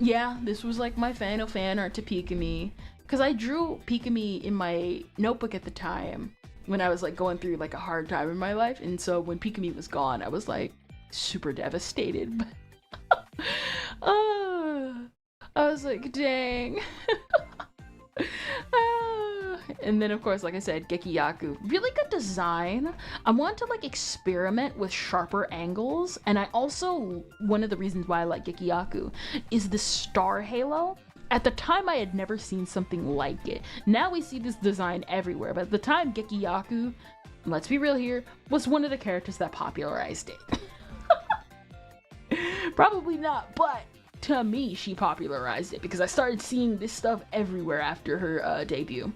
yeah, this was like my final fan art to Pikami, because I drew Pikami in my notebook at the time when I was like going through like a hard time in my life, and so when Pikami was gone, I was like super devastated. I was like, dang. And then of course, like I said, Gekiyaku, really good design. I want to like experiment with sharper angles, and I also, one of the reasons why I like Gekiyaku is the star halo. At the time I had never seen something like it. Now we see this design everywhere, but at the time Gekiyaku, let's be real here, was one of the characters that popularized it. Probably not, but to me she popularized it, because I started seeing this stuff everywhere after her debut.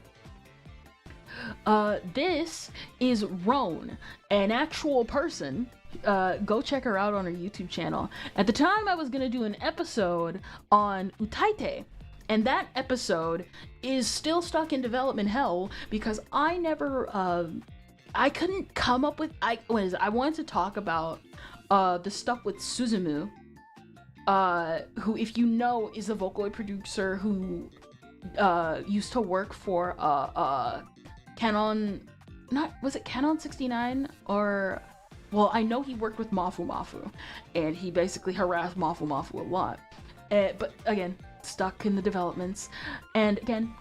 This is Roan, an actual person. Go check her out on her YouTube channel. At the time I was gonna do an episode on Utaite, and that episode is still stuck in development hell because I never I couldn't come up with I wanted to talk about the stuff with Suzumu, who, if you know, is a Vocaloid producer who used to work for Canon, was it Canon 69? Or, well, I know he worked with Mafu Mafu, and he basically harassed Mafu Mafu a lot. But again, stuck in the developments, and again,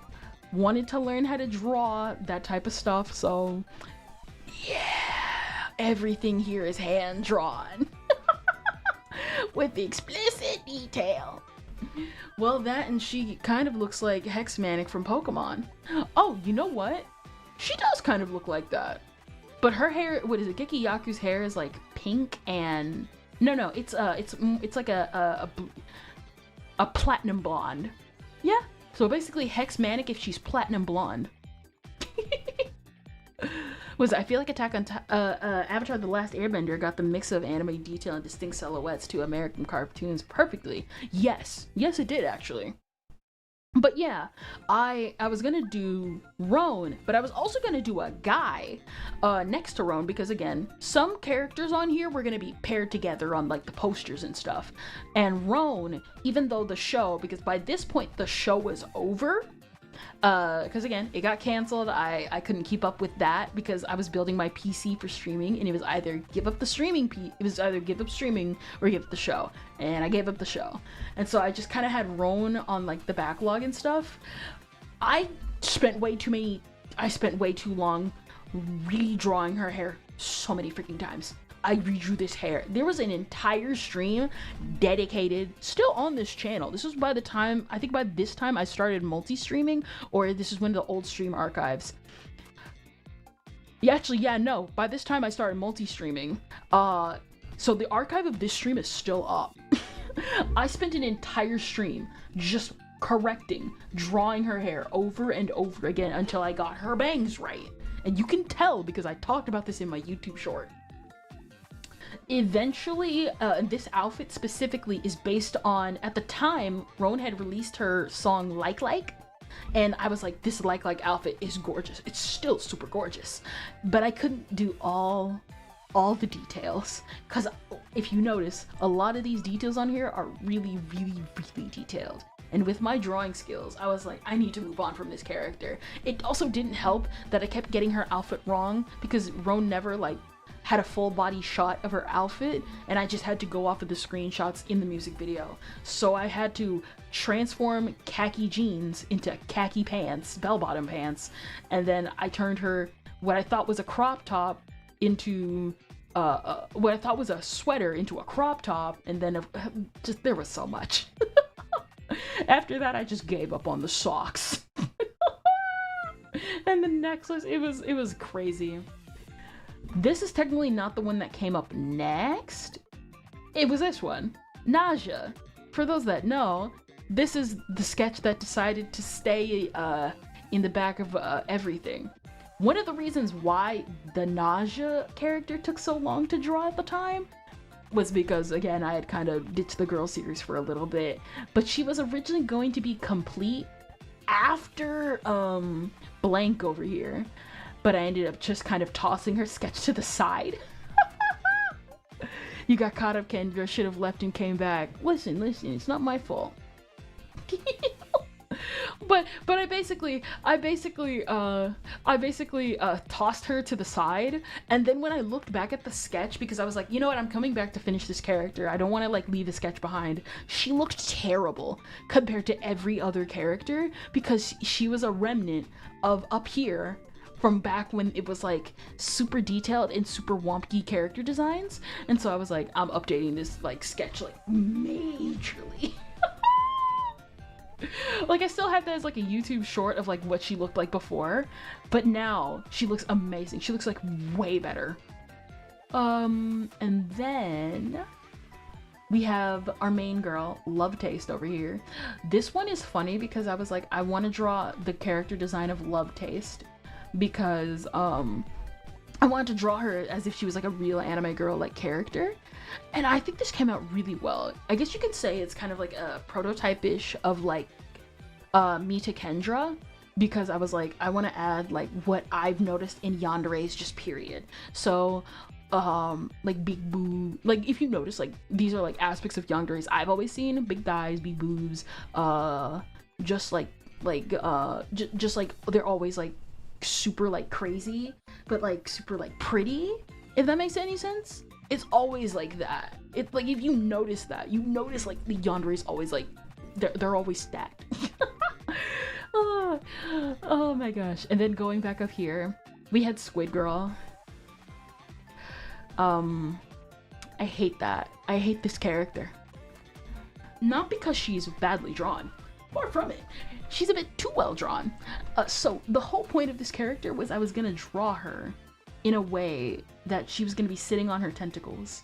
wanted to learn how to draw that type of stuff, so yeah, everything here is hand drawn. With explicit detail. Well, that, and she kind of looks like Hexmanic from Pokemon. Oh, you know what? She does kind of look like that. But her hair, what is it? Gekiyaku's hair is like pink and no, it's like a platinum blonde. Yeah. So basically Hexmanic if she's platinum blonde. I feel like Avatar The Last Airbender got the mix of anime detail and distinct silhouettes to American cartoons perfectly. Yes, it did actually. But yeah, I was gonna do Roan, but I was also gonna do a guy next to Roan, because again, some characters on here were gonna be paired together on like the posters and stuff. And Roan, even though the show, because by this point the show was over, because again, it got canceled. I couldn't keep up with that because I was building my PC for streaming, and it was either give up streaming or give up the show, and I gave up the show. And so I just kind of had Roan on like the backlog and stuff. I spent way too long redrawing her hair so many freaking times. I redrew this hair. There was an entire stream dedicated, still on this channel. This was by this time I started multi-streaming, or this is one of the old stream archives. By this time I started multi-streaming. So the archive of this stream is still up. I spent an entire stream just drawing her hair over and over again until I got her bangs right. And you can tell because I talked about this in my YouTube short. Eventually, this outfit specifically is based on, at the time, Roan had released her song Like, and I was like, this Like outfit is gorgeous. It's still super gorgeous, but I couldn't do all the details, because if you notice, a lot of these details on here are really, really, really detailed. And with my drawing skills, I was like, I need to move on from this character. It also didn't help that I kept getting her outfit wrong, because Roan never had a full body shot of her outfit, and I just had to go off of the screenshots in the music video. So I had to transform khaki jeans into khaki pants, bell-bottom pants, and then I turned her, what I thought was a crop top, into what I thought was a sweater into a crop top, and then there was so much. After that, I just gave up on the socks. And the necklace, it was crazy. This is technically not the one that came up next. It was this one. Nausea. For those that know, this is the sketch that decided to stay in the back of everything. One of the reasons why the Nausea character took so long to draw at the time was because, again, I had kind of ditched the girl series for a little bit, but she was originally going to be complete after blank over here, but I ended up just kind of tossing her sketch to the side. You got caught up, Kendra. Should have left and came back. Listen, it's not my fault. but I basically tossed her to the side, and then when I looked back at the sketch, because I was like, you know what, I'm coming back to finish this character, I don't want to like leave the sketch behind. She looked terrible compared to every other character because she was a remnant of up here from back when it was like super detailed and super wonky character designs. And so I was like, I'm updating this like sketch like majorly. Like I still have that as like a YouTube short of like what she looked like before, but now she looks amazing. She looks like way better. And then we have our main girl, Love Taste, over here. This one is funny because I was like, I want to draw the character design of Love Taste because I wanted to draw her as if she was like a real anime girl like character, and I think this came out really well. I guess you could say it's kind of like a prototype-ish of like Mita Kendra, because I was like, I want to add like what I've noticed in yanderes just period. So like big boob, like if you notice, like these are like aspects of yanderes I've always seen: big thighs, big boobs, just like they're always like super like crazy, but like super like pretty, if that makes any sense. It's always like that. It's like, if you notice that, you notice like the yanderes always like they're always stacked. Oh my gosh. And then going back up here, we had Squid Girl. I hate that. I hate this character. Not because she's badly drawn, far from it. She's a bit too well drawn. So the whole point of this character was I was gonna draw her in a way that she was gonna be sitting on her tentacles.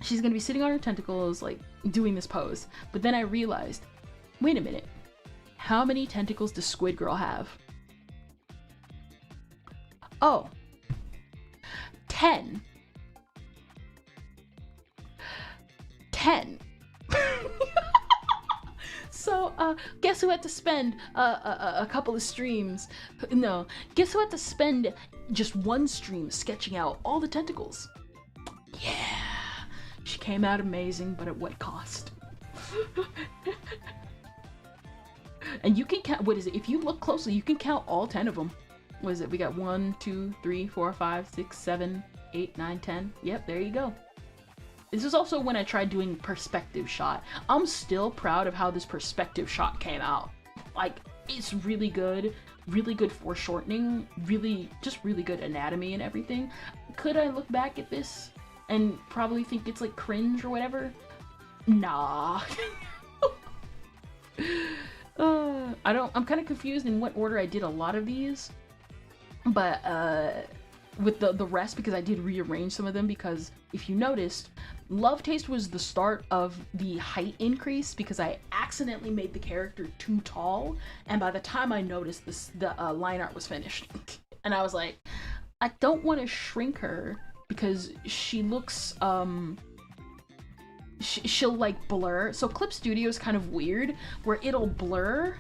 She's gonna be sitting on her tentacles, like doing this pose. But then I realized, wait a minute, how many tentacles does Squid Girl have? Oh, 10. 10. So, guess who had to spend a couple of streams? No, guess who had to spend just one stream sketching out all the tentacles? Yeah, she came out amazing, but at what cost? And you can count, what is it? If you look closely, you can count all 10 of them. What is it? We got 1, 2, 3, 4, 5, 6, 7, 8, 9, 10. Yep, there you go. This is also when I tried doing perspective shot. I'm still proud of how this perspective shot came out. Like, it's really good foreshortening, really good anatomy and everything. Could I look back at this and probably think it's like cringe or whatever? Nah. I'm kind of confused in what order I did a lot of these, but with the rest, because I did rearrange some of them, because if you noticed, Love Taste was the start of the height increase because I accidentally made the character too tall, and by the time I noticed this, the line art was finished. And I was like, I don't want to shrink her because she looks, she'll like blur. So Clip Studio is kind of weird where it'll blur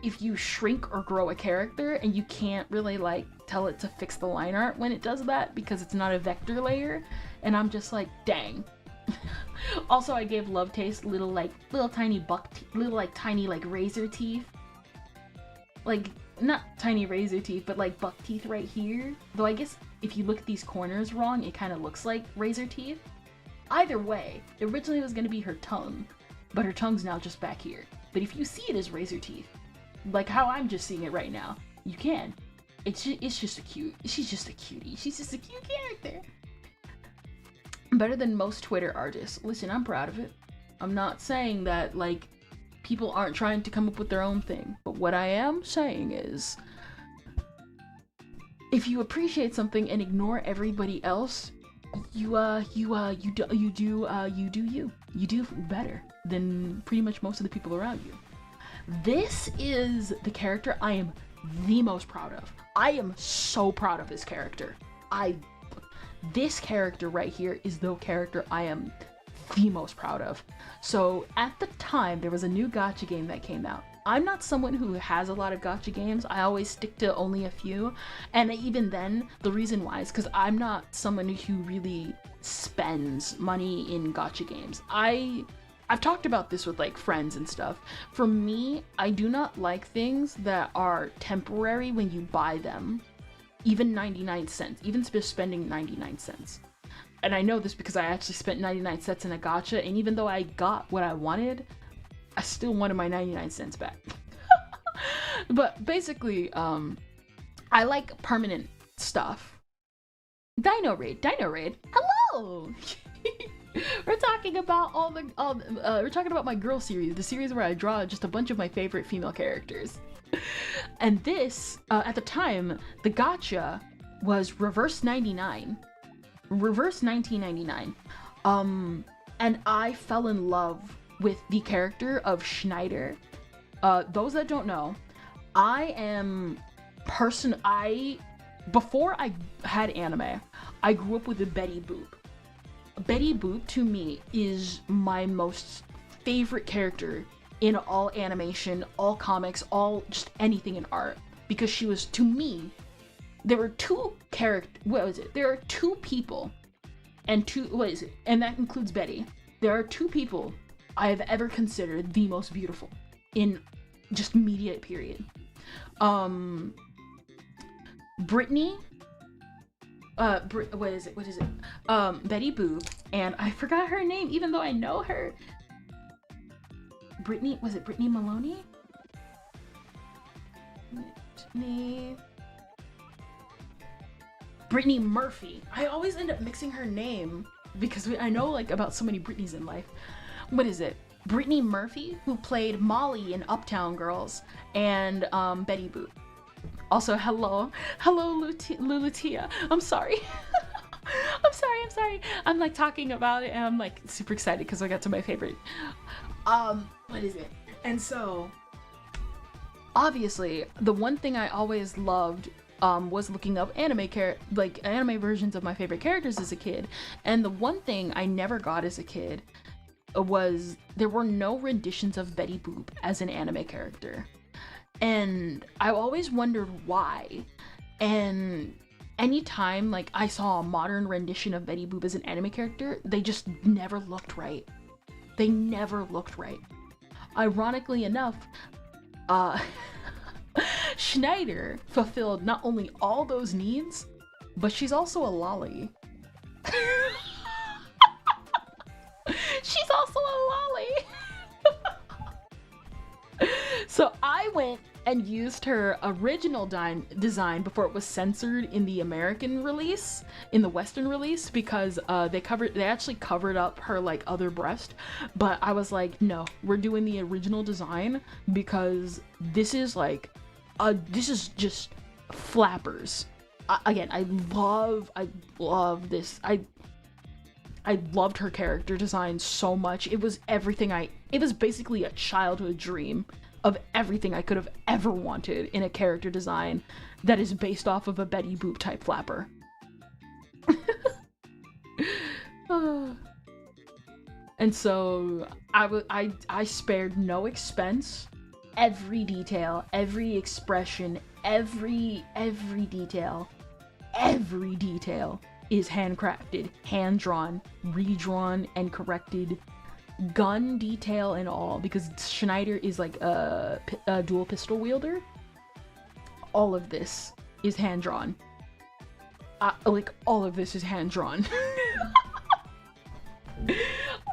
if you shrink or grow a character, and you can't really like tell it to fix the line art when it does that because it's not a vector layer. And I'm just like, dang. Also, I gave Love Taste little tiny tiny like razor teeth. Like, not tiny razor teeth, but like buck teeth right here. Though I guess if you look at these corners wrong, it kind of looks like razor teeth. Either way, originally it was going to be her tongue, but her tongue's now just back here. But if you see it as razor teeth, like how I'm just seeing it right now, you can. It's just a cute, she's just a cutie. She's just a cute character. Better than most Twitter artists. Listen, I'm proud of it. I'm not saying that, like, people aren't trying to come up with their own thing. But what I am saying is, if you appreciate something and ignore everybody else, you do better than pretty much most of the people around you. This is the character I am the most proud of. I am so proud of this character. This character right here is the character I am the most proud of. So at the time, there was a new gacha game that came out. I'm not someone who has a lot of gacha games. I always stick to only a few. And even then, the reason why is because I'm not someone who really spends money in gacha games. I've talked about this with like friends and stuff. For me, I do not like things that are temporary when you buy them. Even 99 cents, even just spending 99 cents. And I know this because I actually spent 99 cents in a gacha, and even though I got what I wanted, I still wanted my 99 cents back. But basically, I like permanent stuff. Dino Raid, hello! We're talking about we're talking about my girl series, the series where I draw just a bunch of my favorite female characters. And this, at the time, the gacha was reverse 1999. And I fell in love with the character of Schneider. Those that don't know, before I had anime, I grew up with a Betty Boop. Betty Boop, to me, is my most favorite character in all animation, all comics, all just anything in art. Because she was, to me, there are two there are two people, and that includes Betty. There are two people I have ever considered the most beautiful in just media period. Brittany, what is it? Betty Boop, and I forgot her name, even though I know her. Brittany Maloney? Brittany Murphy. I always end up mixing her name because I know like about so many Britneys in life. What is it? Brittany Murphy, who played Molly in Uptown Girls, and Betty Boop. Also, hello Lulutia. I'm sorry. I'm sorry. I'm like talking about it and I'm like super excited because I got to my favorite. What is it? And so, obviously, the one thing I always loved was looking up anime versions of my favorite characters as a kid. And the one thing I never got as a kid was there were no renditions of Betty Boop as an anime character. And I always wondered why. And anytime like I saw a modern rendition of Betty Boop as an anime character, they just never looked right. They never looked right. Ironically enough, Schneider fulfilled not only all those needs, but she's also a lolly. She's also a lolly. So I went and used her original design before it was censored in the American release, in the Western release, because they actually covered up her like other breast. But I was like, no, we're doing the original design because this is like, this is just flappers. I love this. I loved her character design so much. It was it was basically a childhood dream of everything I could have ever wanted in a character design that is based off of a Betty Boop type flapper. And so I spared no expense. Every detail, every expression, every detail is handcrafted, hand-drawn, redrawn, and corrected. Gun detail and all, because Schneider is like a dual pistol wielder. All of this is hand-drawn. All of this is hand-drawn.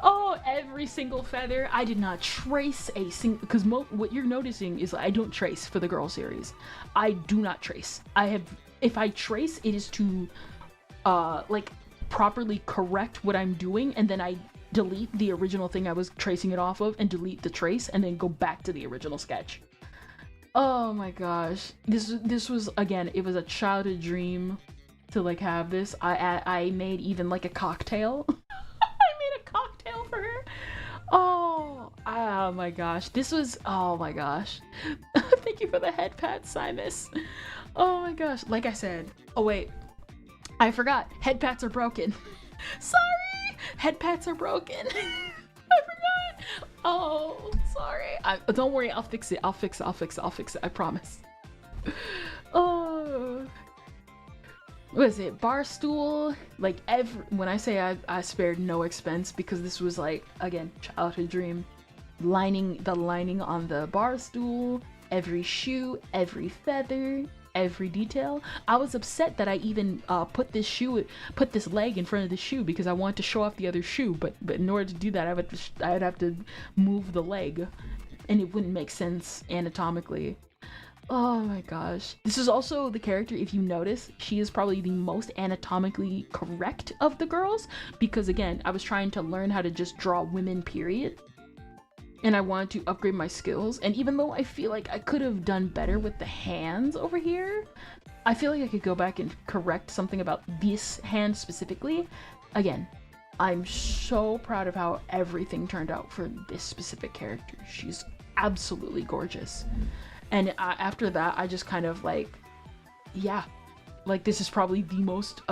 Oh, every single feather. I did not trace a single, because what you're noticing is I don't trace for the girl series. I do not trace. If I trace, it is to properly correct what I'm doing, and then I delete the original thing I was tracing it off of and delete the trace and then go back to the original sketch. Oh my gosh. This was, again, it was a childhood dream to like have this. I made even like a cocktail. I made a cocktail for her. Oh my gosh. This was, oh my gosh. Thank you for the head pat, Simus. Oh my gosh. Like I said, oh wait, I forgot. Head pats are broken. Sorry. Head pats are broken. I forgot. Oh, sorry. Don't worry. I'll fix it. I'll fix it. I promise. Oh. What is it? Bar stool? Like when I say I spared no expense because this was like, again, childhood dream. The lining on the bar stool, every shoe, every feather, every detail. I was upset that I even put this leg in front of the shoe because I wanted to show off the other shoe, but in order to do that I'd have to move the leg and it wouldn't make sense anatomically. Oh my gosh. This is also the character, if you notice, she is probably the most anatomically correct of the girls because again, I was trying to learn how to just draw women, period. And I wanted to upgrade my skills. And even though I feel like I could have done better with the hands over here, I feel like I could go back and correct something about this hand specifically. Again, I'm so proud of how everything turned out for this specific character. She's absolutely gorgeous. And after that, I just kind of like, yeah, like this is probably the most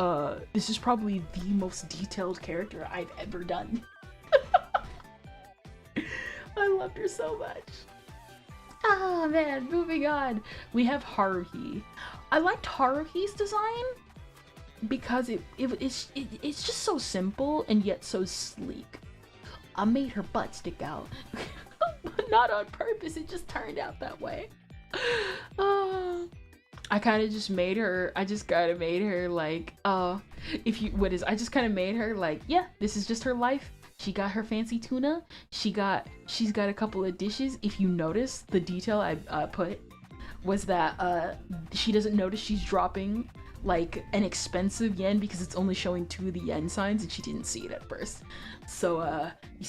detailed character I've ever done. I loved her so much. Ah man, moving on. We have Haruhi. I liked Haruhi's design because it's just so simple and yet so sleek. I made her butt stick out. But not on purpose, it just turned out that way. I kind of just made her, I just kind of made her like, I just kind of made her like, yeah, this is just her life. She got her fancy tuna. She's got a couple of dishes. If you notice, the detail I put was that she doesn't notice she's dropping like an expensive yen because it's only showing 2 of the yen signs and she didn't see it at first. So you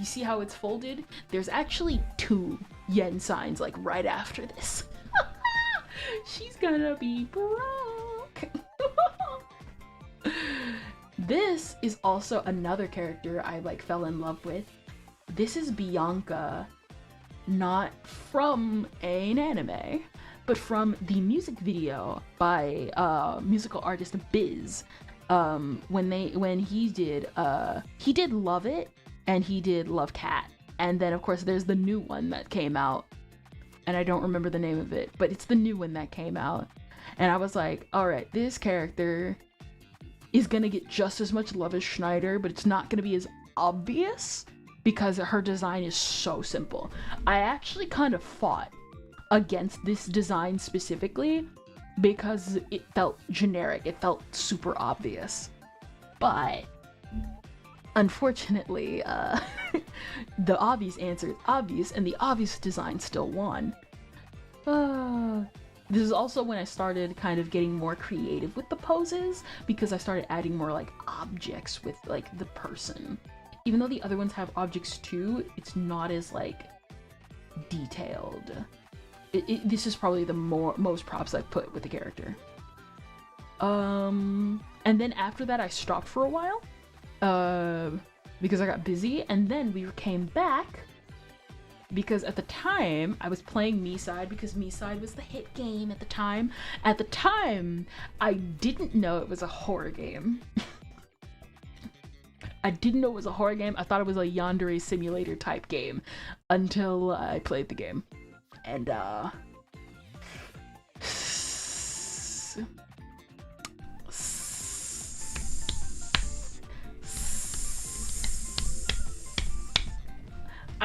see how it's folded? There's actually 2 yen signs like right after this. She's gonna be broke. This is also another character I like fell in love with. This is Bianca, not from an anime, but from the music video by musical artist Biz. When he did Love It and he did Love Cat, and then of course there's the new one that came out, and I don't remember the name of it, but it's the new one that came out, and I was like, all right, this character is gonna get just as much love as Schneider, but it's not gonna be as obvious because her design is so simple. I actually kind of fought against this design specifically because it felt generic, it felt super obvious. But unfortunately, the obvious answer is obvious and the obvious design still won. This is also when I started kind of getting more creative with the poses because I started adding more like objects with like the person. Even though the other ones have objects too, it's not as like detailed. This is probably the most props I've put with the character. And then after that I stopped for a while because I got busy, and then we came back because at the time I was playing Me-Side because Me-Side was the hit game at the time. At the time, I didn't know it was a horror game. I didn't know it was a horror game. I thought it was a yandere simulator type game until I played the game. And I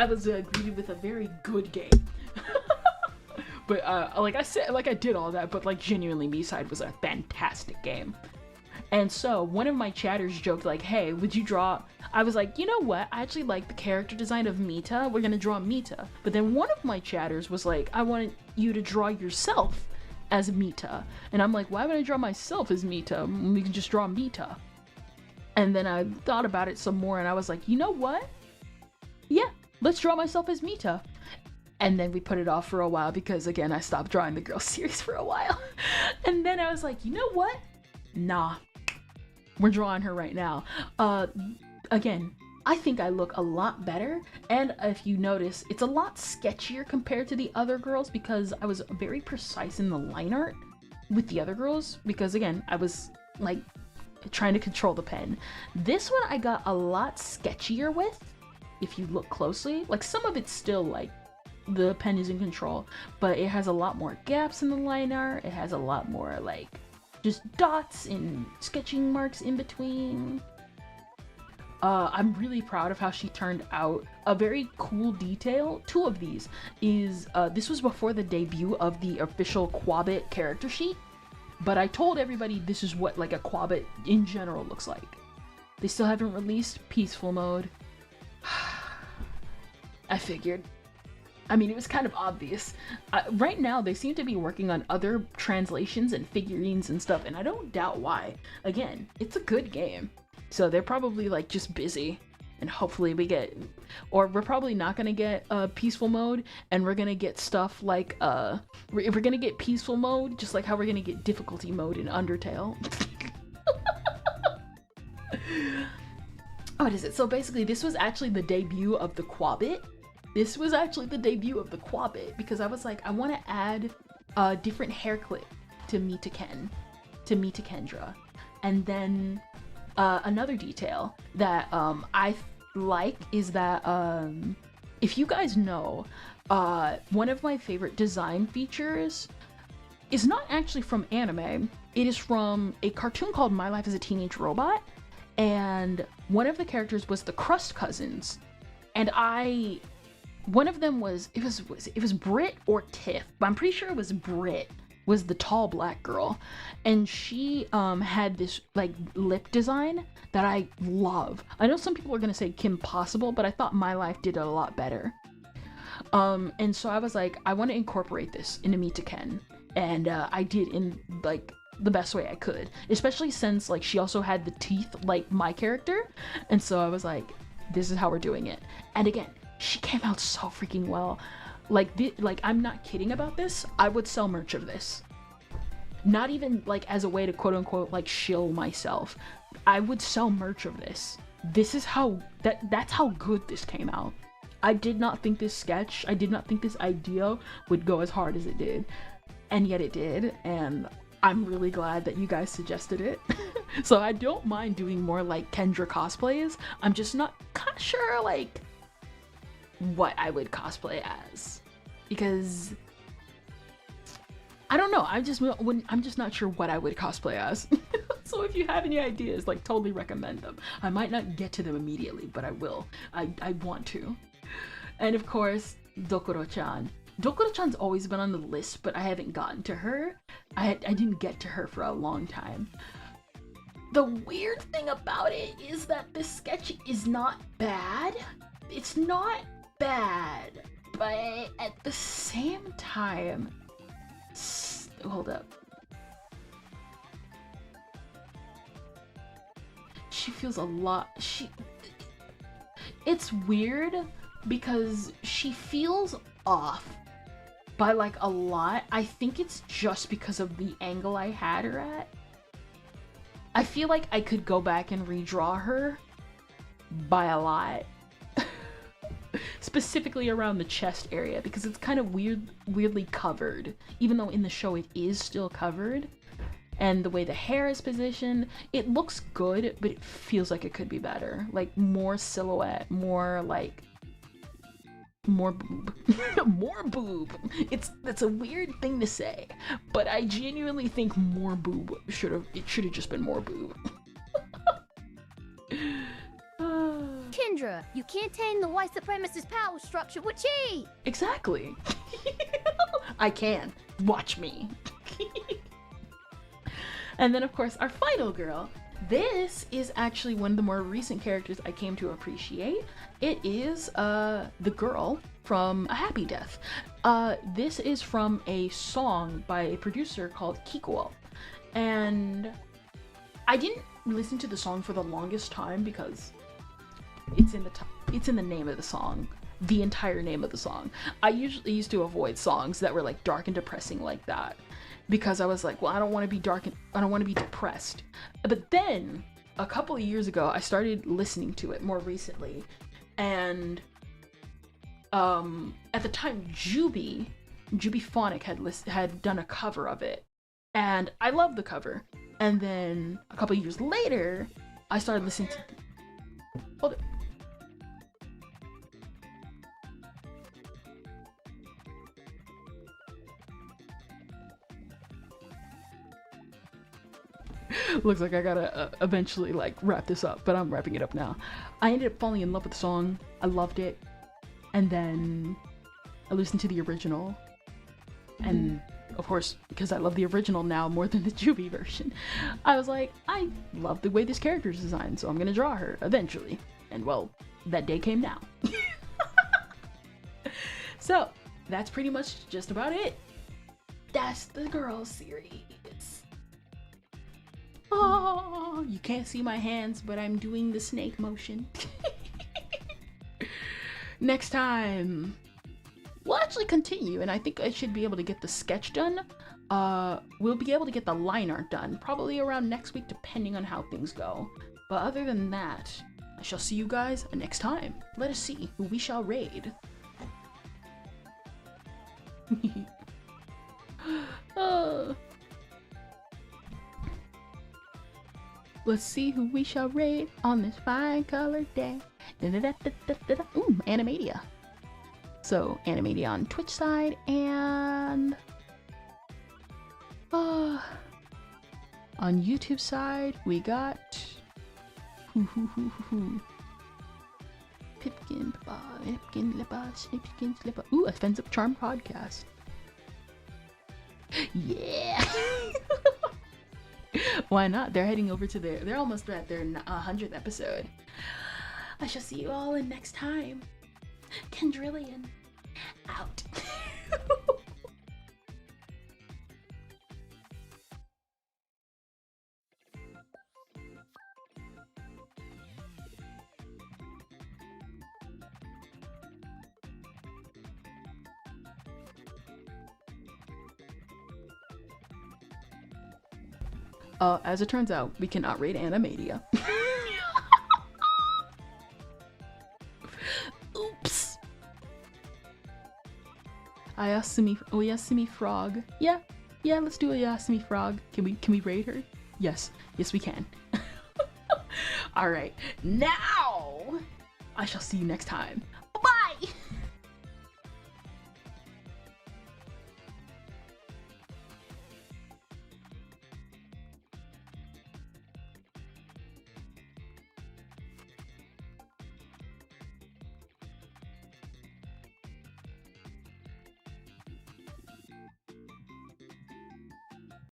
was greeted with a very good game. But like I did all that, but like genuinely Me-Side was a fantastic game. And so one of my chatters joked like, hey, would you draw? I was like, you know what? I actually like the character design of Mita. We're gonna draw Mita. But then one of my chatters was like, I want you to draw yourself as Mita. And I'm like, why would I draw myself as Mita? We can just draw Mita. And then I thought about it some more and I was like, you know what? Yeah, let's draw myself as Mita. And then we put it off for a while because again, I stopped drawing the girl series for a while. And then I was like, you know what? nah, we're drawing her right now. Again, I think I look a lot better, and if you notice, it's a lot sketchier compared to the other girls because I was very precise in the line art with the other girls, because again, I was like trying to control the pen. This one I got a lot sketchier with, if you look closely. Like, some of it's still like the pen is in control, but it has a lot more gaps in the line art. It has a lot more like just dots and sketching marks in between. I'm really proud of how she turned out. A very cool detail, two of these, is this was before the debut of the official Quabit character sheet, but I told everybody this is what like a Quabit in general looks like. They still haven't released peaceful mode. I figured. I mean, it was kind of obvious. Right now, they seem to be working on other translations and figurines and stuff, and I don't doubt why. Again, it's a good game. So they're probably like just busy, and hopefully we get, or we're probably not gonna get peaceful mode, and we're gonna get stuff like we're gonna get peaceful mode just like how we're gonna get difficulty mode in Undertale. What is it? So basically, this was actually the debut of the Quabit. This was actually the debut of the Quabit because I was like, I want to add a different hair clip to Mita Kendra, and then. Another detail that I like is that if you guys know, one of my favorite design features is not actually from anime. It is from a cartoon called My Life as a Teenage Robot, and one of the characters was the Crust Cousins, and one of them was it was Brit or Tiff, but I'm pretty sure it was Brit. Was the tall black girl, and she had this like lip design that I love. I know some people are gonna say Kim Possible, but I thought My Life did it a lot better. And so I was like, I want to incorporate this into Mita Ken, and I did in like the best way I could, especially since like she also had the teeth like my character, and so I was like, this is how we're doing it. And again, she came out so freaking well. Like, I'm not kidding about this. I would sell merch of this. Not even, like, as a way to quote-unquote, like, shill myself. I would sell merch of this. This is how, that's how good this came out. I did not think this sketch, I did not think this idea would go as hard as it did. And yet it did, and I'm really glad that you guys suggested it. So I don't mind doing more, like, Kendra cosplays. I'm just not sure, like, what I would cosplay as, because I don't know, I'm just not sure what I would cosplay as. So if you have any ideas, like, totally recommend them. I might not get to them immediately, but I will. I want to. And of course, Dokuro-chan. Dokuro-chan's always been on the list, but I haven't gotten to her. I didn't get to her for a long time. The weird thing about it is that this sketch is not bad. It's not bad, but at the same time, hold up. She feels a lot, it's weird because she feels off by like a lot. I think it's just because of the angle I had her at. I feel like I could go back and redraw her by a lot. Specifically around the chest area, because it's kind of weirdly covered, even though in the show it is still covered. And the way the hair is positioned, it looks good, but it feels like it could be better. Like more silhouette, more like more boob. More boob. That's a weird thing to say, but I genuinely think more boob should have just been more boob. Kendra, you can't tame the white supremacist power structure with cheat! Exactly. I can. Watch me. And then of course our final girl. This is actually one of the more recent characters I came to appreciate. It is the girl from A Happy Death. This is from a song by a producer called Kikuo. And I didn't listen to the song for the longest time because it's in the name of the song, the entire name of the song. I usually used to avoid songs that were like dark and depressing like that. because I was like, well, I don't want to be dark and I don't want to be depressed. But then a couple of years ago, I started listening to it more recently, and at the time, Juby Phonic had done a cover of it, and I loved the cover. And then a couple of years later, I started listening to. Hold it. Looks like I gotta eventually like wrap this up, but I'm wrapping it up now. I ended up falling in love with the song. I loved it, and then I listened to the original, and of course, because I love the original now more than the Juby version, I was like, I love the way this character is designed, so I'm gonna draw her eventually. And well, that day came now. So that's pretty much just about it. That's the girls series. Oh, you can't see my hands, but I'm doing the snake motion. Next time, we'll actually continue, and I think I should be able to get the sketch done. We'll be able to get the line art done, probably around next week, depending on how things go. But other than that, I shall see you guys next time. Let us see who we shall raid. Let's see who we shall raid on this fine colored day. Ooh, Animadia. So, Animadia on Twitch side, and on YouTube side, we got Pipkin, Slipper. Ooh, Offensive Charm podcast. Yeah. Why not? They're heading over to they're almost at their 100th episode. I shall see you all in next time. Kendrillion out. As it turns out, we cannot rate Animadia. Oops. Oyasumi Frog. Yeah, let's do Oyasumi Frog. Can we raid her? Yes, we can. All right, now I shall see you next time.